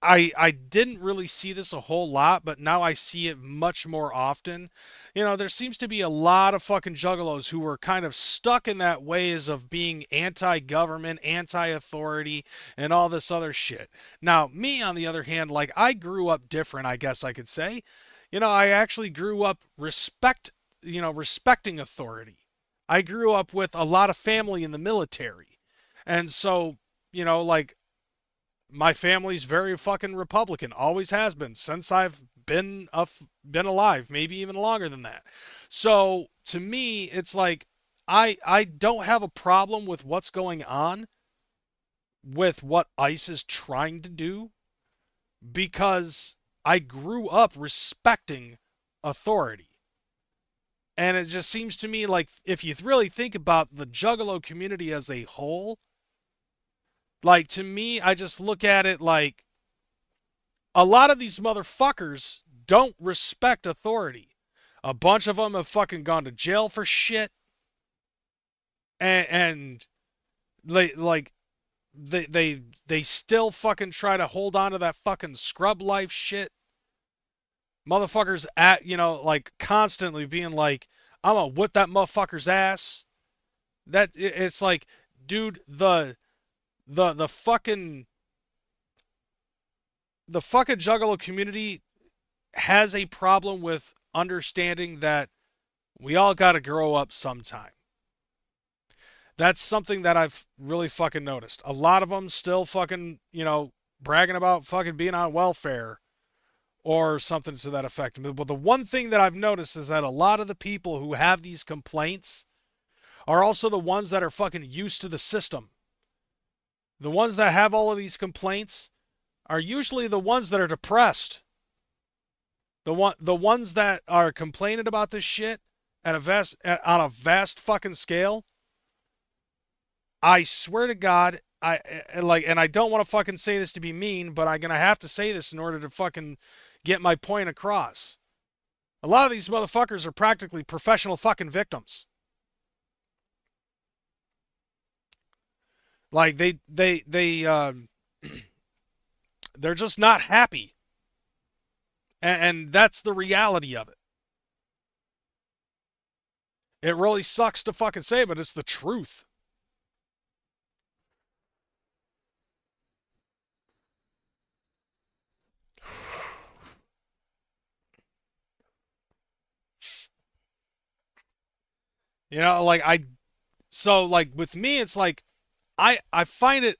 I didn't really see this a whole lot, but now I see it much more often. You know, there seems to be a lot of fucking juggalos who are kind of stuck in that ways of being anti-government, anti-authority, and all this other shit. Now, me, on the other hand, like, I grew up different, I guess I could say. You know, I actually grew up respecting authority. I grew up with a lot of family in the military. And so, you know, like, my family's very fucking Republican, always has been since I've been alive, maybe even longer than that. So to me, it's like I don't have a problem with what's going on with what ICE is trying to do, because I grew up respecting authority. And it just seems to me like, if you really think about the juggalo community as a whole, like, to me, I just look at it like a lot of these motherfuckers don't respect authority. A bunch of them have fucking gone to jail for shit. And they still fucking try to hold on to that fucking scrub life shit. Motherfuckers like constantly being like, I'm gonna whip that motherfucker's ass. It's like, dude, the fucking juggalo community has a problem with understanding that we all got to grow up sometime. That's something that I've really fucking noticed. A lot of them still fucking, bragging about fucking being on welfare or something to that effect. But the one thing that I've noticed is that a lot of the people who have these complaints are also the ones that are fucking used to the system. The ones that have all of these complaints are usually the ones that are depressed. The ones that are complaining about this shit on a vast fucking scale. I swear to God, and I don't want to fucking say this to be mean, but I'm gonna have to say this in order to fucking get my point across. A lot of these motherfuckers are practically professional fucking victims. Like they're just not happy. And that's the reality of it. It really sucks to fucking say, but it's the truth. You know, like so like with me, it's like I find it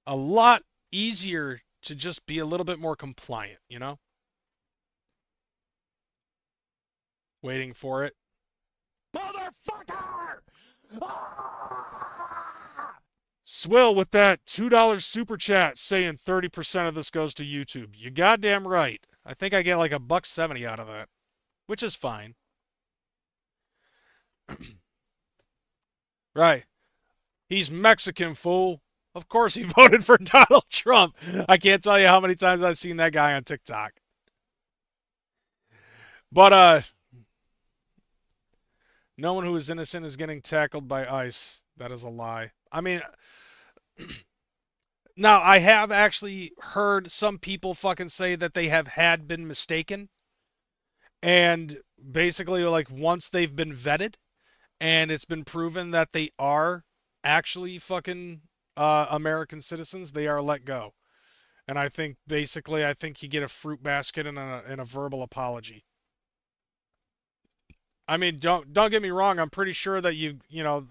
a lot easier to just be a little bit more compliant, you know? Waiting for it. Motherfucker! Swill with that $2 super chat saying 30% of this goes to YouTube. You goddamn right. I think I get like $1.70 out of that, which is fine. Right. He's Mexican, fool. Of course he voted for Donald Trump. I can't tell you how many times I've seen that guy on TikTok. But no one who is innocent is getting tackled by ICE. That is a lie. I mean, now I have actually heard some people fucking say that they had been mistaken. And basically, like, once they've been vetted and it's been proven that they are actually fucking American citizens, they are let go. And I think basically, I think you get a fruit basket and a verbal apology. I mean, don't get me wrong. I'm pretty sure that you know,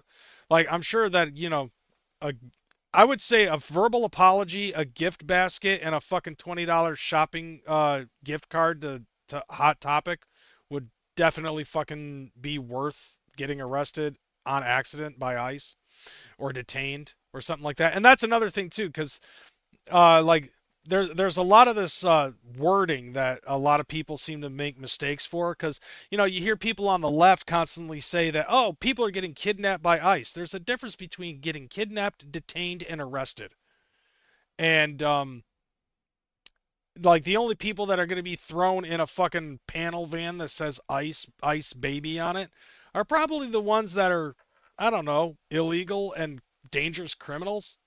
like, I'm sure that, you know, I would say a verbal apology, a gift basket, and a fucking $20 shopping gift card to Hot Topic would definitely fucking be worth getting arrested on accident by ICE or detained or something like that. And that's another thing too, because like there's a lot of this wording that a lot of people seem to make mistakes for, because you know, you hear people on the left constantly say that, oh, people are getting kidnapped by ICE. There's a difference between getting kidnapped, detained, and arrested. And like the only people that are going to be thrown in a fucking panel van that says ICE baby on it are probably the ones that are, I don't know, illegal and dangerous criminals.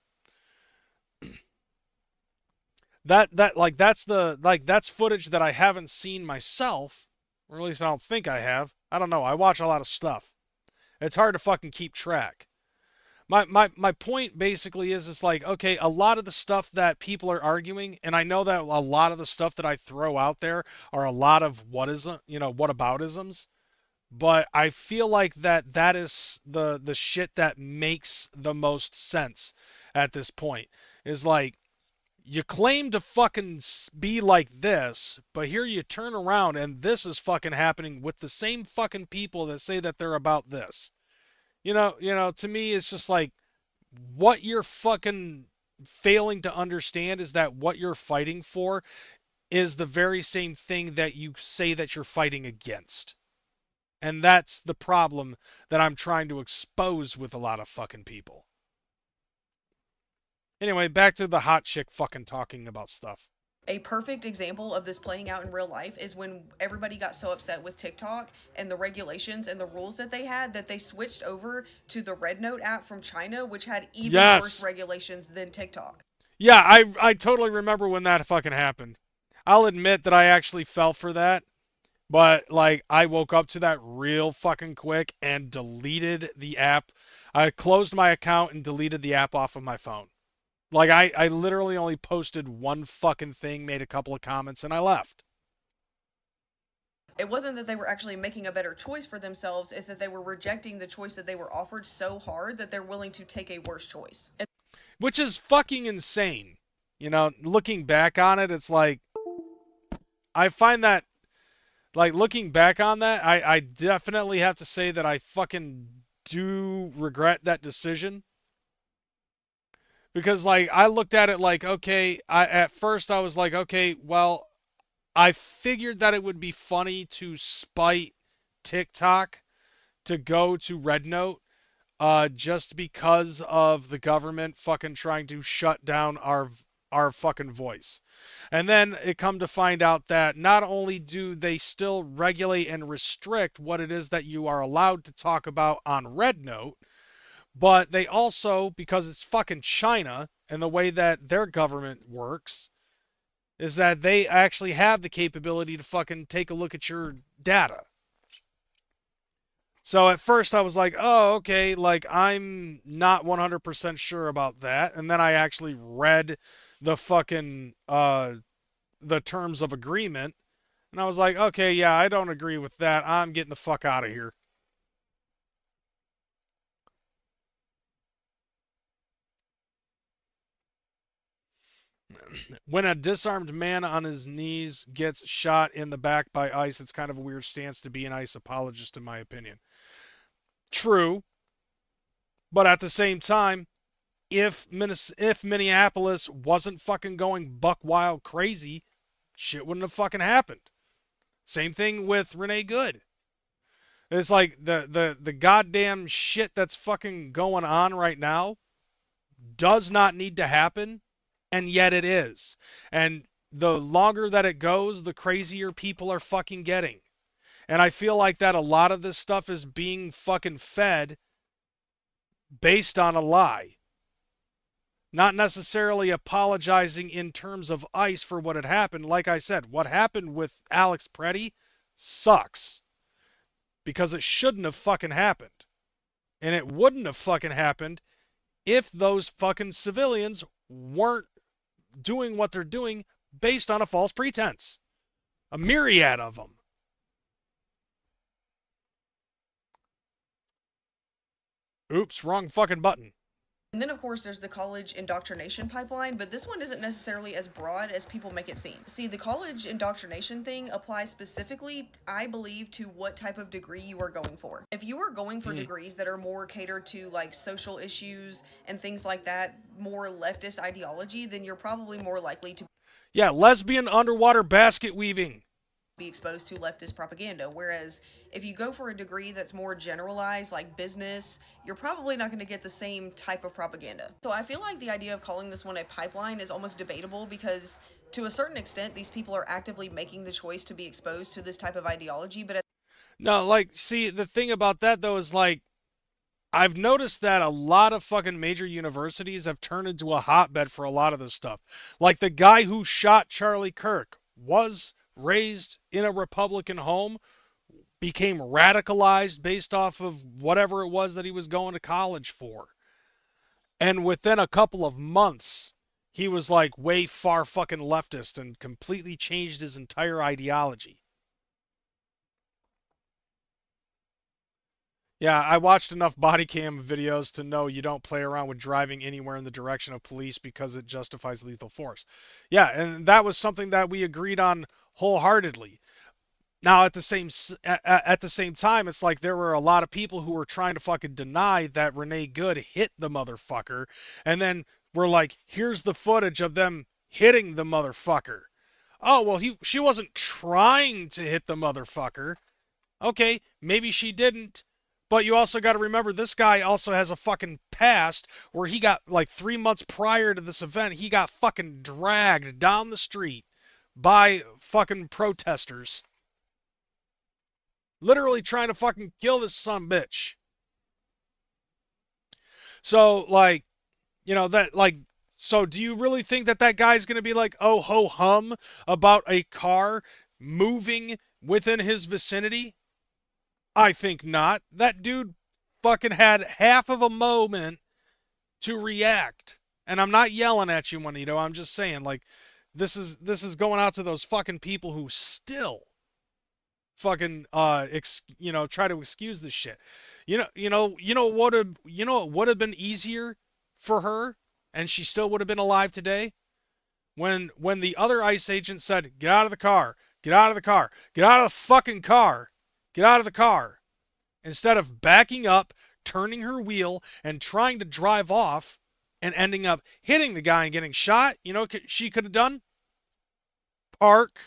That's footage that I haven't seen myself, or at least I don't think I have. I don't know. I watch a lot of stuff. It's hard to fucking keep track. My point basically is like, okay, a lot of the stuff that people are arguing, and I know that a lot of the stuff that I throw out there are a lot of whataboutisms, but I feel like that is the shit that makes the most sense at this point. Is like, you claim to fucking be like this, but here you turn around and this is fucking happening with the same fucking people that say that they're about this. You know, to me, it's just like, what you're fucking failing to understand is that what you're fighting for is the very same thing that you say that you're fighting against. And that's the problem that I'm trying to expose with a lot of fucking people. Anyway, back to the hot chick fucking talking about stuff. A perfect example of this playing out in real life is when everybody got so upset with TikTok and the regulations and the rules that they had, that they switched over to the Red Note app from China, which had even worse regulations than TikTok. Yeah, I totally remember when that fucking happened. I'll admit that I actually fell for that, but like, I woke up to that real fucking quick and deleted the app. I closed my account and deleted the app off of my phone. Like, I literally only posted one fucking thing, made a couple of comments, and I left. It wasn't that they were actually making a better choice for themselves, it's that they were rejecting the choice that they were offered so hard that they're willing to take a worse choice. Which is fucking insane. You know, looking back on it, it's like, I find that, like, looking back on that, I definitely have to say that I fucking do regret that decision. Because, like, I looked at it like, okay, at first I was like, okay, well, I figured that it would be funny to spite TikTok to go to Red Note, just because of the government fucking trying to shut down our fucking voice. And then it come to find out that not only do they still regulate and restrict what it is that you are allowed to talk about on Red Note, But they also, because it's fucking China and the way that their government works, is that they actually have the capability to fucking take a look at your data. So at first I was like, oh, okay, like I'm not 100% sure about that. And then I actually read the fucking, the terms of agreement. And I was like, okay, yeah, I don't agree with that. I'm getting the fuck out of here. When a disarmed man on his knees gets shot in the back by ICE, it's kind of a weird stance to be an ICE apologist, in my opinion. True. But at the same time, if Minneapolis wasn't fucking going buck wild crazy, shit wouldn't have fucking happened. Same thing with Renee Good. It's like the goddamn shit that's fucking going on right now does not need to happen, and yet it is. And the longer that it goes, the crazier people are fucking getting. And I feel like that a lot of this stuff is being fucking fed based on a lie. Not necessarily apologizing in terms of ICE for what had happened. Like I said, what happened with Alex Preddy sucks. Because it shouldn't have fucking happened. And it wouldn't have fucking happened if those fucking civilians weren't doing what they're doing based on a false pretense. A myriad of them. Oops, wrong fucking button. And then, of course, there's the college indoctrination pipeline, but this one isn't necessarily as broad as people make it seem. See, the college indoctrination thing applies specifically, I believe, to what type of degree you are going for. If you are going for degrees that are more catered to, like, social issues and things like that, more leftist ideology, then you're probably more likely to Yeah, lesbian underwater basket weaving. Be exposed to leftist propaganda. Whereas if you go for a degree that's more generalized, like business, you're probably not going to get the same type of propaganda. So I feel like the idea of calling this one a pipeline is almost debatable, because to a certain extent, these people are actively making the choice to be exposed to this type of ideology. But no, like, see, the thing about that, though, is like, I've noticed that a lot of fucking major universities have turned into a hotbed for a lot of this stuff. Like, the guy who shot Charlie Kirk was raised in a Republican home, became radicalized based off of whatever it was that he was going to college for. And within a couple of months, he was like way far fucking leftist and completely changed his entire ideology. Yeah, I watched enough body cam videos to know you don't play around with driving anywhere in the direction of police because it justifies lethal force. Yeah, and that was something that we agreed on wholeheartedly. Now, at the same time, it's like there were a lot of people who were trying to fucking deny that Renee Good hit the motherfucker, and then we're like, here's the footage of them hitting the motherfucker. Oh, well, she wasn't trying to hit the motherfucker. Okay, maybe she didn't. But you also got to remember, this guy also has a fucking past where he got, like, 3 months prior to this event, he got fucking dragged down the street by fucking protesters. Literally trying to fucking kill this son of a bitch. So, like, you know, that, like, so do you really think that that guy's going to be like, oh, ho hum about a car moving within his vicinity? I think not. That dude fucking had half of a moment to react. And I'm not yelling at you, Juanito. I'm just saying, like, this is going out to those fucking people who still fucking try to excuse this shit. What would have been easier for her, and she still would have been alive today, when the other ICE agent said, "Get out of the car, get out of the car, get out of the fucking car, get out of the car," instead of backing up, turning her wheel, and trying to drive off, and ending up hitting the guy and getting shot. You know, she could have done? Park,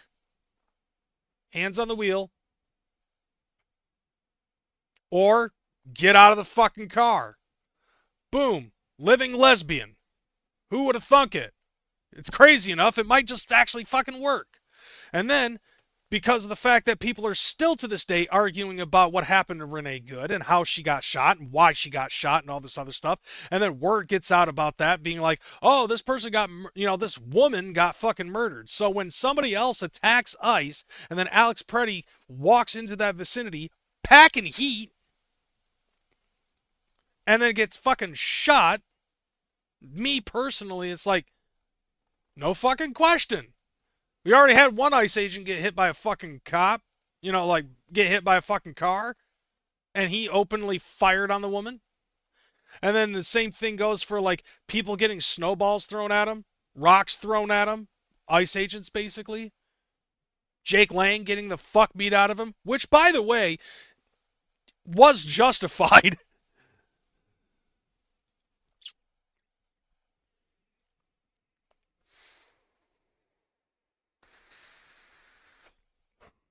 hands on the wheel, or get out of the fucking car. Boom. Living lesbian. Who would have thunk it? It's crazy enough. It might just actually fucking work. And then because of the fact that people are still to this day arguing about what happened to Renee Good and how she got shot and why she got shot and all this other stuff. And then word gets out about that being like, oh, this person got, this woman got fucking murdered. So when somebody else attacks ICE and then Alex Preddy walks into that vicinity packing heat and then gets fucking shot, me personally, it's like, no fucking question. We already had one ICE agent get hit by a fucking cop, get hit by a fucking car, and he openly fired on the woman. And then the same thing goes for, like, people getting snowballs thrown at them, rocks thrown at them, ICE agents, basically. Jake Lang getting the fuck beat out of him, which, by the way, was justified.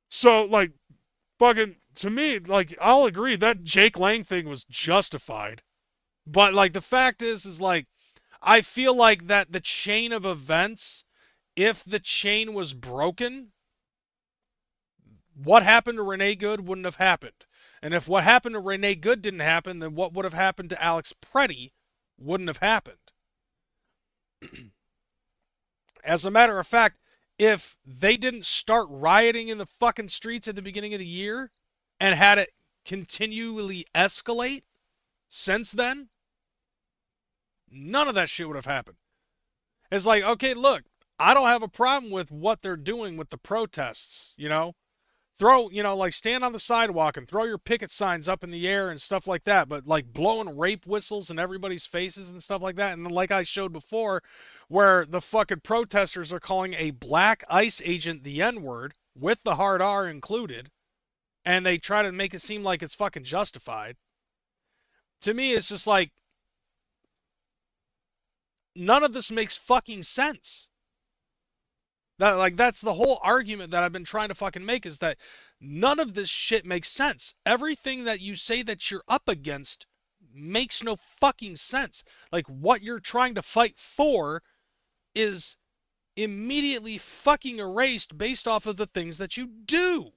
So, like, fucking, to me, like, I'll agree that Jake Lang thing was justified. But, like, the fact is, like, I feel like that the chain of events, if the chain was broken, what happened to Renee Good wouldn't have happened. And if what happened to Renee Good didn't happen, then what would have happened to Alex Preddy wouldn't have happened. As a matter of fact, if they didn't start rioting in the fucking streets at the beginning of the year and had it continually escalate since then, none of that shit would have happened. It's like, okay, look, I don't have a problem with what they're doing with the protests, Throw, like, stand on the sidewalk and throw your picket signs up in the air and stuff like that, but, like, blowing rape whistles in everybody's faces and stuff like that. And then, like I showed before, where the fucking protesters are calling a black ICE agent the N-word, with the hard R included, and they try to make it seem like it's fucking justified. To me, it's just like, none of this makes fucking sense. That's the whole argument that I've been trying to fucking make, is that none of this shit makes sense. Everything that you say that you're up against makes no fucking sense. Like, what you're trying to fight for is immediately fucking erased based off of the things that you do.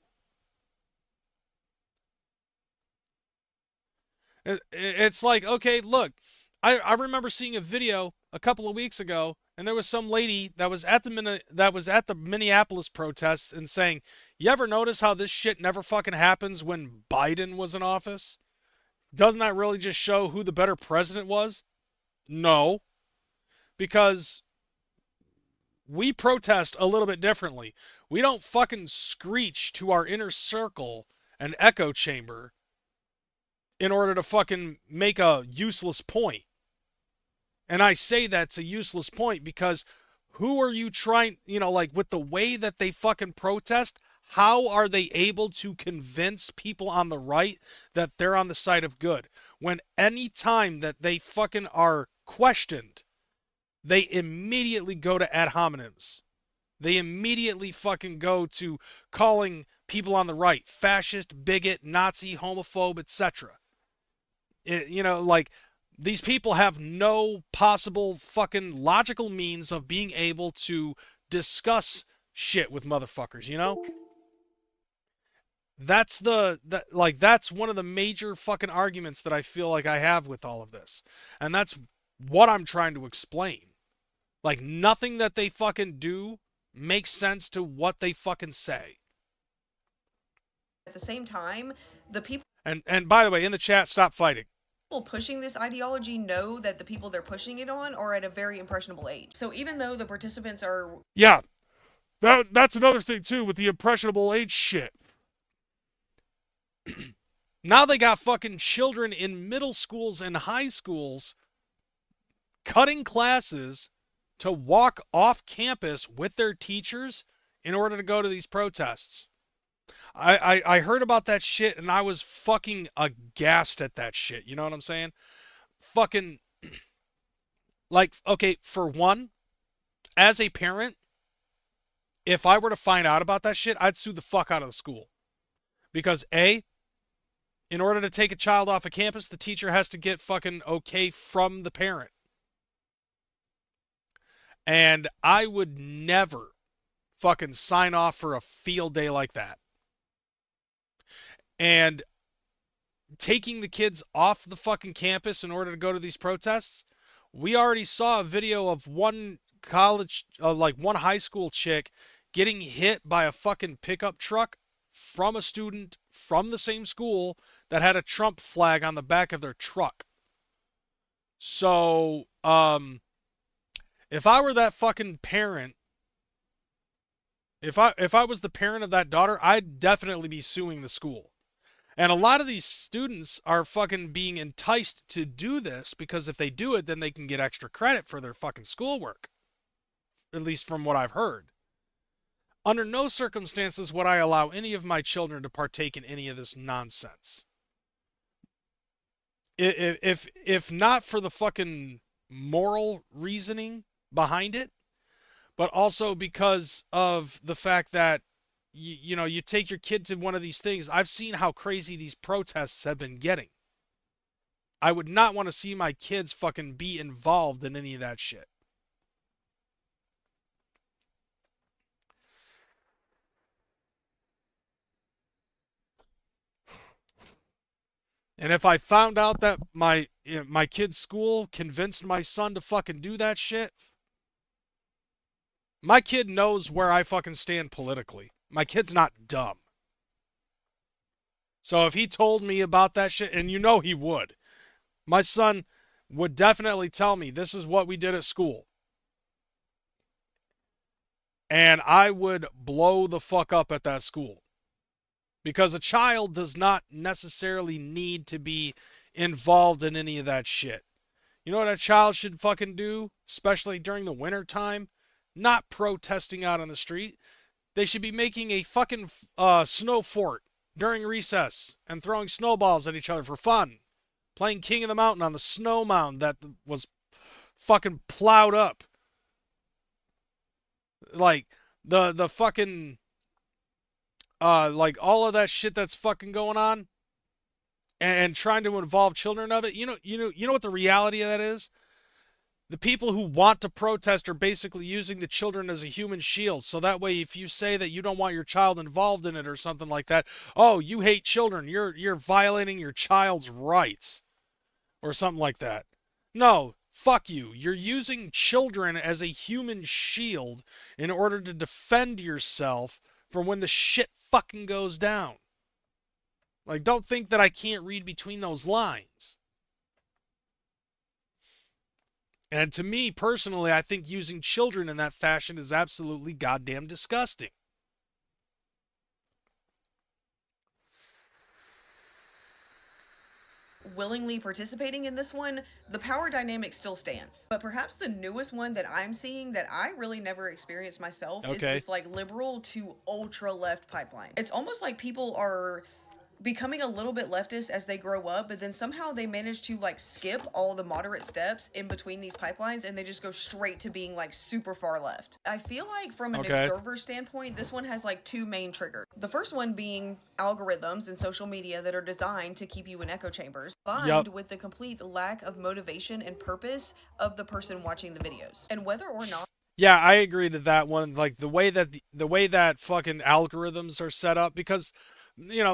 It's like, okay, look, I remember seeing a video a couple of weeks ago, and there was some lady that was at the Minneapolis protests and saying, you ever notice how this shit never fucking happens when Biden was in office? Doesn't that really just show who the better president was? No. Because we protest a little bit differently. We don't fucking screech to our inner circle and echo chamber in order to fucking make a useless point. And I say that's a useless point because who are you trying, with the way that they fucking protest, how are they able to convince people on the right that they're on the side of good? When any time that they fucking are questioned, they immediately go to ad hominems. They immediately fucking go to calling people on the right fascist, bigot, Nazi, homophobe, etc. These people have no possible fucking logical means of being able to discuss shit with motherfuckers, That's that's one of the major fucking arguments that I feel like I have with all of this. And that's what I'm trying to explain. Like, nothing that they fucking do makes sense to what they fucking say. At the same time, the people... And by the way, in the chat, stop fighting. People pushing this ideology know that the people they're pushing it on are at a very impressionable age. So even though the participants are... Yeah. That's another thing, too, with the impressionable age shit. Now they got fucking children in middle schools and high schools cutting classes to walk off campus with their teachers in order to go to these protests. I heard about that shit and I was fucking aghast at that shit. You know what I'm saying? Fucking, okay, for one, as a parent, if I were to find out about that shit, I'd sue the fuck out of the school. Because A, in order to take a child off a campus, the teacher has to get fucking okay from the parent. And I would never fucking sign off for a field day like that. And taking the kids off the fucking campus in order to go to these protests, we already saw a video of one college, one high school chick getting hit by a fucking pickup truck from a student from the same school that had a Trump flag on the back of their truck. So, if I were that fucking parent, if I was the parent of that daughter, I'd definitely be suing the school. And a lot of these students are fucking being enticed to do this because if they do it, then they can get extra credit for their fucking schoolwork. At least from what I've heard. Under no circumstances would I allow any of my children to partake in any of this nonsense. If not for the fucking moral reasoning behind it, but also because of the fact that you take your kid to one of these things. I've seen how crazy these protests have been getting. I would not want to see my kids fucking be involved in any of that shit. And if I found out that my kid's school convinced my son to fucking do that shit, my kid knows where I fucking stand politically. My kid's not dumb. So if he told me about that shit, and you know he would, my son would definitely tell me, this is what we did at school. And I would blow the fuck up at that school. Because a child does not necessarily need to be involved in any of that shit. You know what a child should fucking do, especially during the winter time? Not protesting out on the street. They should be making a fucking snow fort during recess and throwing snowballs at each other for fun. Playing King of the Mountain on the snow mound that was fucking plowed up. Like, the fucking... like all of that shit that's fucking going on and trying to involve children of it. You know what the reality of that is? The people who want to protest are basically using the children as a human shield. So that way, if you say that you don't want your child involved in it or something like that, oh, you hate children, you're violating your child's rights or something like that. No, fuck you. You're using children as a human shield in order to defend yourself from when the shit fucking goes down. Like, don't think that I can't read between those lines. And to me, personally, I think using children in that fashion is absolutely goddamn disgusting. Willingly participating in this one, the power dynamic still stands. But perhaps the newest one that I'm seeing that I really never experienced myself is this like liberal to ultra left pipeline. It's almost like people are becoming a little bit leftist as they grow up, but then somehow they manage to like skip all the moderate steps in between these pipelines and they just go straight to being like super far left. I feel like from an observer standpoint, this one has like two main triggers. The first one being algorithms and social media that are designed to keep you in echo chambers, combined with the complete lack of motivation and purpose of the person watching the videos. And whether or not yeah, I agree to that one. Like the way that fucking algorithms are set up, because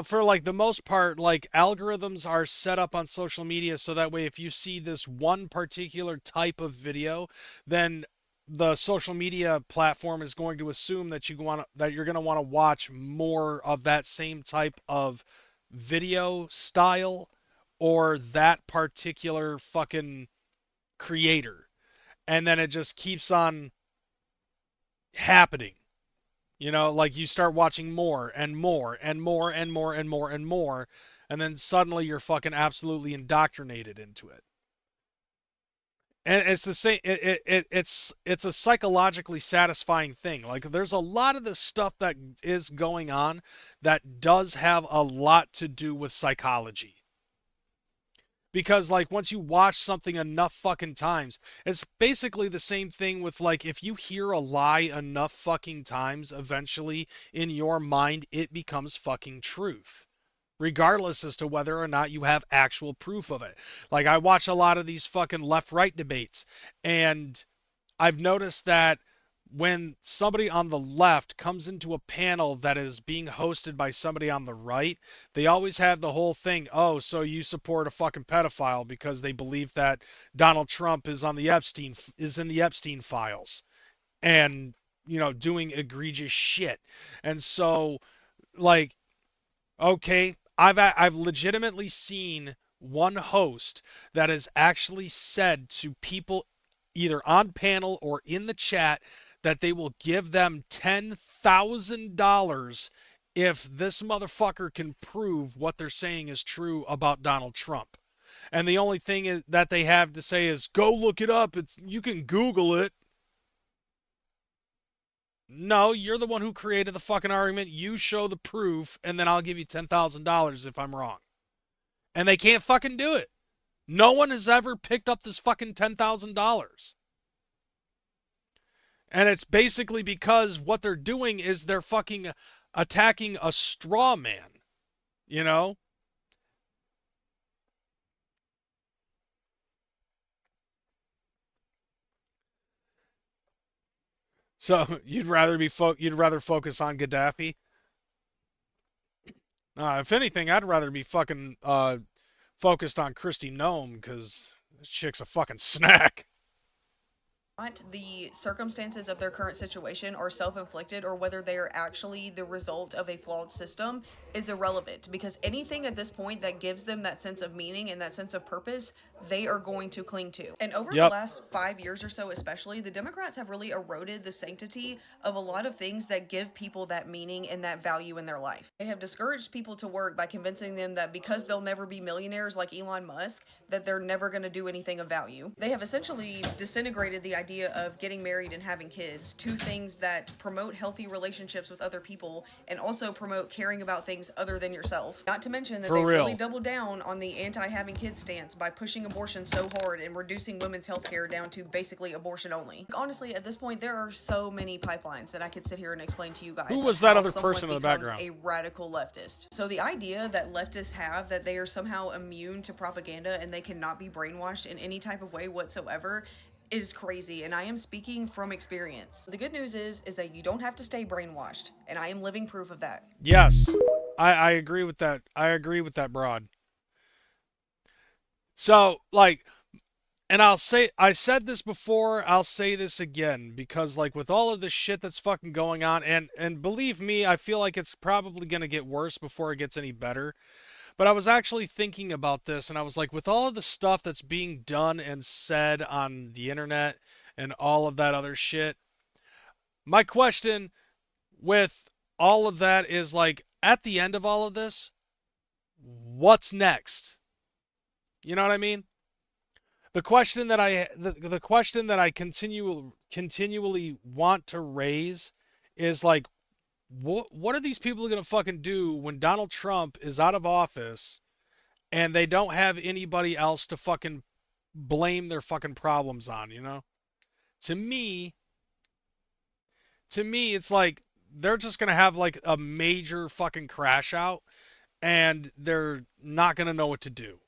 for like the most part, like algorithms are set up on social media so that way if you see this one particular type of video, then the social media platform is going to assume that you're going to want to watch more of that same type of video style or that particular fucking creator. And then it just keeps on happening. Like you start watching more and more and more and more and more and more, and then suddenly you're fucking absolutely indoctrinated into it. And it's the same. It's a psychologically satisfying thing. Like there's a lot of this stuff that is going on that does have a lot to do with psychology. Because, like, once you watch something enough fucking times, it's basically the same thing with, like, if you hear a lie enough fucking times, eventually, in your mind, it becomes fucking truth. Regardless as to whether or not you have actual proof of it. Like, I watch a lot of these fucking left-right debates, and I've noticed that when somebody on the left comes into a panel that is being hosted by somebody on the right, they always have the whole thing, oh, so you support a fucking pedophile because they believe that Donald Trump is in the Epstein files and, you know, doing egregious shit. And so, like, okay, I've legitimately seen one host that has actually said to people either on panel or in the chat that they will give them $10,000 if this motherfucker can prove what they're saying is true about Donald Trump. And the only thing that they have to say is, go look it up. You can Google it. No, you're the one who created the fucking argument. You show the proof, and then I'll give you $10,000 if I'm wrong. And they can't fucking do it. No one has ever picked up this fucking $10,000. And it's basically because what they're doing is they're fucking attacking a straw man, you know? So you'd rather focus on Gaddafi? If anything, I'd rather be fucking focused on Kristi Noem because this chick's a fucking snack. The circumstances of their current situation are self-inflicted or whether they are actually the result of a flawed system is irrelevant, because anything at this point that gives them that sense of meaning and that sense of purpose, they are going to cling to. And over the last 5 years or so especially, the Democrats have really eroded the sanctity of a lot of things that give people that meaning and that value in their life. They have discouraged people to work by convincing them that because they'll never be millionaires like Elon Musk, that they're never going to do anything of value. They have essentially disintegrated the idea of getting married and having kids, two things that promote healthy relationships with other people and also promote caring about things other than yourself. Not to mention that they really doubled down on the anti-having kids stance by pushing abortion so hard and reducing women's health care down to basically abortion only. Honestly, at this point, there are so many pipelines that I could sit here and explain to you guys. Who was that other person in the background? A radical leftist. So the idea that leftists have that they are somehow immune to propaganda and they cannot be brainwashed in any type of way whatsoever is crazy, and I am speaking from experience. The good news is that you don't have to stay brainwashed, and I am living proof of that. Yes, I agree with that. I agree with that, broad. So, like, and I said this before, I'll say this again, because, like, with all of this shit that's fucking going on, and believe me, I feel like it's probably gonna get worse before it gets any better. But I was actually thinking about this, and I was like, with all of the stuff that's being done and said on the internet and all of that other shit, my question with all of that is, like, at the end of all of this, what's next? You know what I mean? The question that I continually want to raise is, like, what are these people going to fucking do when Donald Trump is out of office and they don't have anybody else to fucking blame their fucking problems on, you know? To me, it's like they're just going to have, like, a major fucking crash out and they're not going to know what to do,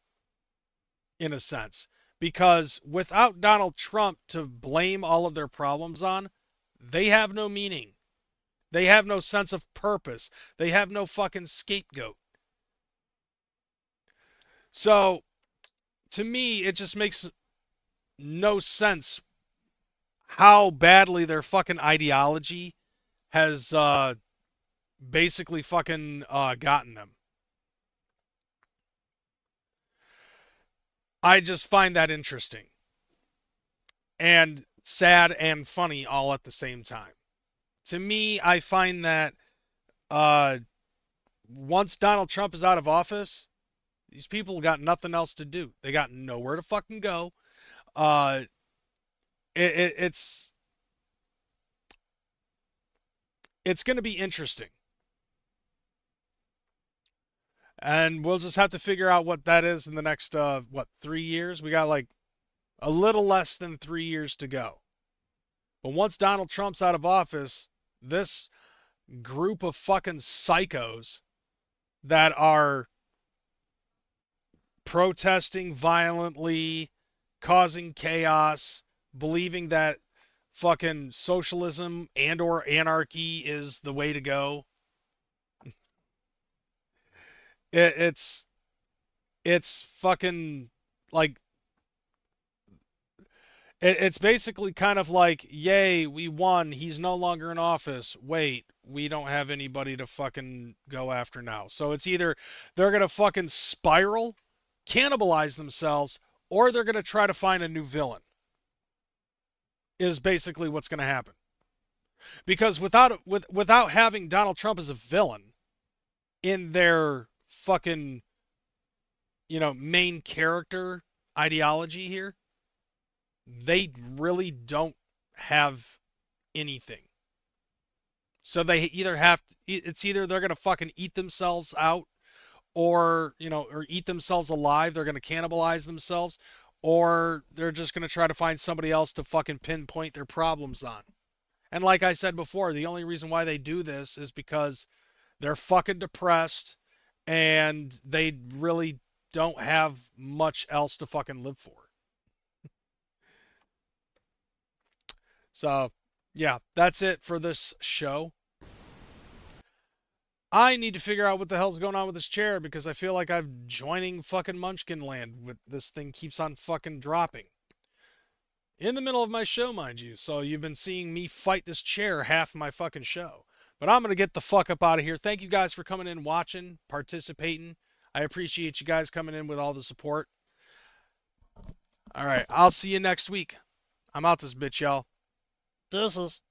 in a sense. Because without Donald Trump to blame all of their problems on, they have no meaning. They have no sense of purpose. They have no fucking scapegoat. So, to me, it just makes no sense how badly their fucking ideology has basically fucking gotten them. I just find that interesting. And sad and funny all at the same time. To me, I find that once Donald Trump is out of office, these people got nothing else to do. They got nowhere to fucking go. It's going to be interesting. And we'll just have to figure out what that is in the next, 3 years? We got, like, a little less than 3 years to go. But once Donald Trump's out of office, this group of fucking psychos that are protesting violently, causing chaos, believing that fucking socialism and or anarchy is the way to go. It's fucking like it's basically kind of like, yay, we won, he's no longer in office. Wait, we don't have anybody to fucking go after now. So it's either they're gonna fucking spiral, cannibalize themselves, or they're gonna try to find a new villain. Is basically what's gonna happen. Because without having Donald Trump as a villain in their fucking, main character ideology here, they really don't have anything. So they it's either they're going to fucking eat themselves out or eat themselves alive, they're going to cannibalize themselves, or they're just going to try to find somebody else to fucking pinpoint their problems on. And like I said before, the only reason why they do this is because they're fucking depressed and they really don't have much else to fucking live for. So, yeah, that's it for this show. I need to figure out what the hell's going on with this chair because I feel like I'm joining fucking Munchkin land. This thing keeps on fucking dropping. In the middle of my show, mind you. So you've been seeing me fight this chair half my fucking show. But I'm going to get the fuck up out of here. Thank you guys for coming in, watching, participating. I appreciate you guys coming in with all the support. All right, I'll see you next week. I'm out this bitch, y'all. Deuces.